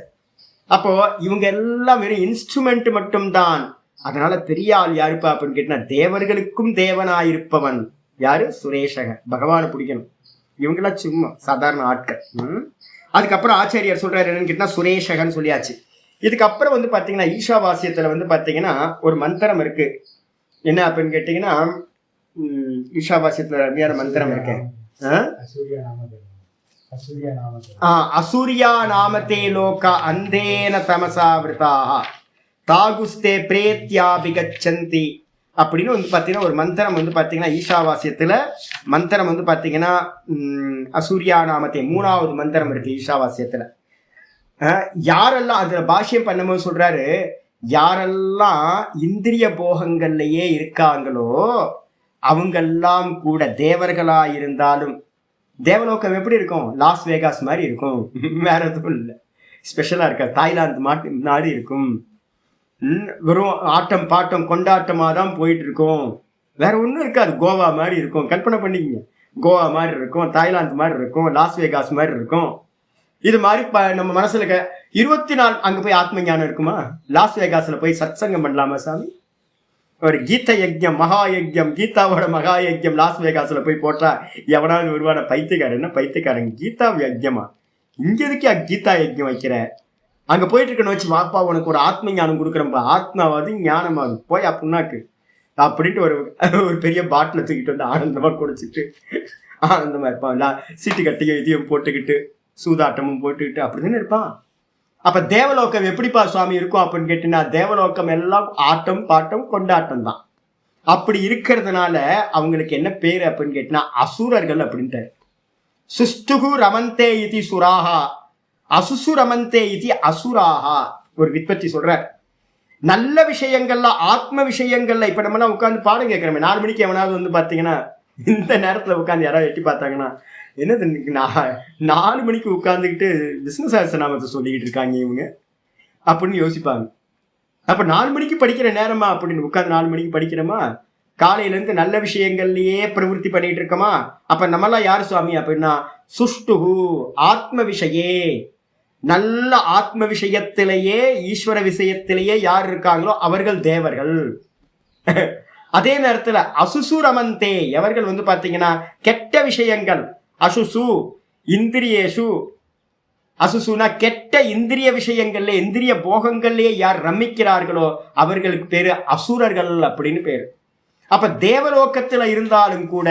அப்போ இவங்க எல்லாம் வெறும் இன்ஸ்ட்ருமெண்ட் மட்டும்தான். அதனால பெரிய ஆள் யாருப்பா அப்படின்னு கேட்டீங்கன்னா தேவர்களுக்கும் தேவனாயிருப்பவன் யாரு? சுரேஷகன். பகவானை பிடிக்கணும். இவங்கெல்லாம் சும்மா சாதாரண ஆட்கள். அதுக்கப்புறம் ஆச்சாரியார் சொல்றாரு என்னன்னு கேட்டீங்கன்னா சுரேஷகன் சொல்லியாச்சு. இதுக்கப்புறம் வந்து பாத்தீங்கன்னா ஈஷாவாசியத்துல வந்து பாத்தீங்கன்னா ஒரு மந்திரம் இருக்கு. என்ன அப்படின்னு கேட்டீங்கன்னா ஈஷாவாசியத்துல அருமையான மந்திரம் இருக்கு. அசூரியா நாமதே லோக அந்தேன தமசாவிருதாக தாகுஸ்தே பிரேத்யாபிகச்சந்தி அப்படின்னு வந்து பாத்தீங்கன்னா ஒரு மந்திரம் வந்து பாத்தீங்கன்னா ஈஷாவாசியத்துல மந்திரம் வந்து பாத்தீங்கன்னா அசூரியா நாமத்தே 3வது மந்திரம் இருக்கு ஈஷாவாசியத்துல. யாரெல்லாம் அதுல பாஷ்யம் பண்ணும்போது சொல்றாரு, யாரெல்லாம் இந்திரிய போகங்கள்லயே இருக்காங்களோ அவங்கெல்லாம் கூட தேவர்களா இருந்தாலும், தேவலோகம் எப்படி இருக்கும்? லாஸ் வேகாஸ் மாதிரி இருக்கும், வேற எதுவும் இல்லை, ஸ்பெஷலா இருக்க. தாய்லாந்து நாடு இருக்கும், வெறும் ஆட்டம் பாட்டம் கொண்டாட்டமா தான் போயிட்டு இருக்கும், வேற ஒன்றும் இருக்காது. கோவா மாதிரி இருக்கும், கற்பனை பண்ணிக்கங்க. கோவா மாதிரி இருக்கும், தாய்லாந்து மாதிரி இருக்கும், லாஸ் வேகாஸ் மாதிரி இருக்கும். இது மாதிரி நம்ம மனசுல 24 அங்க போய் ஆத்ம ஞானம் இருக்குமா? லாஸ் வேகாஸ்ல போய் சத்சங்கம் பண்ணலாமா சாமி? ஒரு கீத யஜ்யம், மகா யஜ்யம், கீதாவோட மகா யஜ்யம் லாஸ் வேகாஸ்ல போய் போட்டா எவனாவது ஒருவான பைத்தியக்காரன். என்ன பைத்தியக்காரன்? கீதா யஜ்யமா? இங்க எதுக்கு கீதா யஜ்யம் வைக்கிற? அங்க போயிட்டு இருக்கணும் வச்சு, வாப்பா உனக்கு ஒரு ஆத்ம ஞானம் கொடுக்குறப்பா, ஆத்மாவது ஞானமாகும் போய் அப்படின்னாக்கு அப்படின்ட்டு ஒரு பெரிய பாட்டில தூக்கிட்டு வந்து ஆனந்தமா குடிச்சிட்டு ஆனந்தமா இருப்பான். சீட்டு கட்டிய இதையும் போட்டுக்கிட்டு சூதாட்டமும் போட்டுக்கிட்டு அப்படிதானே இருப்பான். அப்ப தேவலோகம் எப்படிப்பா சுவாமி இருக்கும் அப்படின்னு கேட்டீங்கன்னா தேவலோகம் எல்லாம் ஆட்டம் பாட்டம் கொண்டாட்டம் தான். அப்படி இருக்கிறதுனால அவங்களுக்கு என்ன பேரு அப்படின்னு கேட்டீங்கன்னா அசுரர்கள் அப்படின்ட்டு. சுஷ்டுகு ரமந்தே இதி சுராஹா அசுசு ரமந்தே இதி அசுராஹா ஒரு வித்பத்தி சொல்ற. நல்ல விஷயங்கள்ல ஆத்ம விஷயங்கள்ல இப்ப நம்ம உட்காந்து பாடம் கேட்கிறோமே, 4 மணிக்கு எவனாவது வந்து பாத்தீங்கன்னா இந்த நேரத்துல உட்காந்து யாராவது எட்டி பார்த்தாங்கன்னா என்னது 4 மணிக்கு உட்காந்துக்கிட்டு விஷ்ணு சஹஸ்ரநாமத்தை சொல்லிக்கிட்டு இருக்காங்க இவங்க அப்படின்னு யோசிப்பாங்க. அப்ப 4 மணிக்கு படிக்கிற நேரமா அப்படின்னு உட்காந்து 4 மணிக்கு படிக்கிறோமா? காலையில இருந்து நல்ல விஷயங்கள்லயே பிரவருத்தி பண்ணிட்டு இருக்கோமா? அப்ப நம்மளாம் யாரு சுவாமி அப்படின்னா சுஷ்டுகு ஆத்ம விஷயே, நல்ல ஆத்ம விஷயத்திலேயே ஈஸ்வர விஷயத்திலேயே யார் இருக்காங்களோ அவர்கள் தேவர்கள். அதே நேரத்துல அசுசு ரமந்தே எவர்கள் வந்து பாத்தீங்கன்னா கெட்ட விஷயங்கள், அசுசு இந்திரியேஷு, அசுசுனா கெட்ட இந்திரிய விஷயங்கள்ல இந்திரிய போகங்கள்லயே யார் ரமிக்கிறார்களோ அவர்களுக்கு பேரு அசுரர்கள் அப்படின்னு பேரு. அப்ப தேவலோகத்துல இருந்தாலும் கூட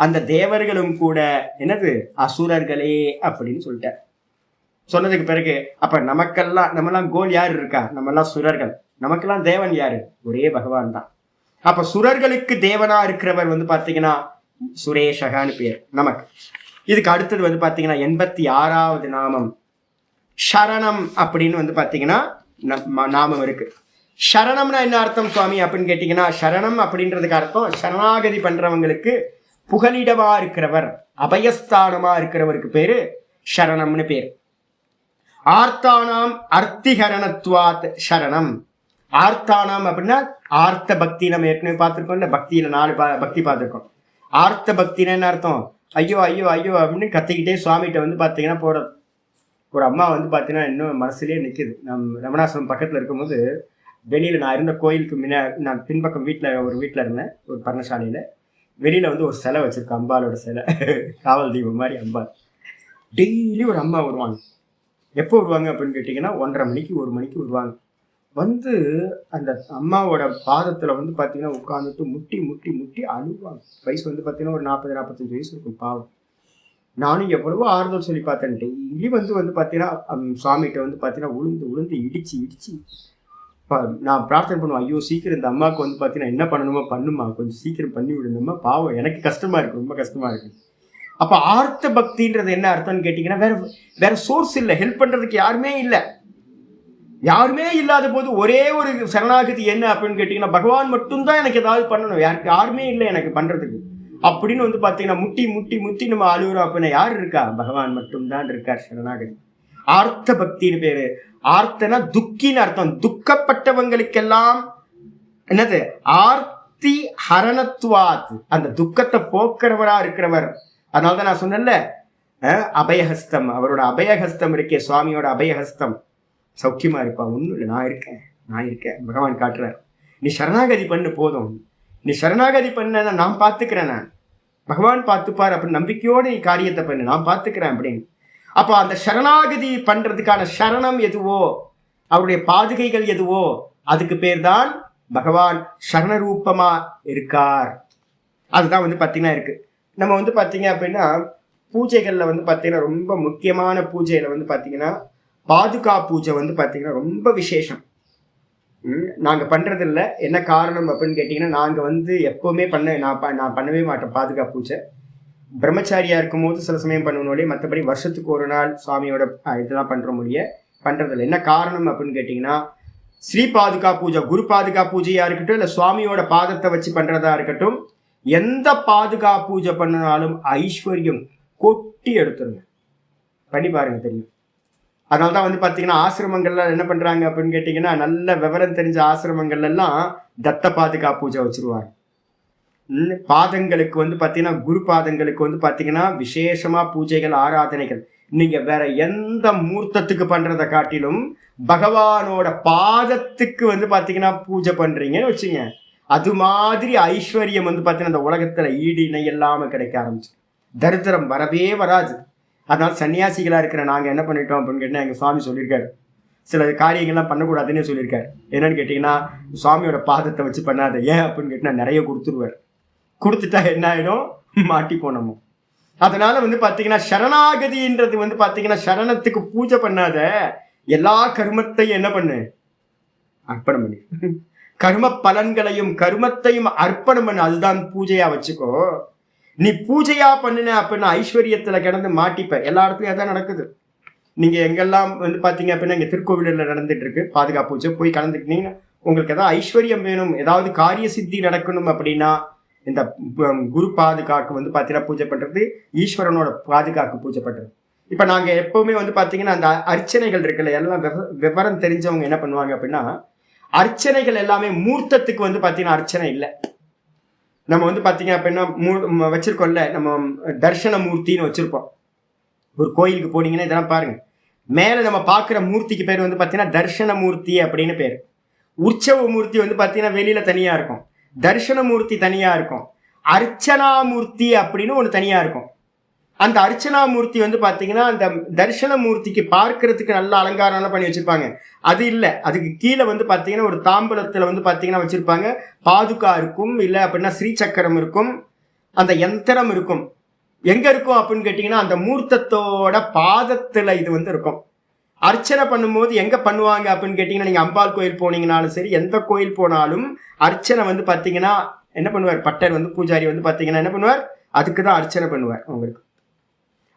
அந்த தேவர்களும் கூட என்னது அசுரர்களே அப்படின்னு சொல்லிட்டார். சொன்னதுக்கு பிறகு அப்ப நம்மெல்லாம் கோல் யாரு இருக்கா? நம்மெல்லாம் சுரர்கள். நமக்கெல்லாம் தேவன் யாரு? ஒரே பகவான் தான். அப்ப சுரர்களுக்கு தேவனா இருக்கிறவர் வந்து பாத்தீங்கன்னா சுரேஷகான்னு பேர் நமக்கு. இதுக்கு அடுத்தது வந்து பாத்தீங்கன்னா 86வது நாமம் சரணம் அப்படின்னு வந்து பாத்தீங்கன்னா நாமம் இருக்கு. சரணம்னா என்ன அர்த்தம் சுவாமி அப்படின்னு கேட்டீங்கன்னா, சரணம் அப்படின்றதுக்கு அர்த்தம் சரணாகதி பண்றவங்களுக்கு புகலிடமா இருக்கிறவர், அபயஸ்தானமா இருக்கிறவருக்கு பேரு சரணம்னு பேரு. ஆர்த்தானாம் அர்த்திகரணத்துவாத் சரணம். ஆர்த்தானாம் அப்படின்னா ஆர்த்த பக்தி நம்ம ஏற்கனவே பார்த்திருக்கோம். பக்தியில 4 பக்தி பார்த்திருக்கோம். ஆர்த்த பக்தின்னு என்ன அர்த்தம்? ஐயோ ஐயோ ஐயோ அப்படின்னு கத்திக்கிட்டே சுவாமிகிட்ட வந்து பாத்தீங்கன்னா போறது. ஒரு அம்மா வந்து பாத்தீங்கன்னா இன்னும் மனசுலயே நிக்குது. நம்ம ரமணாசிரமம் பக்கத்துல இருக்கும்போது வெளியில் நான் இருந்த கோயிலுக்கு நான் பின்பக்கம் ஒரு வீட்டில் இருந்தேன், ஒரு பர்ணசாலையில். வெளியில் வந்து ஒரு சிலை வச்சுருக்கேன், அம்பாலோட சிலை, காவல் தெய்வம் மாதிரி அம்பாள். டெய்லி ஒரு அம்மா வருவாங்க. எப்போ வருவாங்க அப்படின்னு கேட்டிங்கன்னா 1:30 மணிக்கு 1 மணிக்கு வருவாங்க. வந்து அந்த அம்மாவோட பாதத்தில் வந்து பார்த்தீங்கன்னா உட்காந்துட்டு முட்டி முட்டி முட்டி அழுவாங்க. வயசு வந்து பார்த்தீங்கன்னா ஒரு 40-45 வயசு இருக்கும் பாவம். நானும் எவ்வளவோ ஆறுதல் சொல்லி பார்த்தேன். டெய்லி வந்து பார்த்தீங்கன்னா சுவாமிகிட்ட வந்து பார்த்தீங்கன்னா உளுந்து இடிச்சு நான் பிரார்த்தனை பண்ணுவேன், ஐயோ சீக்கிரம் இந்த அம்மாவுக்கு வந்து பார்த்தீங்கன்னா என்ன பண்ணணுமோ பண்ணுமா, கொஞ்சம் சீக்கிரம் பண்ணி விடுங்கம்மா, பாவம் எனக்கு கஷ்டமா இருக்கு, ரொம்ப கஷ்டமா இருக்கு. அப்போ ஆர்த்த பக்தின்றது என்ன அர்த்தம்னு கேட்டிங்கன்னா, வேற சோர்ஸ் இல்லை, ஹெல்ப் பண்ணுறதுக்கு யாருமே இல்லாத போது ஒரே ஒரு சரணாகதி என்ன அப்படின்னு கேட்டிங்கன்னா, பகவான் மட்டும்தான் எனக்கு ஏதாவது பண்ணணும், யாருமே இல்லை எனக்கு பண்ணுறதுக்கு அப்படின்னு வந்து பார்த்தீங்கன்னா முட்டி முட்டி முட்டி நம்ம அழுகுறோம். அப்படின்னா யார் இருக்கா? பகவான் மட்டும்தான் இருக்கார். சரணாகதி ஆர்த்த பக்தின்னு பேரு. ஆர்த்தனா துக்கின்னு அர்த்தம். துக்கப்பட்டவங்களுக்கெல்லாம் என்னது? ஆர்த்தி ஹரணத்துவாத், அந்த துக்கத்தை போக்குறவரா இருக்கிறவர். அதனால்தான் நான் சொன்னேன்ல, அபயஹஸ்தம், அவரோட அபயஹஸ்தம் இருக்கே, சுவாமியோட அபயஹஸ்தம். சௌக்கியமா இருப்பா, ஒன்றும் இல்லை, நான் இருக்கேன் பகவான் காட்டுறார். நீ சரணாகதி பண்ணு போதும், நீ சரணாகதி பண்ண நான் பார்த்துக்கிறேன், நான் பகவான் பார்த்துப்பார் அப்படின்னு நம்பிக்கையோடு நீ காரியத்தை பண்ணு, நான் பார்த்துக்கிறேன் அப்படின்னு. அப்போ அந்த சரணாகதி பண்றதுக்கான சரணம் எதுவோ, அவருடைய பாதுகைகள் எதுவோ, அதுக்கு பேர் தான் பகவான் சரணரூபமா இருக்கார். அதுதான் வந்து பார்த்தீங்கன்னா இருக்கு. நம்ம வந்து பார்த்தீங்க அப்படின்னா பூஜைகளில் வந்து பார்த்தீங்கன்னா ரொம்ப முக்கியமான பூஜையில் வந்து பார்த்தீங்கன்னா பாதுகா பூஜை வந்து பார்த்தீங்கன்னா ரொம்ப விசேஷம். நாங்கள் பண்ணுறதில்ல. என்ன காரணம் அப்படின்னு கேட்டிங்கன்னா, நாங்கள் வந்து எப்போவுமே நான் பண்ணவே மாட்டேன் பாதுகா பூஜை. பிரம்மச்சாரியா இருக்கும் போது சில சமயம் பண்ணணும்னே, மற்றபடி வருஷத்துக்கு ஒரு நாள் சுவாமியோட இதெல்லாம் பண்ணுறதில்ல. என்ன காரணம் அப்படின்னு கேட்டிங்கன்னா, ஸ்ரீ பாதுகா பூஜை, குரு பாதுகா பூஜையாக இருக்கட்டும், இல்லை சுவாமியோட பாதத்தை வச்சு பண்ணுறதா இருக்கட்டும், எந்த பாதுகா பூஜை பண்ணினாலும் ஐஸ்வர்யம் கொட்டி எடுத்துருங்க. பண்ணி பாருங்க, தெரியும். அதனால தான் வந்து பார்த்தீங்கன்னா ஆசிரமங்கள்ல என்ன பண்ணுறாங்க அப்படின்னு கேட்டிங்கன்னா, நல்ல விவரம் தெரிஞ்ச ஆசிரமங்கள்லாம் தத்த பாதுகா பூஜை வச்சுருவாங்க. பாதங்களுக்கு வந்து பார்த்தீங்கன்னா, குரு பாதங்களுக்கு வந்து பார்த்தீங்கன்னா விசேஷமாக பூஜைகள், ஆராதனைகள். நீங்கள் வேற எந்த மூர்த்தத்துக்கு பண்ணுறதை காட்டிலும் பகவானோட பாதத்துக்கு வந்து பார்த்தீங்கன்னா பூஜை பண்ணுறீங்கன்னு வச்சுங்க, அது மாதிரி ஐஸ்வர்யம் வந்து பார்த்தீங்கன்னா இந்த உலகத்தில் ஈடு இணை இல்லாமல் கிடைக்க ஆரம்பிச்சு, தரித்திரம் வரவே வராது. அதனால சன்னியாசிகளாக இருக்கிற நாங்கள் என்ன பண்ணிட்டோம் அப்படின்னு கேட்டால், எங்கள் சுவாமி சொல்லியிருக்காரு, சில காரியங்கள்லாம் பண்ணக்கூடாதுன்னு சொல்லியிருக்காரு. என்னன்னு கேட்டிங்கன்னா, சுவாமியோட பாதத்தை வச்சு பண்ணாத. ஏன் அப்படின்னு கேட்டிங்கன்னா, நிறைய கொடுத்துருவார். கொடுத்துட்டா என்ன ஆகிடும்? மாட்டி போனோமோ. அதனால வந்து பார்த்தீங்கன்னா சரணாகதின்றது வந்து பார்த்தீங்கன்னா, சரணத்துக்கு பூஜை பண்ணாத, எல்லா கர்மத்தையும் என்ன பண்ணு? அர்ப்பணம் பண்ணி கர்ம பலன்களையும் கர்மத்தையும் அர்ப்பணம் பண்ணு. அதுதான் பூஜையா வச்சுக்கோ. நீ பூஜையா பண்ணின அப்படின்னா ஐஸ்வர்யத்துல கிடந்து மாட்டிப்ப. எல்லா இடத்துலயும் அதான் நடக்குது. நீங்க எங்கெல்லாம் வந்து பாத்தீங்க அப்படின்னா, இங்க திருக்கோவிலில் நடந்துட்டு இருக்கு பாதுகா பூஜை, போய் கலந்துக்கிட்டீங்கன்னா உங்களுக்கு ஏதாவது ஐஸ்வர்யம் வேணும், ஏதாவது காரிய சித்தி நடக்கணும் அப்படின்னா இந்த குரு பாதுகாக்கு வந்து பாத்தீங்கன்னா பூஜை பண்றது, ஈஸ்வரனோட பாதுகாக்கு பூஜை பண்றது. இப்ப நாங்க எப்பவுமே வந்து பாத்தீங்கன்னா அந்த அர்ச்சனைகள் இருக்குல்ல, எல்லாம் விவரம் தெரிஞ்சவங்க என்ன பண்ணுவாங்க அப்படின்னா, அர்ச்சனைகள் எல்லாமே மூர்த்தத்துக்கு வந்து பாத்தீங்கன்னா அர்ச்சனை இல்லை. நம்ம வந்து பார்த்தீங்க அப்படின்னா வச்சிருக்கோம்ல, நம்ம தர்ஷன மூர்த்தின்னு வச்சிருப்போம். ஒரு கோயிலுக்கு போனீங்கன்னா இதெல்லாம் பாருங்க, மேலே நம்ம பார்க்குற மூர்த்திக்கு பேர் வந்து பார்த்தீங்கன்னா தர்ஷன மூர்த்தி அப்படின்னு பேர். உற்சவ மூர்த்தி வந்து பார்த்தீங்கன்னா வெளியில தனியாக இருக்கும், தர்ஷன மூர்த்தி தனியாக இருக்கும், அர்ச்சனாமூர்த்தி அப்படின்னு ஒன்று தனியாக இருக்கும். அந்த அர்ச்சனாமூர்த்தி வந்து பார்த்தீங்கன்னா அந்த தர்ஷன மூர்த்திக்கு பார்க்கறதுக்கு நல்ல அலங்காரம் பண்ணி வச்சிருப்பாங்க. அது இல்லை, அதுக்கு கீழே வந்து பார்த்தீங்கன்னா ஒரு தாம்பலத்தில் வந்து பார்த்தீங்கன்னா வச்சிருப்பாங்க, பாதுகா இருக்கும், இல்லை அப்படின்னா ஸ்ரீசக்கரம் இருக்கும், அந்த யந்திரம் இருக்கும். எங்க இருக்கும் அப்படின்னு கேட்டிங்கன்னா அந்த மூர்த்தத்தோட பாதத்தில் இது வந்து இருக்கும். அர்ச்சனை பண்ணும்போது எங்க பண்ணுவாங்க அப்படின்னு கேட்டிங்கன்னா, நீங்கள் அம்பாள் கோயில் போனீங்கனாலும் சரி, எந்த கோயில் போனாலும் அர்ச்சனை வந்து பார்த்தீங்கன்னா என்ன பண்ணுவார்? பட்டர் வந்து பூஜாரி வந்து பார்த்தீங்கன்னா என்ன பண்ணுவார்? அதுக்கு தான் அர்ச்சனை பண்ணுவார் உங்களுக்கு.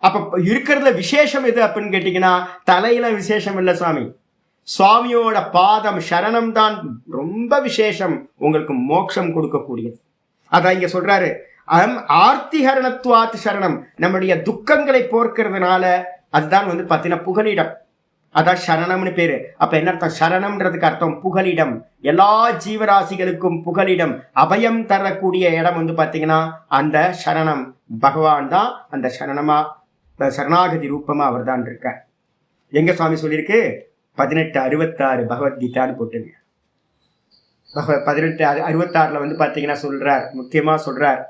அப்ப இருக்கிறதுல விசேஷம் எது அப்படின்னு கேட்டீங்கன்னா, தலையில விசேஷம் இல்லை சுவாமி, சுவாமியோட பாதம் சரணம் தான் ரொம்ப விசேஷம், உங்களுக்கு மோட்சம் கொடுக்கக்கூடியது. அதான் இங்க சொல்றாரு, ஆர்த்திஹரணத்துவாத் சரணம், நம்முடைய துக்கங்களை போர்க்கிறதுனால அதுதான் வந்து பார்த்தீங்கன்னா புகலிடம். அதான் சரணம்னு பேரு. அப்ப என்ன அர்த்தம்? சரணம்ன்றதுக்கு அர்த்தம் புகலிடம், எல்லா ஜீவராசிகளுக்கும் புகலிடம், அபயம் தரக்கூடிய இடம் வந்து பார்த்தீங்கன்னா அந்த சரணம். பகவான் தான் அந்த சரணாகதி ரூபமா அவர் தான் இருக்கார். எங்க சுவாமி சொல்லியிருக்கு? 1866 பகவத்கீதான்னு போட்டுங்க. 1866 வந்து பார்த்தீங்கன்னா சொல்றார், முக்கியமாக சொல்றார்,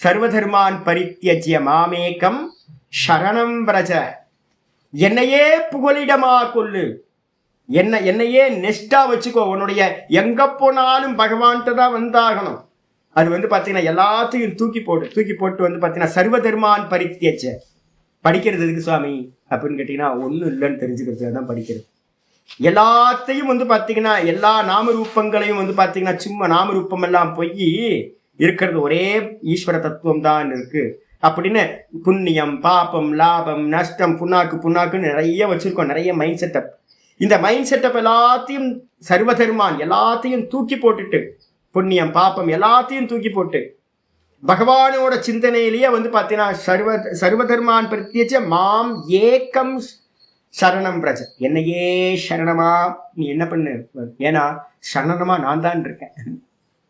சர்வதர்மான் பரித்தியஜ்ய மாமேகம் சரணம் பிரஜ. என்னையே புகலிடமா கொள்ளு, என்னையே நெஸ்டா வச்சுக்கோ. உன்னுடைய எங்க போனாலும் பகவான்கிட்ட தான் வந்தாகணும். அது வந்து பார்த்தீங்கன்னா எல்லாத்தையும் தூக்கி போட்டு வந்து பார்த்தீங்கன்னா சர்வதர்மான் பரித்தியஜ. படிக்கிறது எதுக்கு சுவாமி அப்படின்னு கேட்டீங்கன்னா ஒன்றும் இல்லைன்னு தெரிஞ்சுக்கிறதுக்கு தான் படிக்கிறது. எல்லாத்தையும் வந்து பார்த்தீங்கன்னா எல்லா நாமரூபங்களையும் வந்து பார்த்தீங்கன்னா சும்மா நாமரூபம் எல்லாம் போய் இருக்கிறது ஒரே ஈஸ்வர தத்துவம் தான் இருக்கு அப்படின்னு புண்ணியம் பாப்பம் லாபம் நஷ்டம் புண்ணாக்குன்னு நிறைய வச்சிருக்கோம், நிறைய மைண்ட் செட்டப். இந்த மைண்ட் செட்டப் எல்லாத்தையும் சர்வதர்மான் எல்லாத்தையும் தூக்கி போட்டுட்டு, புண்ணியம் பாப்பம் எல்லாத்தையும் தூக்கி போட்டு பகவானோட சிந்தனையிலேயே வந்து பார்த்தீங்கன்னா சர்வதர்மான் பிரத்யேக மாம் ஏக்கம் சரணம் பிரஜ. என்னையே சரணமா நீ என்ன பண்ணு. ஏன்னா சரணமா நான் தான் இருக்கேன்,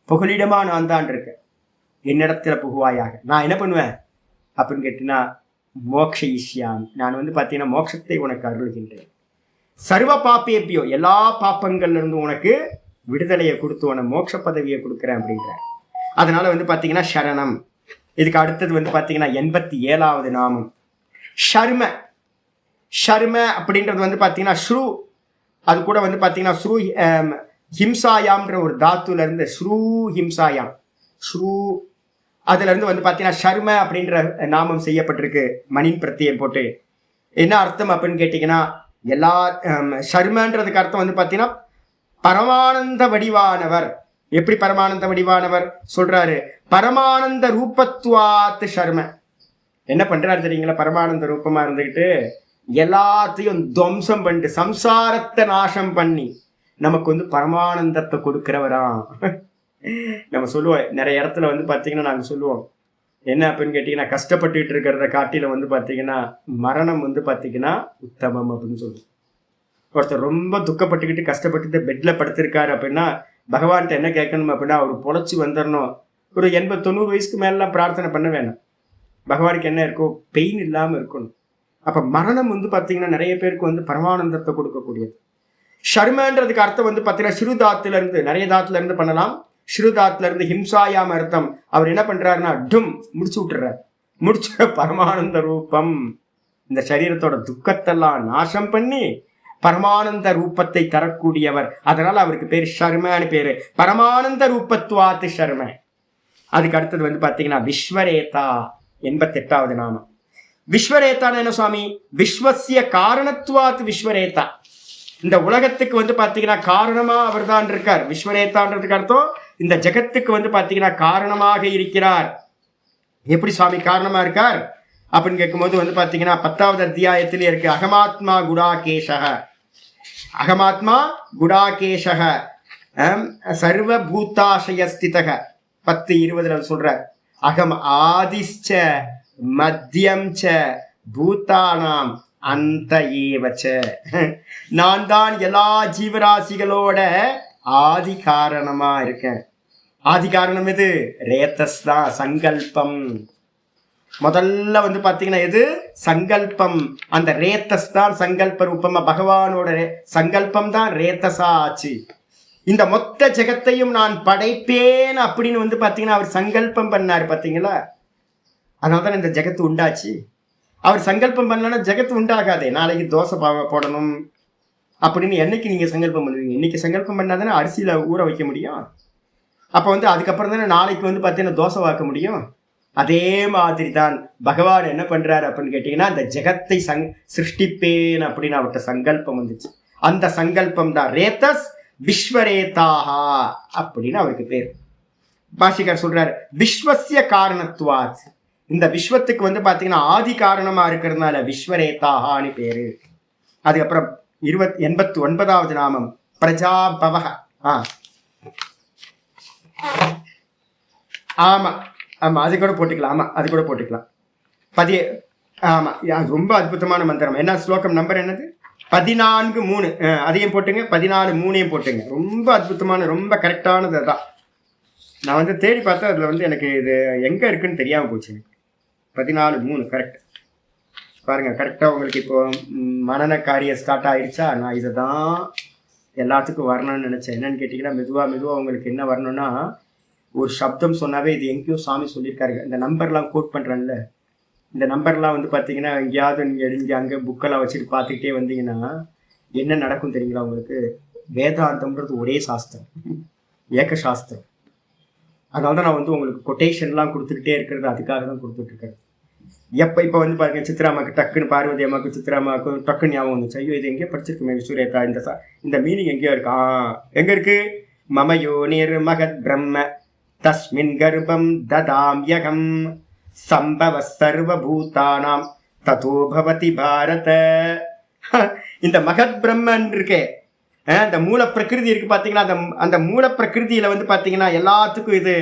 புகலிடமா நான் தான் இருக்கேன், என்னிடத்துல புகுவாயாக. நான் என்ன பண்ணுவேன் அப்படின்னு கேட்டீங்கன்னா மோக்ஷ ஈஸ்யாமி, நான் வந்து பார்த்தீங்கன்னா மோட்சத்தை உனக்கு அருள்கின்றேன். சர்வ பாப்பேப்பியோ, எல்லா பாப்பங்கள்ல இருந்து உனக்கு விடுதலையை கொடுத்து உனக்கு மோட்ச பதவியை கொடுக்குறேன் அப்படின்ற. அதனால வந்து பார்த்தீங்கன்னா சரணம். இதுக்கு அடுத்தது வந்து பார்த்தீங்கன்னா 87வது நாமம் ஷர்ம. ஷர்ம அப்படின்றது வந்து பார்த்தீங்கன்னா ஸ்ரூ, அது கூட வந்து பார்த்தீங்கன்னா ஸ்ரூ ஹிம்சாயாம்ன்ற ஒரு தாத்துல இருந்து ஸ்ரூ ஹிம்சாயாம், ஸ்ரூ அதுல இருந்து வந்து பார்த்தீங்கன்னா ஷர்ம அப்படின்ற நாமம் செய்யப்பட்டிருக்கு மணின் பிரத்தியம் போட்டு. என்ன அர்த்தம் அப்படின்னு கேட்டீங்கன்னா எல்லா ஷர்மன்றதுக்கு அர்த்தம் வந்து பார்த்தீங்கன்னா பரமானந்த வடிவானவர். எப்படி பரமானந்த வடிவானவர் சொல்றாரு, பரமானந்த ரூபத்துவாத்து ஷர்ம. என்ன பண்றாரு தெரியுங்களா, பரமானந்த ரூபமா இருந்துகிட்டு எல்லாத்தையும் துவம்சம் பண்ணிட்டு சம்சாரத்தை நாசம் பண்ணி நமக்கு வந்து பரமானந்தத்தை கொடுக்கிறவரா. நம்ம சொல்லுவோம் நிறைய இடத்துல வந்து பார்த்தீங்கன்னா நாங்கள் சொல்லுவோம் என்ன அப்படின்னு கேட்டிங்கன்னா, கஷ்டப்பட்டுக்கிட்டு இருக்கிறத காட்டில வந்து பார்த்தீங்கன்னா மரணம் வந்து பார்த்தீங்கன்னா உத்தமம் அப்படின்னு சொல்லுவோம். ஒருத்தர் ரொம்ப துக்கப்பட்டுக்கிட்டு கஷ்டப்பட்டுட்டு பெட்ல படுத்திருக்காரு அப்படின்னா பகவான்கிட்ட என்ன கேட்கணும் அப்படின்னா அவர் பொழைச்சி வந்துடணும். ஒரு 80-90 வயசுக்கு மேலாம் பிரார்த்தனை பண்ண வேணும். பகவானுக்கு என்ன இருக்கோ பெயின் இல்லாமல் இருக்கணும். அப்போ மரணம் வந்து பார்த்தீங்கன்னா நிறைய பேருக்கு வந்து பரமானந்தத்தை கொடுக்கக்கூடியது. ஷர்மன்றதுக்கு அர்த்தம் வந்து பார்த்தீங்கன்னா சிறுதாத்துல இருந்து, நிறைய தாத்துல இருந்து பண்ணலாம். சிறுதாத்துல இருந்து ஹிம்சாயாம அர்த்தம். அவர் என்ன பண்றாருன்னா டும் முடிச்சு விட்டுறாரு. முடிச்ச பரமானந்த ரூபம், இந்த சரீரத்தோட துக்கத்தெல்லாம் நாசம் பண்ணி பரமானந்த ரூபத்தை தரக்கூடியவர். அதனால அவருக்கு பேர் ஷர்மன்னு பேரு, பரமானந்த ரூபத்துவாத்து ஷர்ம. அதுக்கு அடுத்தது வந்து பார்த்தீங்கன்னா விஸ்வரேதா, 88வது நாமம். விஸ்வரேதான்னு என்ன சுவாமி, விஸ்வசிய காரணத்துவாத்து விஸ்வரேதா. இந்த உலகத்துக்கு வந்து பார்த்தீங்கன்னா காரணமா அவர் தான் இருக்கார். விஸ்வரேதான்றதுக்கு அர்த்தம் இந்த ஜெகத்துக்கு வந்து பார்த்தீங்கன்னா காரணமாக இருக்கிறார். எப்படி சுவாமி காரணமா இருக்கார் அப்படின்னு கேட்கும்போது வந்து பார்த்தீங்கன்னா 10வது அத்தியாயத்திலே இருக்கு, அகமாத்மா குடாகேஷக. அகமாத்மா குடாகேஷக சர்வபூதாசயஸ்திதக 10:20 சொல்றார். அகம் ஆதிச்ச மத்தியம் ச பூதானாம் அந்த ஏவச்ச. நான் தான் எல்லா ஜீவராசிகளோட ஆதி காரணமா இருக்கேன். ஆதி காரணம் எது, ரேத்தஸ் தான், சங்கல்பம். முதல்ல வந்து பார்த்தீங்கன்னா எது, சங்கல்பம். அந்த ரேத்தஸ் தான் சங்கல்ப ரூபமா, பகவானோட சங்கல்பம் தான் ரேத்தஸா ஆச்சு. இந்த மொத்த ஜெகத்தையும் நான் படைப்பேன் அப்படின்னு வந்து பார்த்தீங்கன்னா அவர் சங்கல்பம் பண்ணார் பார்த்தீங்களா. அதனால தான் இந்த ஜெகத்து உண்டாச்சு. அவர் சங்கல்பம் பண்ணலன்னா ஜெகத்து உண்டாகாதே. நாளைக்கு தோசை போடணும் அப்படின்னு என்னைக்கு நீங்கள் சங்கல்பம் பண்ணுவீங்க? இன்னைக்கு சங்கல்பம் பண்ணாதானே அரிசியில் ஊற வைக்க முடியும். அப்போ வந்து அதுக்கப்புறம் தானே நாளைக்கு வந்து பார்த்தீங்கன்னா தோசை வாக்க முடியும். அதே மாதிரி தான் பகவான் என்ன பண்றாரு அப்படின்னு கேட்டீங்கன்னா, அந்த ஜெகத்தை சிருஷ்டிப்பேன் அப்படின்னு அவர்கிட்ட சங்கல்பம் வந்துச்சு. அந்த சங்கல்பம் தான் ரேத்தஸ் விஸ்வரேதாஹா அப்படின்னு அவருக்கு பேர். பாஷிகர் சொல்றாரு விஸ்வசிய காரணத்துவாத். இந்த விஸ்வத்துக்கு வந்து பார்த்தீங்கன்னா ஆதி காரணமா இருக்கிறதுனால விஸ்வரேதாஹான்னு பேரு. அதுக்கப்புறம் 89வது நாமம் பிரஜாபவக. ஆமா ஆமா அது கூட போட்டுக்கலாம். ஆமா அது கூட போட்டுக்கலாம். ஆமா ரொம்ப அற்புதமான மந்திரம். என்ன ஸ்லோகம் நம்பர் என்னது, 14:3. அதையும் போட்டுங்க, 14:3 போட்டுங்க. ரொம்ப அற்புதமான, ரொம்ப கரெக்டானது. அதான் நான் வந்து தேடி பார்த்தேன், அதில் வந்து எனக்கு இது எங்கே இருக்குன்னு தெரியாமல் போச்சு. 14:3 கரெக்ட். பாருங்க கரெக்டாக உங்களுக்கு இப்போ மனன காரியம் ஸ்டார்ட் ஆயிடுச்சா. நான் இதை தான் எல்லாத்துக்கும் வரணும்னு நினச்சேன். என்னன்னு கேட்டிங்கன்னா மெதுவாக உங்களுக்கு என்ன வரணும்னா, ஒரு சப்தம் சொன்னாவே இது எங்கேயோ சாமி சொல்லியிருக்காரு. இந்த நம்பர்லாம் கோட் பண்ணுறேன்ல, இந்த நம்பர்லாம் வந்து பார்த்தீங்கன்னா எங்கேயாவது நீங்கள் அங்கே புக்கெல்லாம் வச்சுட்டு பார்த்துக்கிட்டே வந்தீங்கன்னா என்ன நடக்கும் தெரியுங்களா உங்களுக்கு? வேதாந்தம்ன்றது ஒரே சாஸ்திரம், ஏக சாஸ்திரம். அதனால தான் நான் வந்து உங்களுக்கு கொட்டேஷன்லாம் கொடுத்துக்கிட்டே இருக்கிறது அதுக்காக தான் கொடுத்துட்ருக்கேன். இப்போ வந்து பாருங்க, சித்ராமாக்கு டக்குன்னு பார்வதி அம்மாவுக்கு சித்ராமாவுக்கு டக்குன்னு ஞாபகம் வந்துச்சு. ஐயோ இது எங்கேயோ படிச்சிருக்குமே விஸ்வரேதா, இந்த மீனிங் எங்கேயோ இருக்கா? எங்கே இருக்கு? மமயோ நிர் மகத் பிரம்ம தஸ்மின் கர்ப்பம் ததாம்யகம் சம்பவ சர்வபூதானாம் ததோ பவதி பாரத. இந்த மகத் பிரம்மன் இருக்கே, அந்த மூல பிரகிருதி இருக்கு பார்த்தீங்கன்னா, அந்த மூல பிரகிருதியில வந்து பார்த்தீங்கன்னா எல்லாத்துக்கும் இது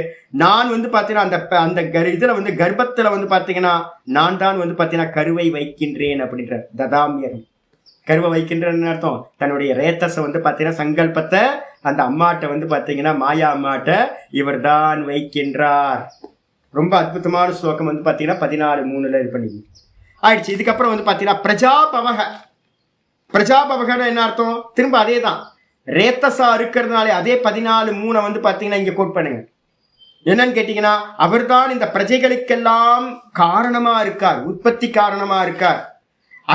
நான் வந்து பார்த்தீங்கன்னா அந்த இதில் வந்து கர்ப்பத்தில் வந்து பார்த்தீங்கன்னா நான் தான் வந்து பார்த்தீங்கன்னா கருவை வைக்கின்றேன் அப்படின்ற. ததாமியகம் கருவை வைக்கின்றன்னு அர்த்தம். தன்னுடைய ரேத்தஸை வந்து பார்த்தீங்கன்னா சங்கல்பத்தை அந்த அம்மாட்ட வந்து பார்த்தீங்கன்னா மாயா அம்மாட்ட இவர் தான் வைக்கின்றார். ரொம்ப அற்புதமான ஸ்லோகம் வந்து பார்த்தீங்கன்னா 14:3 இது பண்ணி ஆயிடுச்சு. இதுக்கப்புறம் வந்து பார்த்தீங்கன்னா பிரஜாபவக. பிரஜாபவகன்னு என்ன அர்த்தம்? திரும்ப அதே தான், ரேத்தஸா இருக்கிறதுனாலே அதே 14:3 வந்து பார்த்தீங்கன்னா இங்கே கோட் பண்ணுங்க. என்னன்னு கேட்டீங்கன்னா, அவர் தான் இந்த பிரஜைகளுக்கெல்லாம் காரணமா இருக்கார், உற்பத்தி காரணமா இருக்கார்.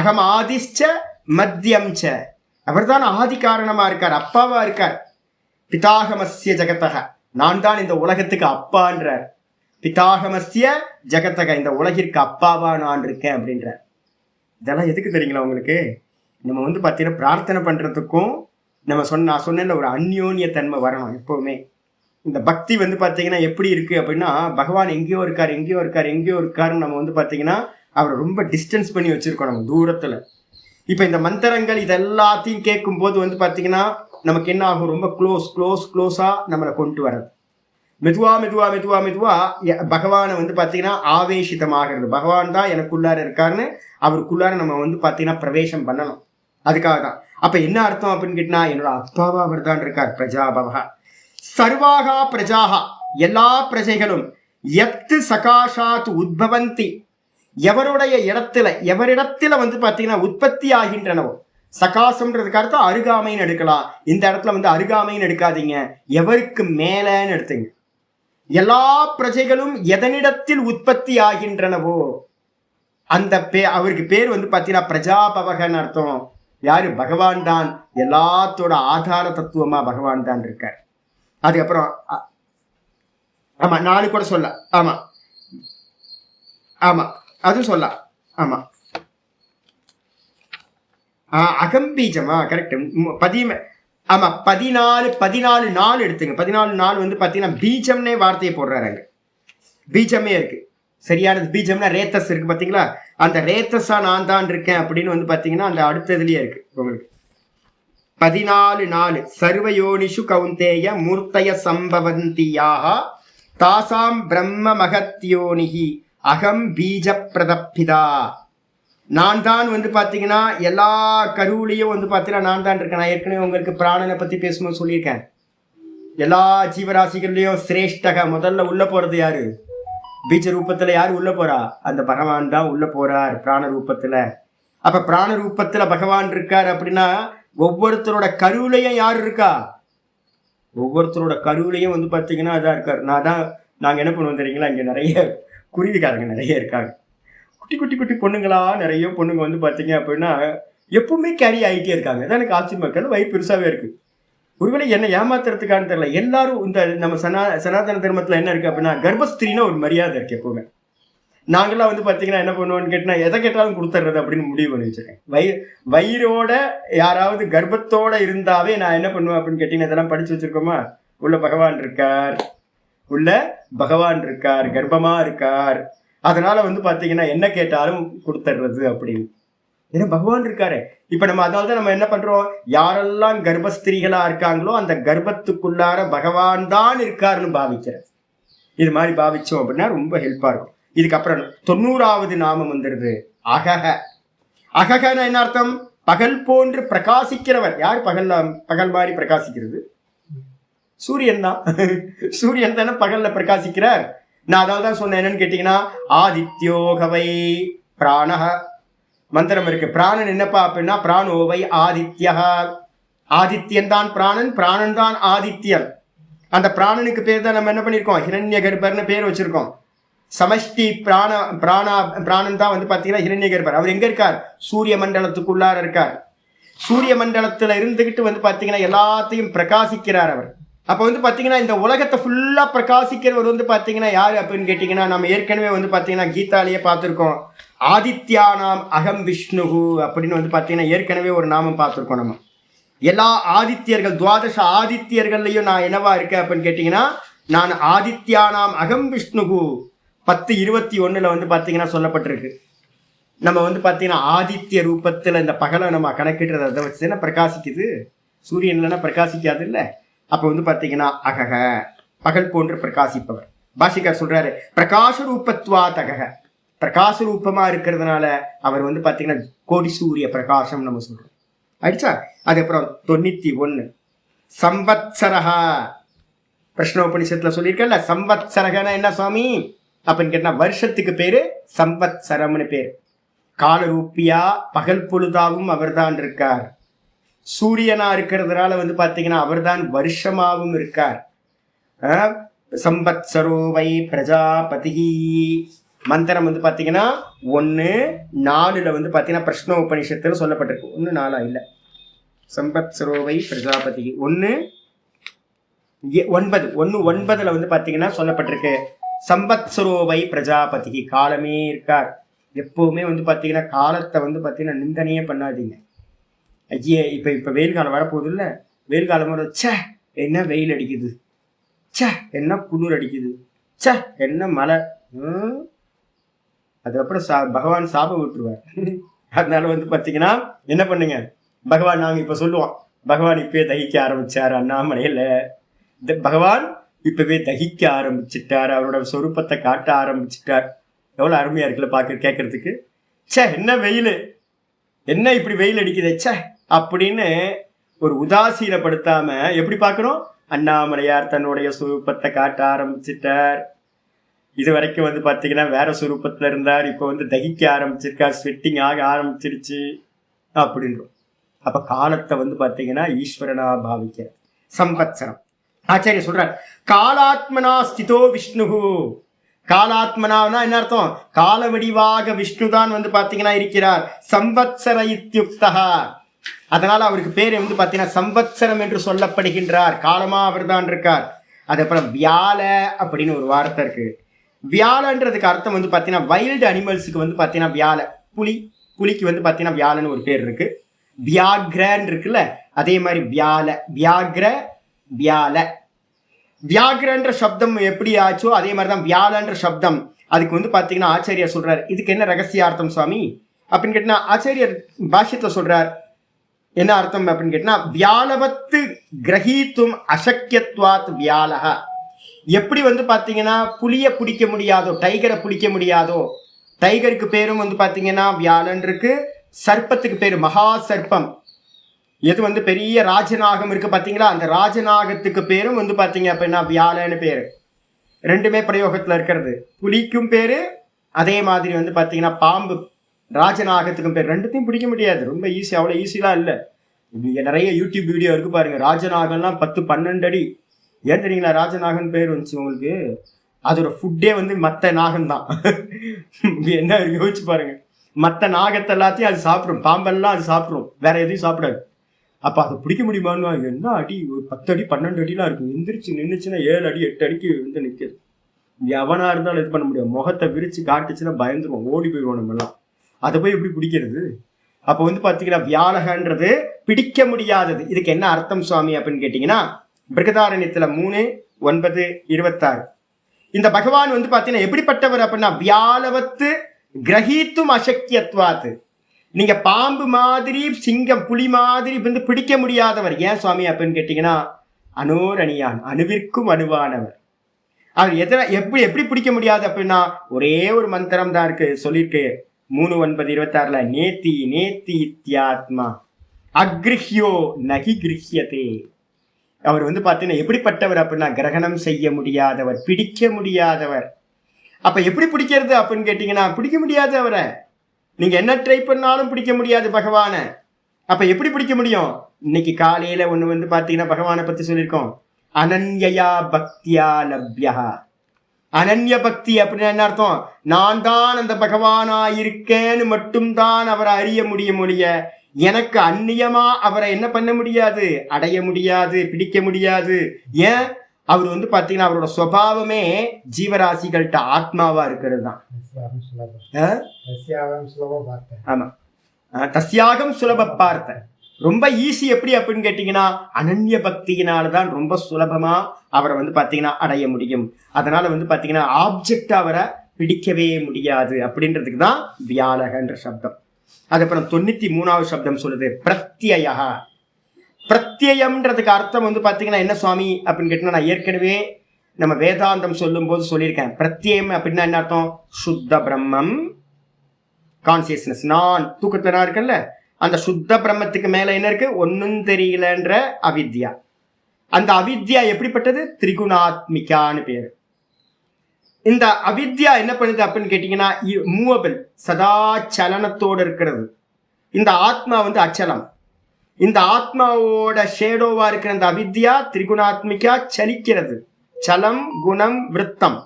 அகம் ஆதிஷ்ச மத்தியம் ச, அவர் தான் ஆதி காரணமா இருக்கார், அப்பாவா இருக்கார். பிதாகமஸ்ய ஜகத்தக, நான் தான் இந்த உலகத்துக்கு அப்பான்றார். பிதாகமஸ்ய ஜகத்தக, இந்த உலகிற்கு அப்பாவா நான் இருக்கேன் அப்படின்றார். இதெல்லாம் எதுக்கு தெரியுங்களா உங்களுக்கு? நம்ம வந்து பார்த்தீங்கன்னா பிரார்த்தனை பண்ணுறதுக்கும் நான் சொன்னேன்ல ஒரு அந்யோன்ய தன்மை வரணும் எப்போவுமே. இந்த பக்தி வந்து பார்த்தீங்கன்னா எப்படி இருக்குது அப்படின்னா, பகவான் எங்கேயோ இருக்காருன்னு நம்ம வந்து பார்த்தீங்கன்னா அவரை ரொம்ப டிஸ்டன்ஸ் பண்ணி வச்சுருக்கோம் நம்ம தூரத்தில். இப்போ இந்த மந்திரங்கள் இதெல்லாத்தையும் கேட்கும்போது வந்து பார்த்தீங்கன்னா நமக்கு என்ன ஆகும்? ரொம்ப க்ளோஸாக நம்மளை கொண்டு வர்றது. மெதுவா பகவானை வந்து பார்த்தீங்கன்னா ஆவேசிதமாகிறது. பகவான் தான் எனக்குள்ளார இருக்காருன்னு அவருக்குள்ளார நம்ம வந்து பார்த்தீங்கன்னா பிரவேசம் பண்ணணும். அதுக்காக தான். அப்போ என்ன அர்த்தம் அப்படின்னு கேட்டினா, என்னோட அப்பாவா அவர் தான் இருக்கார். பிரஜாபவா சர்வாகா பிரஜாகா, எல்லா பிரஜைகளும் எத்து சகாஷாத் உத்பவந்தி, எவரிடத்துல வந்து பார்த்தீங்கன்னா உற்பத்தி ஆகின்றனவோ. சகாசம்ன்றதுக்கு அர்த்தம் அருகாமைன்னு எடுக்கலாம். இந்த இடத்துல வந்து அருகாமைன்னு எடுக்காதீங்க, எவருக்கு மேலன்னு எடுத்துங்க. எல்லா பிரஜைகளும் எதனிடத்தில் உற்பத்தி ஆகின்றனவோ அந்த அவருக்கு பேர் வந்து பார்த்தீங்கன்னா பிரஜாபவகன்னு அர்த்தம். யாரு? பகவான் தான். எல்லாத்தோட ஆதார தத்துவமா பகவான் தான் இருக்கார். அதுக்கப்புறம் ஆமா 4 கூட சொல்ல. ஆமா அதுவும் சொல்ல. ஆமா அகம்பீஜமா கரெக்ட். 14 நாள் எடுத்துங்க. 14 நாள் வந்து பார்த்தீங்கன்னா பீஜம்னே வார்த்தையை போடுறாரு. அங்கே பீஜமே இருக்கு. சரியானது பீஜம்னா ரேத்தஸ் இருக்கு பார்த்தீங்களா? அந்த ரேத்தஸா நான் தான் இருக்கேன் அப்படின்னு வந்து பார்த்தீங்கன்னா அந்த அடுத்ததுலயே இருக்கு உங்களுக்கு. 14 நாள் சர்வயோனிஷு கௌந்தேய மூர்த்தய சம்பவந்தியாக தாசாம் பிரம்ம மகத்யோனிகி அகம் பீஜ பிரதப்பிதா. நான் தான் வந்து பார்த்தீங்கன்னா எல்லா கருவிலையும் வந்து பார்த்தீங்கன்னா நான் தான் இருக்கேன். நான் ஏற்கனவே உங்களுக்கு பிராணனை பற்றி பேசும்போது சொல்லியிருக்கேன். எல்லா ஜீவராசிகள்லையும் சிரேஷ்டக முதல்ல உள்ள போகிறது யாரு? பீஜ ரூபத்தில் யார் உள்ள போறா? அந்த பகவான் தான் உள்ள போறார் பிராண ரூபத்தில். அப்போ பிராண ரூபத்தில் பகவான் இருக்கார் அப்படின்னா ஒவ்வொருத்தரோட கருவிலையும் யார் இருக்கா? ஒவ்வொருத்தரோட கருவிலையும் வந்து பார்த்தீங்கன்னா அதான் இருக்கார். நாங்கள் என்ன பண்ணுவோம் தெரியுங்களா? இங்கே நிறைய குருவிக்காரங்க நிறைய இருக்காங்க. குட்டி பொண்ணுங்களா நிறைய பொண்ணுங்க வந்து பார்த்தீங்க அப்படின்னா எப்பவுமே கேரி ஆகிட்டே இருக்காங்க. அதான் எனக்கு ஆச்சரியமா இருக்காது. வயிறு பெருசாகவே இருக்கு. ஒருவேளை என்ன ஏமாத்துறதுக்கான தெரியல. எல்லாரும் இந்த நம்ம சனாதன தர்மத்தில் என்ன இருக்கு அப்படின்னா கர்ப்பஸ்திரினா ஒரு மரியாதை இருக்கு எப்பவுமே. நாங்களாம் வந்து பார்த்தீங்கன்னா என்ன பண்ணுவோம்னு கேட்டால் எதை கேட்டாலும் கொடுத்துட்றது அப்படின்னு முடிவு பண்ணி வச்சிருக்கேன். வயிறோட யாராவது கர்ப்பத்தோட இருந்தாவே நான் என்ன பண்ணுவேன் அப்படின்னு கேட்டீங்கன்னா இதெல்லாம் படிச்சு வச்சிருக்கோமா? உள்ள பகவான் இருக்கார், கர்ப்பமா இருக்கார். அதனால வந்து பார்த்தீங்கன்னா என்ன கேட்டாலும் கொடுத்துட்றது அப்படின்னு. ஏன்னா பகவான் இருக்காரு. இப்போ நம்ம அதனால தான் நம்ம என்ன பண்றோம்? யாரெல்லாம் கர்ப்பஸ்திரீகளா இருக்காங்களோ அந்த கர்ப்பத்துக்குள்ளார பகவான் தான் இருக்காருன்னு பாவிக்கிறேன். இது மாதிரி பாவிச்சோம் அப்படின்னா ரொம்ப ஹெல்ப்பா இருக்கும். இதுக்கப்புறம் 90வது நாமம் வந்துடுது அகக. அககன்னா என்ன அர்த்தம்? பகல் போன்று பிரகாசிக்கிறவர். யார் பகல் மாதிரி பிரகாசிக்கிறது? சூரியன் தான். சூரியன் தானே பகல்ல பிரகாசிக்கிறார். நான் அதனால தான் சொன்னேன். என்னன்னு கேட்டீங்கன்னா ஆதித்யோகவை பிராணஹ மந்திரம் இருக்கு. பிராணன் என்னப்பா அப்படின்னா பிராணோவை ஆதித்யா. ஆதித்யன் தான் பிராணன், பிராணன் தான் ஆதித்யன். அந்த பிராணனுக்கு பேர் தான் நம்ம என்ன பண்ணியிருக்கோம், ஹிரண்ய கர்ப்பர்னு பேர் வச்சிருக்கோம். சமஷ்டி பிராணன் தான் வந்து பார்த்தீங்கன்னா ஹிரண்ய கர்ப்பர். அவர் எங்க இருக்கார், சூரிய மண்டலத்துக்குள்ளார இருக்கார். சூரிய மண்டலத்துல இருந்துகிட்டு வந்து பார்த்தீங்கன்னா எல்லாத்தையும் பிரகாசிக்கிறார் அவர். அப்போ வந்து பார்த்தீங்கன்னா இந்த உலகத்தை ஃபுல்லாக பிரகாசிக்கிறவர் வந்து பார்த்தீங்கன்னா யார் அப்படின்னு கேட்டிங்கன்னா, நம்ம ஏற்கனவே வந்து பார்த்தீங்கன்னா கீதாலேயே பார்த்துருக்கோம். ஆதித்யானாம் அகம் விஷ்ணுகு அப்படின்னு வந்து பார்த்தீங்கன்னா ஏற்கனவே ஒரு நாமம் பார்த்துருக்கோம். நம்ம எல்லா ஆதித்யர்கள், துவாதச ஆதித்யர்கள்லையும் நான் என்னவா இருக்கேன் அப்படின்னு கேட்டிங்கன்னா, நான் ஆதித்யானாம் அகம் விஷ்ணுகு 10:21 வந்து பார்த்தீங்கன்னா சொல்லப்பட்டிருக்கு. நம்ம வந்து பார்த்தீங்கன்னா ஆதித்ய ரூபத்தில் இந்த பகலை நம்ம கணக்கிடுறத அதை வச்சு தானே பிரகாசிக்குது. சூரியன் இல்லைன்னா பிரகாசிக்காது இல்லை. அப்போ வந்து பார்த்தீங்கன்னா அகக, பகல் போன்று பிரகாசிப்பவர். பாஷிகார் சொல்றாரு பிரகாச ரூபத்வா தகக, பிரகாச ரூபமா இருக்கிறதுனால அவர் வந்து பார்த்தீங்கன்னா கோடி சூரிய பிரகாசம் நம்ம சொல்றோம். ஆயிடுச்சா? அதுக்கப்புறம் 91 சம்பத்சரஹா, பிரஷ்னோபனிஷத்துல சொல்லியிருக்கல. சம்பத்சரகனா என்ன சுவாமி அப்படின்னு கேட்டா வருஷத்துக்கு பேரு சம்பத்சரம்னு பேரு. காலரூப்பியா பகல் பொழுதாவும் அவர் தான் இருக்கார். சூரியனா இருக்கிறதுனால வந்து பார்த்தீங்கன்னா அவர் தான் வருஷமாகவும் இருக்கார். சம்பத்சரோவை பிரஜாபதி மந்திரம் வந்து பார்த்தீங்கன்னா 1:4 வந்து பார்த்தீங்கன்னா பிரஷ்ன உபநிஷத்துல சொல்லப்பட்டிருக்கு. 1:4 இல்லை, சம்பத்சரோவை பிரஜாபதி 1:9 வந்து பார்த்தீங்கன்னா சொல்லப்பட்டிருக்கு. சம்பத்சரோவை பிரஜாபதி, காலமே இருக்கார். எப்பவுமே வந்து பார்த்தீங்கன்னா காலத்தை வந்து பார்த்தீங்கன்னா நிந்தனையே பண்ணாதீங்க. ஐயே இப்போ வெயில் காலம் வரப்போகுது இல்லை, வெயில் காலம் வர சே என்ன வெயில் அடிக்குது, சே என்ன குளிர் அடிக்குது, சே என்ன மழை, அதுக்கப்புறம் பகவான் சாபம் விட்டுருவார். அதனால வந்து பார்த்தீங்கன்னா என்ன பண்ணுங்க, பகவான் நாங்கள் இப்போ சொல்லுவோம் பகவான் இப்பவே தகிக்க ஆரம்பிச்சார் அண்ணாமலையில். பகவான் இப்பவே தகிக்க ஆரம்பிச்சிட்டார், அவரோட சொரூபத்தை காட்ட ஆரம்பிச்சிட்டார். எவ்வளோ அருமையா இருக்குல்ல கேட்கறதுக்கு. சே என்ன வெயில், என்ன இப்படி வெயில் அடிக்குது சே அப்படின்னு ஒரு உதாசீனப்படுத்தாம எப்படி பார்க்கணும், அண்ணாமலையார் தன்னுடைய சுரூபத்தை காட்ட ஆரம்பிச்சிட்டார். இது வரைக்கும் வந்து பார்த்தீங்கன்னா வேற சுரூபத்தில் இருந்தார், இப்போ வந்து தகிக்க ஆரம்பிச்சிருக்கார், ஸ்வெட்டிங் ஆக ஆரம்பிச்சிருச்சு அப்படின்றோம். அப்போ காலத்தை வந்து பார்த்தீங்கன்னா ஈஸ்வரனா பாவிக்க. சம்பத்சரம் ஆச்சாரிய சொல்றார் காலாத்மனா ஸ்திதோ விஷ்ணுகு. காலாத்மனானா என்ன அர்த்தம், கால வடிவாக விஷ்ணு தான் வந்து பார்த்தீங்கன்னா இருக்கிறார். சம்பத்சர இத்யுக்தா, அதனால அவருக்கு பேர் வந்து பார்த்தீங்கன்னா சம்பத்சரம் என்று சொல்லப்படுகின்றார். காலமா அவர் தான் இருக்கார். அதுக்கப்புறம் வியால அப்படின்னு ஒரு வார்த்தை இருக்கு. வியாலன்றதுக்கு அர்த்தம் வந்து பார்த்தீங்கன்னா வைல்டு அனிமல்ஸுக்கு வந்து பார்த்தீங்கன்னா வியால, புலிக்கு வந்து பார்த்தீங்கன்னா வியாலன்னு ஒரு பேர் இருக்கு. வியாக்ரன்னு இருக்குல்ல, அதே மாதிரி வியால, வியாக்ர வியால. வியாக்ரன்ற சப்தம் எப்படி ஆச்சோ அதே மாதிரிதான் வியாலன்ற சப்தம். அதுக்கு வந்து பார்த்தீங்கன்னா ஆச்சாரியா சொல்றார் இதுக்கு என்ன ரகசியார்த்தம் சுவாமி அப்படின்னு கேட்டா, ஆச்சாரியர் பாஷ்யத்துல சொல்றார் என்ன அர்த்தம் அப்படின்னு கேட்டா, வியாலவத்து கிரகீத்தும் அசக்கியத்வாத் வியாலக. எப்படி வந்து பார்த்தீங்கன்னா புலியை பிடிக்க முடியாதோ, டைகரை பிடிக்க முடியாதோ, டைகருக்கு பேரும் வந்து பார்த்தீங்கன்னா வியாலன் இருக்கு, சர்ப்பத்துக்கு பேரு மகா சர்ப்பம். எது வந்து பெரிய ராஜநாகம் இருக்கு பார்த்தீங்களா, அந்த ராஜநாகத்துக்கு பேரும் வந்து பார்த்தீங்க அப்படின்னா வியாலன்னு பேரு. ரெண்டுமே பிரயோகத்தில் இருக்கிறது. புலிக்கும் பேரு, அதே மாதிரி வந்து பார்த்தீங்கன்னா பாம்பு ராஜநாகத்துக்கும் பேர். ரெண்டுத்தையும் பிடிக்க முடியாது, ரொம்ப ஈஸி, அவ்வளோ ஈஸிலாம் இல்லை. இங்கே நிறைய யூடியூப் வீடியோ இருக்கு பாருங்க, ராஜநாகம்லாம் 10-12 அடி. ஏன் தெரியுங்களா ராஜநாகன் பேர் வந்துச்சு உங்களுக்கு? அதோட ஃபுட்டே வந்து மற்ற நாகம் தான். என்ன யோசிச்சு பாருங்க, மற்ற நாகத்தை எல்லாத்தையும் அது சாப்பிடும், பாம்பெல்லாம் அது சாப்பிடும், வேற எதையும் சாப்பிடாது. அப்போ அதை பிடிக்க முடியுமான்னு, என்ன அடி, ஒரு 10 அடி 12 அடிலாம் இருக்கும். எந்திரிச்சு நின்றுச்சுன்னா 7 அடி 8 அடிக்கு வந்து நிற்கிது. எவனா இருந்தாலும் இது பண்ண முடியாது. முகத்தை விரிச்சு காட்டுச்சுன்னா பயந்துருவோம், ஓடி போயிடுவோம் நம்மெல்லாம். அதை போய் எப்படி பிடிக்கிறது? அப்போ வந்து பார்த்தீங்கன்னா வியாலகன்றது பிடிக்க முடியாதது. இதுக்கு என்ன அர்த்தம் சுவாமி அப்படின்னு கேட்டிங்கன்னா, பிருகதாரண்யத்தில் 3:9-26 இந்த பகவான் வந்து பார்த்தீங்கன்னா எப்படிப்பட்டவர் அப்படின்னா, வியாலவத்து கிரகீத்தும் அசக்கியத்வாத்து. நீங்க பாம்பு மாதிரி, சிங்கம் புலி மாதிரி வந்து பிடிக்க முடியாதவர். ஏன் சுவாமி அப்படின்னு கேட்டீங்கன்னா, அனோரணியான், அணுவிற்கும் அணுவானவர். அவர் எப்படி பிடிக்க முடியாது அப்படின்னா, ஒரே ஒரு மந்திரம் தான் இருக்கு, சொல்லியிருக்கு 3:9-26 நேத்தி நேத்தி இத்தியாத்மா அக்ரிஹ்யோ நகி கிரஹ்யதே. அவர் வந்து பார்த்தீங்கன்னா எப்படிப்பட்டவர் அப்படின்னா, கிரகணம் செய்ய முடியாதவர், பிடிக்க முடியாதவர். அப்ப எப்படி பிடிக்கிறது அப்படின்னு கேட்டீங்கன்னா, பிடிக்க முடியாது அவரை. நீங்க என்ன ட்ரை பண்ணாலும் பிடிக்க முடியாது பகவானை. அப்ப எப்படி பிடிக்க முடியும்? இன்னைக்கு காலையில ஒண்ணு வந்து பாத்தீங்கன்னா பகவானை பத்தி சொல்லியிருக்கோம். அனன்யா பக்தியா லப்யா. அனன்ய பக்தி அப்படின்னா என்ன அர்த்தம்? நான் தான் அந்த பகவானா இருக்கேன்னு மட்டும்தான் அவரை அறிய முடியும் ஒழிய எனக்கு அந்நியமா அவரை என்ன பண்ண முடியாது, அடைய முடியாது, பிடிக்க முடியாது. ஏன்? அவர் வந்து பாத்தீங்கன்னா அவரோட சுபாவமே ஜீவராசிகள்கிட்ட ஆத்மாவா இருக்கிறது தான். ஆமா, தஸ்யாகம் சுலப பார்த்த. ரொம்ப ஈஸி. எப்படி அப்படின்னு கேட்டீங்கன்னா அனன்ய பக்தியினால்தான் ரொம்ப சுலபமா அவரை வந்து பாத்தீங்கன்னா அடைய முடியும். அதனால வந்து பாத்தீங்கன்னா ஆப்ஜெக்ட் அவரை பிடிக்கவே முடியாது அப்படின்றதுக்கு தான் வியாலகன்ற சப்தம். அதுக்கப்புறம் 93வது சப்தம் சொல்லுது பிரத்யயா. பிரத்யம்ன்றதுக்கு அர்த்தம் வந்து பாத்தீங்கன்னா என்ன சுவாமி அப்படின்னு கேட்டீங்கன்னா, நான் ஏற்கனவே நம்ம வேதாந்தம் சொல்லும் போது சொல்லியிருக்கேன். பிரத்யம் அப்படின்னா என்ன அர்த்தம்? சுத்த பிரம்மம், கான்சியஸ்னஸ். நான் தூக்கத்துல நான் இருக்கேன்ல, அந்த சுத்த பிரம்மத்துக்கு மேல என்ன இருக்கு? ஒன்னும் தெரியலன்ற அவித்யா. அந்த அவித்யா எப்படிப்பட்டது? திரிகுணாத்மிகான்னு பேரு. இந்த அவித்யா என்ன பண்ணுது அப்படின்னு கேட்டீங்கன்னா மூவபிள், சதா சலனத்தோடு இருக்கிறது. இந்த ஆத்மா வந்து அச்சலம். இந்த ஆத்மாவோட ஷேடோவா இருக்கிற அந்த அவித்யா திரிகுணாத்மிகா, சலிக்கிறது. சலம், குணம், விருத்தம்,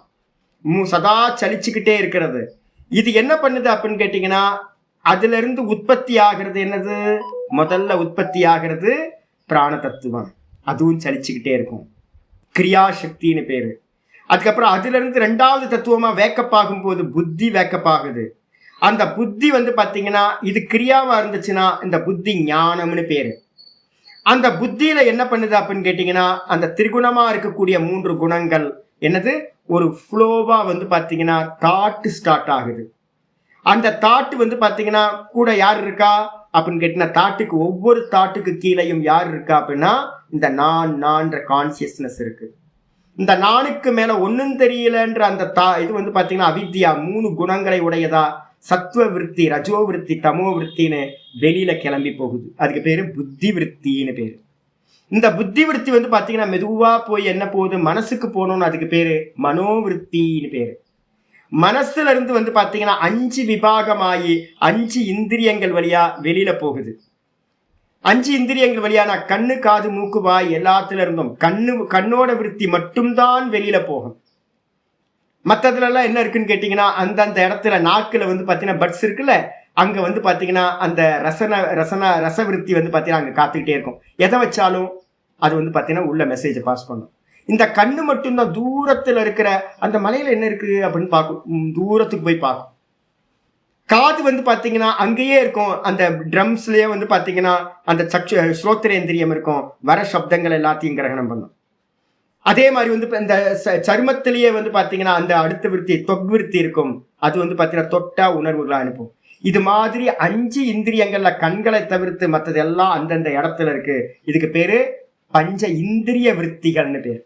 சதா சலிச்சுக்கிட்டே இருக்கிறது. இது என்ன பண்ணுது அப்படின்னு கேட்டீங்கன்னா அதுல இருந்து உற்பத்தி ஆகிறது என்னது? முதல்ல உற்பத்தி ஆகிறது பிராண தத்துவம். அதுவும் சலிச்சுக்கிட்டே இருக்கும், கிரியாசக்தின்னு பேரு. அதுக்கப்புறம் அதுல இருந்து 2வது தத்துவமா வேக்கப் ஆகும் போது புத்தி வேக்கப் ஆகுது. அந்த புத்தி வந்து பாத்தீங்கன்னா இது கிரியாவா இருந்துச்சுன்னா இந்த புத்தி ஞானம்னு பேரு. அந்த புத்தியில என்ன பண்ணுது அப்படின்னு கேட்டீங்கன்னா அந்த திரிகுணமா இருக்கக்கூடிய 3 குணங்கள் என்னது? ஒரு ஃப்ளோவா வந்து பாத்தீங்கன்னா தாட் ஸ்டார்ட் ஆகுது. அந்த தாட்டு வந்து பாத்தீங்கன்னா கூட யார் இருக்கா அப்படின்னு கேட்டீங்கன்னா தாட்டுக்கு, ஒவ்வொரு தாட்டுக்கு கீழையும் யார் இருக்கா அப்படின்னா இந்த நான்ற கான்சியஸ்னஸ் இருக்கு. இந்த நானுக்கு மேல ஒன்னும் தெரியலன்ற அந்த இது வந்து பாத்தீங்கன்னா அவித்யா 3 குணங்களை உடையதா சத்துவ விருத்தி, ரஜோ விருத்தி, தமோ விருத்தின்னு வெளியில கிளம்பி போகுது. அதுக்கு பேரு புத்தி விருத்தின்னு பேரு. இந்த புத்தி விருத்தி வந்து பாத்தீங்கன்னா மெதுவா போய் என்ன போகுது? மனசுக்கு போகணும்னு அதுக்கு பேரு மனோவிருத்தின்னு பேரு. மனசுல இருந்து வந்து பாத்தீங்கன்னா 5 விபாகமாயி 5 இந்திரியங்கள் வழியா வெளியில போகுது. 5 இந்திரியங்கள் வழியா நான் கண்ணு, காது, மூக்கு, வாய் எல்லாத்துல இருந்தும் கண்ணோட விருத்தி மட்டும்தான் வெளியில போகும். மற்றதுல எல்லாம் என்ன இருக்குன்னு கேட்டீங்கன்னா அந்தந்த இடத்துல நாக்குல வந்து பாத்தீங்கன்னா பட்ஸ் இருக்குல்ல, அங்க வந்து பாத்தீங்கன்னா அந்த ரசவிருத்தி வந்து பாத்தீங்கன்னா அங்க காத்துக்கிட்டே இருக்கும். எதை வச்சாலும் அது வந்து பாத்தீங்கன்னா உள்ள மெசேஜை பாஸ் பண்ணும். இந்த கண்ணு மட்டும்தான் தூரத்துல இருக்கிற அந்த மலையில என்ன இருக்கு அப்படின்னு பார்க்கும், தூரத்துக்கு போய் பார்க்கும். காது வந்து பாத்தீங்கன்னா அங்கேயே இருக்கும், அந்த ட்ரம்ஸ்லயே வந்து பாத்தீங்கன்னா அந்த ஸ்ரோத்திரேந்திரியம் இருக்கும், வர சப்தங்கள் எல்லாத்தையும் கிரகணம் பண்ணும். அதே மாதிரி வந்து இந்த சருமத்திலேயே வந்து பாத்தீங்கன்னா அந்த அடுத்த விருத்தி தொக்விருத்தி இருக்கும், அது வந்து பாத்தீங்கன்னா தொட்டா உணர்வுகளை அனுப்பும். இது மாதிரி 5 இந்திரியங்கள்ல கண்களை தவிர்த்து மற்றது எல்லாம் அந்தந்த இடத்துல இருக்கு. இதுக்கு பேரு பஞ்ச இந்திரிய விருத்திகள்னு பேரு.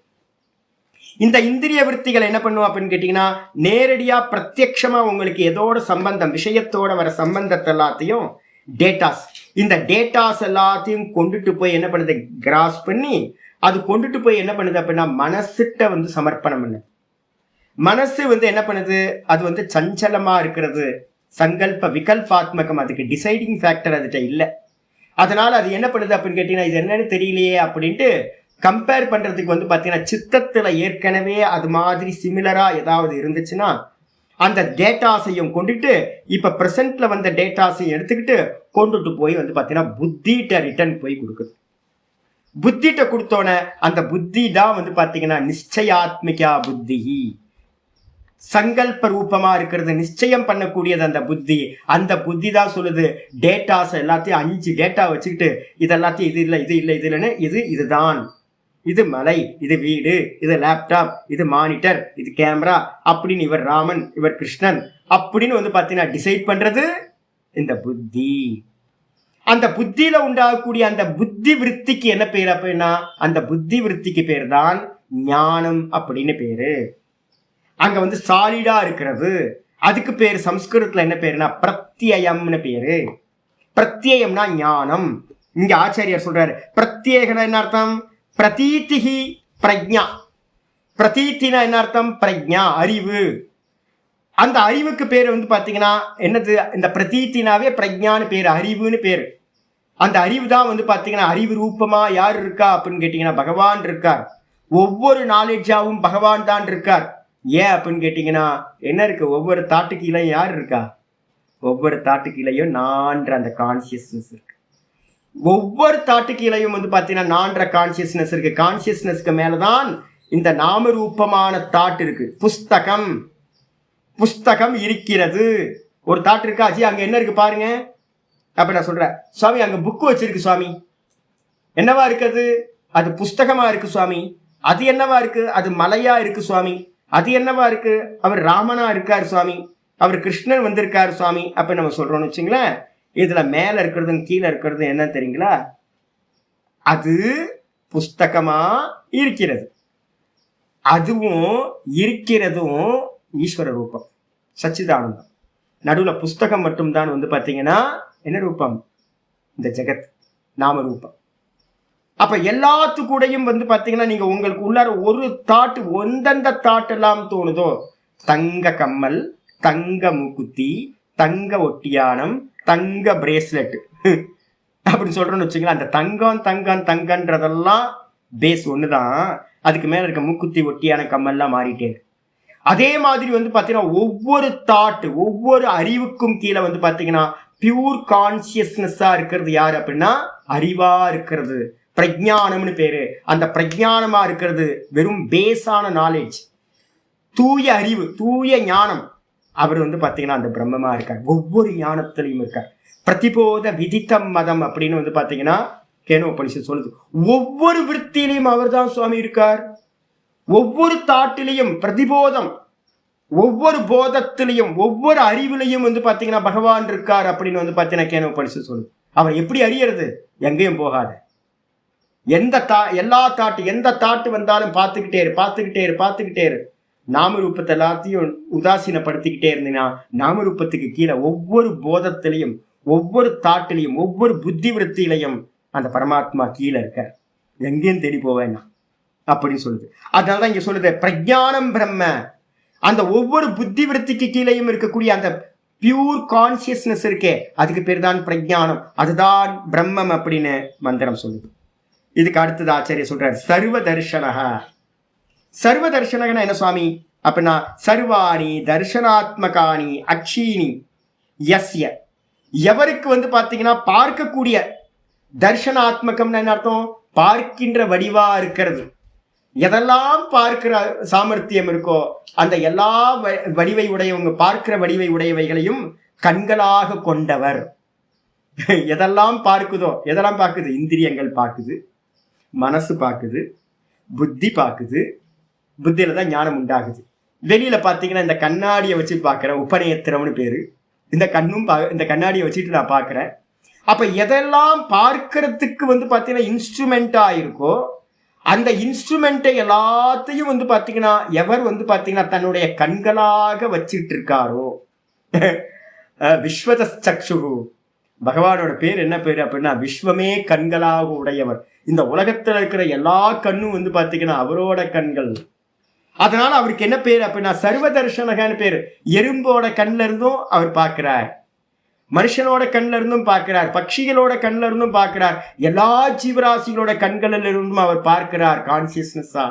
இந்த இந்திரிய விருத்திகள் என்ன பண்ணும் அப்படின்னு கேட்டீங்கன்னா நேரடியா பிரத்யட்சமா உங்களுக்கு எதோட சம்பந்தம், விஷயத்தோட வர சம்பந்தத்தை எல்லாத்தையும் டேட்டாஸ், இந்த டேட்டாஸ் எல்லாத்தையும் கொண்டுட்டு போய் என்ன பண்ணுது? கிராஸ் பண்ணி அது கொண்டுட்டு போய் என்ன பண்ணுது அப்படின்னா மனசுட்ட வந்து சமர்ப்பணம் பண்ணுது. மனசு வந்து என்ன பண்ணுது? அது வந்து சஞ்சலமா இருக்கிறது, சங்கல்ப விகல்பாத்மகம், அதுக்கு டிசைடிங் ஃபேக்டர் அதுகிட்ட இல்லை. அதனால அது என்ன பண்ணுது அப்படின்னு கேட்டீங்கன்னா இது என்னன்னு தெரியலையே அப்படின்ட்டு கம்பேர் பண்றதுக்கு வந்து பாத்தீங்கன்னா சித்தத்துல ஏற்கனவே அது மாதிரி சிமிலரா ஏதாவது இருந்துச்சுன்னா அந்த டேட்டாஸையும் கொண்டுட்டு இப்ப பிரசன்ட்ல வந்த டேட்டாஸையும் எடுத்துக்கிட்டு கொண்டுட்டு போய் வந்து பாத்தீங்கன்னா புத்திட்ட ரிட்டர்ன் போய் கொடுக்குது. புத்திட்ட கொடுத்தோன அந்த புத்தி தான் வந்து பாத்தீங்கன்னா நிச்சயாத்மிகா புத்தி, சங்கல்ப ரூபமா இருக்கிறது, நிச்சயம் பண்ணக்கூடியது அந்த புத்தி. அந்த புத்தி தான் சொல்லுது டேட்டாஸ் எல்லாத்தையும் 5 டேட்டா வச்சுக்கிட்டு இதெல்லாத்தையும் இது இல்லை, இது இல்லை, இது இல்லைன்னு இதுதான், இது மலை, இது வீடு, இது லேப்டாப், இது மானிட்டர், இது கேமரா அப்படின்னு இவர் ராமன், இவர் கிருஷ்ணன் அப்படின்னு வந்து பாத்தீங்கன்னா டிசைட் பண்றது இந்த புத்தி. அந்த புத்தியில உண்டாகக்கூடிய அந்த புத்தி விருத்திக்கு என்ன பேரு அப்படின்னா அந்த புத்தி விருத்திக்கு பேர் தான் ஞானம் அப்படின்னு பேரு. அங்க வந்து சாலிடா இருக்கிறது, அதுக்கு பேரு சம்ஸ்கிருதத்துல என்ன பேருனா பிரத்யயம்னு பேரு. பிரத்யயம்னா ஞானம். இங்க ஆச்சாரியார் சொல்றாரு பிரத்யேகனா என்ன அர்த்தம்? பிரதீதிஹி பிரஜ்ஞா. பிரதீத்தினா என்ன அர்த்தம்? பிரஜ்ஞா, அறிவு. அந்த அறிவுக்கு பேர் வந்து பாத்தீங்கன்னா என்னது? இந்த பிரதீத்தினாவே பிரஜ்ஞான்னு பேரு, அறிவுன்னு பேரு. அந்த அறிவு தான் வந்து பார்த்தீங்கன்னா அறிவு ரூபமா யார் இருக்கா அப்படின்னு கேட்டீங்கன்னா பகவான் இருக்கார். ஒவ்வொரு நாலேஜாவும் பகவான் தான் இருக்கார். ஏன் அப்படின்னு கேட்டீங்கன்னா என்ன இருக்கு, ஒவ்வொரு தாட்டு கீழே யார் இருக்கா, ஒவ்வொரு தாட்டு கீழையும் நான்ற அந்த கான்சியஸ்னஸ் இருக்கு. ஒவ்வொரு தாட்டு கீழையும் வந்து பார்த்தீங்கன்னா நான்ற கான்சியஸ்னஸ் இருக்கு. கான்சியஸ்னஸ்க்கு மேலதான் இந்த நாமரூபமான தாட் இருக்கு. புஸ்தகம் புஸ்தகம் இருக்கிறது. ஒரு தாட் இருக்கா, ஜி அங்க என்ன இருக்கு பாருங்க. அப்ப நான் சொல்றேன், சுவாமி அங்க புக்கு வச்சிருக்கு சுவாமி, என்னவா இருக்குது, அது புஸ்தகமா இருக்கு சுவாமி. அது என்னவா இருக்கு, அது மலையா இருக்கு சுவாமி. அது என்னவா இருக்கு, அவர் ராமனா இருக்காரு சுவாமி, அவர் கிருஷ்ணன் வந்திருக்காரு சுவாமி. அப்ப நம்ம சொல்றோம்னு வச்சுங்களேன், இதுல மேல இருக்கிறதும் கீழே இருக்கிறது என்ன தெரியுங்களா, அது புஸ்தகமா இருக்கிறது. அதுவும் இருக்கிறதும் ஈஸ்வர ரூபம், சச்சிதானந்தம். நடுவுல புஸ்தகம் மட்டும்தான் வந்து பாத்தீங்கன்னா என்ன ரூபம், இந்த ஜெகத் நாம ரூபம். அப்ப எல்லாத்து கூடயும் வந்து பாத்தீங்கன்னா நீங்க உங்களுக்கு உள்ளார ஒரு தாட், எந்தெந்த தாட் எல்லாம் தோணுதோ, தங்க கம்மல், தங்க மூக்குத்தி, தங்க ஒட்டியானம், தங்க பிரேஸ்லெட் அப்படின்னு சொல்றோம்னு வச்சுங்களேன். அந்த தங்கம் தங்கம் தங்கன்றதெல்லாம் பேஸ் ஒண்ணுதான். அதுக்கு மேல இருக்க மூக்குத்தி ஒட்டியான கம்மல்லாம் மாறிட்டே இருக்கு. அதே மாதிரி வந்து பாத்தீங்கன்னா ஒவ்வொரு தாட், ஒவ்வொரு அறிவுக்கும் கீழே வந்து பாத்தீங்கன்னா பியூர் கான்சியஸ்னஸா இருக்கிறது யாரு அப்படின்னா அறிவா இருக்கிறது, பிரஜானம்னு பேரு. அந்த பிரஜானமா இருக்கிறது வெறும் பேஸான நாலேஜ், தூய அறிவு, தூய ஞானம். அவர் வந்து பாத்தீங்கன்னா அந்த பிரம்மமா இருக்கார், ஒவ்வொரு ஞானத்திலையும் இருக்கார். பிரதிபோத விதித்தம் மதம் அப்படின்னு வந்து பாத்தீங்கன்னா கேனோபனிஷத் சொல்லுது. ஒவ்வொரு விருத்தியிலையும் அவர் தான் சுவாமி இருக்கார். ஒவ்வொரு தாட்டிலையும் பிரதிபோதம், ஒவ்வொரு போதத்திலையும் ஒவ்வொரு அறிவிலையும் வந்து பாத்தீங்கன்னா பகவான் இருக்கார் அப்படின்னு வந்து பாத்தீங்கன்னா கேனோபனிஷத் சொல்லுது. அவர் எப்படி அறியறது, எங்கேயும் போகாத, எல்லா தாட்டு, எந்த தாட்டு வந்தாலும் பார்த்துக்கிட்டே இரு. நாமரூபத்தை எல்லாத்தையும் உதாசீனப்படுத்திக்கிட்டே இருந்தீங்கன்னா நாமரூபத்துக்கு கீழே ஒவ்வொரு போதத்திலையும், ஒவ்வொரு தாட்டிலையும், ஒவ்வொரு புத்தி விருத்தியிலையும் அந்த பரமாத்மா கீழே இருக்க, எங்கேயும் தேடி போவேன்னா அப்படின்னு சொல்லுது. அதனாலதான் இங்க சொல்லுது பிரஜானம் பிரம்ம. அந்த ஒவ்வொரு புத்தி விருத்திக்கு கீழேயும் இருக்கக்கூடிய அந்த பியூர் கான்சியஸ்னஸ் இருக்கே, அதுக்கு பேர் தான் பிரஜானம், அதுதான் பிரம்மம் அப்படின்னு மந்திரம் சொல்லுது. இதுக்கு அடுத்தது ஆச்சாரிய சொல்றாரு சர்வ தர்ஷனக. சர்வ தர்ஷனகனா என்ன சுவாமி அப்படின்னா சர்வாணி தர்ஷனாத்மகானி அக்ஷீனி யஸ்ய. எவருக்கு வந்து பாத்தீங்கன்னா பார்க்கக்கூடிய, தர்ஷனாத்மகம்னு என்ன அர்த்தம், பார்க்கின்ற வடிவா இருக்கிறது. எதெல்லாம் பார்க்கிற சாமர்த்தியம் இருக்கோ அந்த எல்லா வடிவை உடையவங்க, பார்க்கிற வடிவை உடையவைகளையும் கண்களாக கொண்டவர். எதெல்லாம் பார்க்குதோ, எதெல்லாம் பார்க்குது, இந்திரியங்கள் பார்க்குது, மனசு பார்க்குது, புத்தி பார்க்குது. புத்தியில தான் ஞானம் உண்டாகுது. வெளியில பாத்தீங்கன்னா இந்த கண்ணாடியை வச்சு பார்க்கிறேன், உபநேத்திரம்னு பேரு. இந்த கண்ணாடியை வச்சுட்டு நான் பார்க்கிறேன். அப்ப எதெல்லாம் பார்க்கறதுக்கு வந்து பாத்தீங்கன்னா இன்ஸ்ட்ருமெண்டா இருக்கோ அந்த இன்ஸ்ட்ருமெண்ட்டை எல்லாத்தையும் வந்து பாத்தீங்கன்னா எவர் வந்து பாத்தீங்கன்னா தன்னுடைய கண்களாக வச்சிட்டு இருக்காரோ, விஸ்வத சக்ஷு. பகவானோட பேர் என்ன பேரு அப்படின்னா விஸ்வமே கண்களாக உடையவர். இந்த உலகத்துல இருக்கிற எல்லா கண்ணும் வந்து பாத்தீங்கன்னா அவரோட கண்கள். அதனால அவருக்கு என்ன பேரு அப்படின்னா சர்வ தர்ஷனகன்னு பேரு. எறும்போட கண்ல இருந்தும் அவர் பார்க்கிறார், மனுஷனோட கண்ல இருந்தும் பார்க்கிறார், பட்சிகளோட கண்ல இருந்தும் பார்க்கிறார், எல்லா ஜீவராசிகளோட கண்களில் இருந்தும் அவர் பார்க்கிறார். கான்சியஸ்னஸா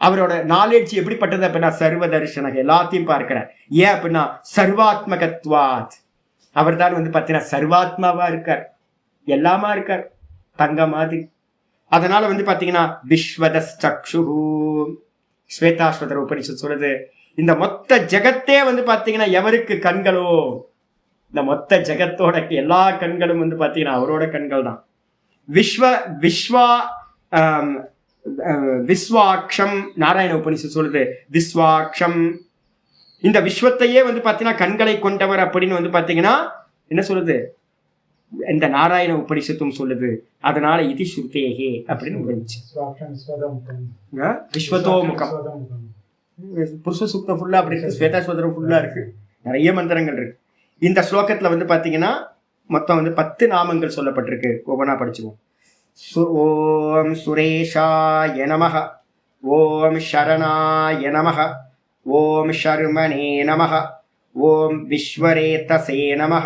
அவரோட நாலேஜ் எப்படிப்பட்டது அப்படின்னா சர்வ தர்ஷனக, எல்லாத்தையும் பார்க்கிறார். ஏன் அப்படின்னா சர்வாத்மகத்வாத். அவர் தான் வந்து பார்த்தீங்கன்னா சர்வாத்மாவா இருக்கார், எல்லாமா இருக்கார், தங்க மாதிரி. அதனால வந்து பார்த்தீங்கன்னா விஸ்வதஸ்சக்ஷு. ஸ்வேதாஸ்வதர உபனிஷத் சொல்லுது இந்த மொத்த ஜெகத்தே வந்து பார்த்தீங்கன்னா எவருக்கு கண்களோ, இந்த மொத்த ஜெகத்தோட எல்லா கண்களும் வந்து பார்த்தீங்கன்னா அவரோட கண்கள் தான். விஸ்வாக்ஷம் நாராயண உபனிஷத் சொல்லுது விஸ்வாக்ஷம். இந்த விஸ்வத்தையே வந்து பார்த்தீங்கன்னா கண்களை கொண்டவர் அப்படின்னு வந்து பார்த்தீங்கன்னா என்ன சொல்லுது இந்த நாராயண உபனிஷத்தும் சொல்லுது. அதனால இது ஸ்ருதேகே அப்படின்னு முடிஞ்சு. விஸ்வதோமுகம் புருஷ சூக்தம் ஃபுல்லா அப்படி இருக்கு, ஸ்வேதாஸ்வதரம் ஃபுல்லா இருக்கு, நிறைய மந்திரங்கள் இருக்கு. இந்த ஸ்லோகத்துல வந்து பாத்தீங்கன்னா மொத்தம் வந்து 10 நாமங்கள் சொல்லப்பட்டிருக்கு. ஒவ்வொன்றா படிச்சுவோம். ஓம் சுரேஷாய நமஹ, ஓம் சரணாய நமஹ, ஓம் ஷர்மனே நமஹ, ஓம் விஸ்வரேதசே நமஹ,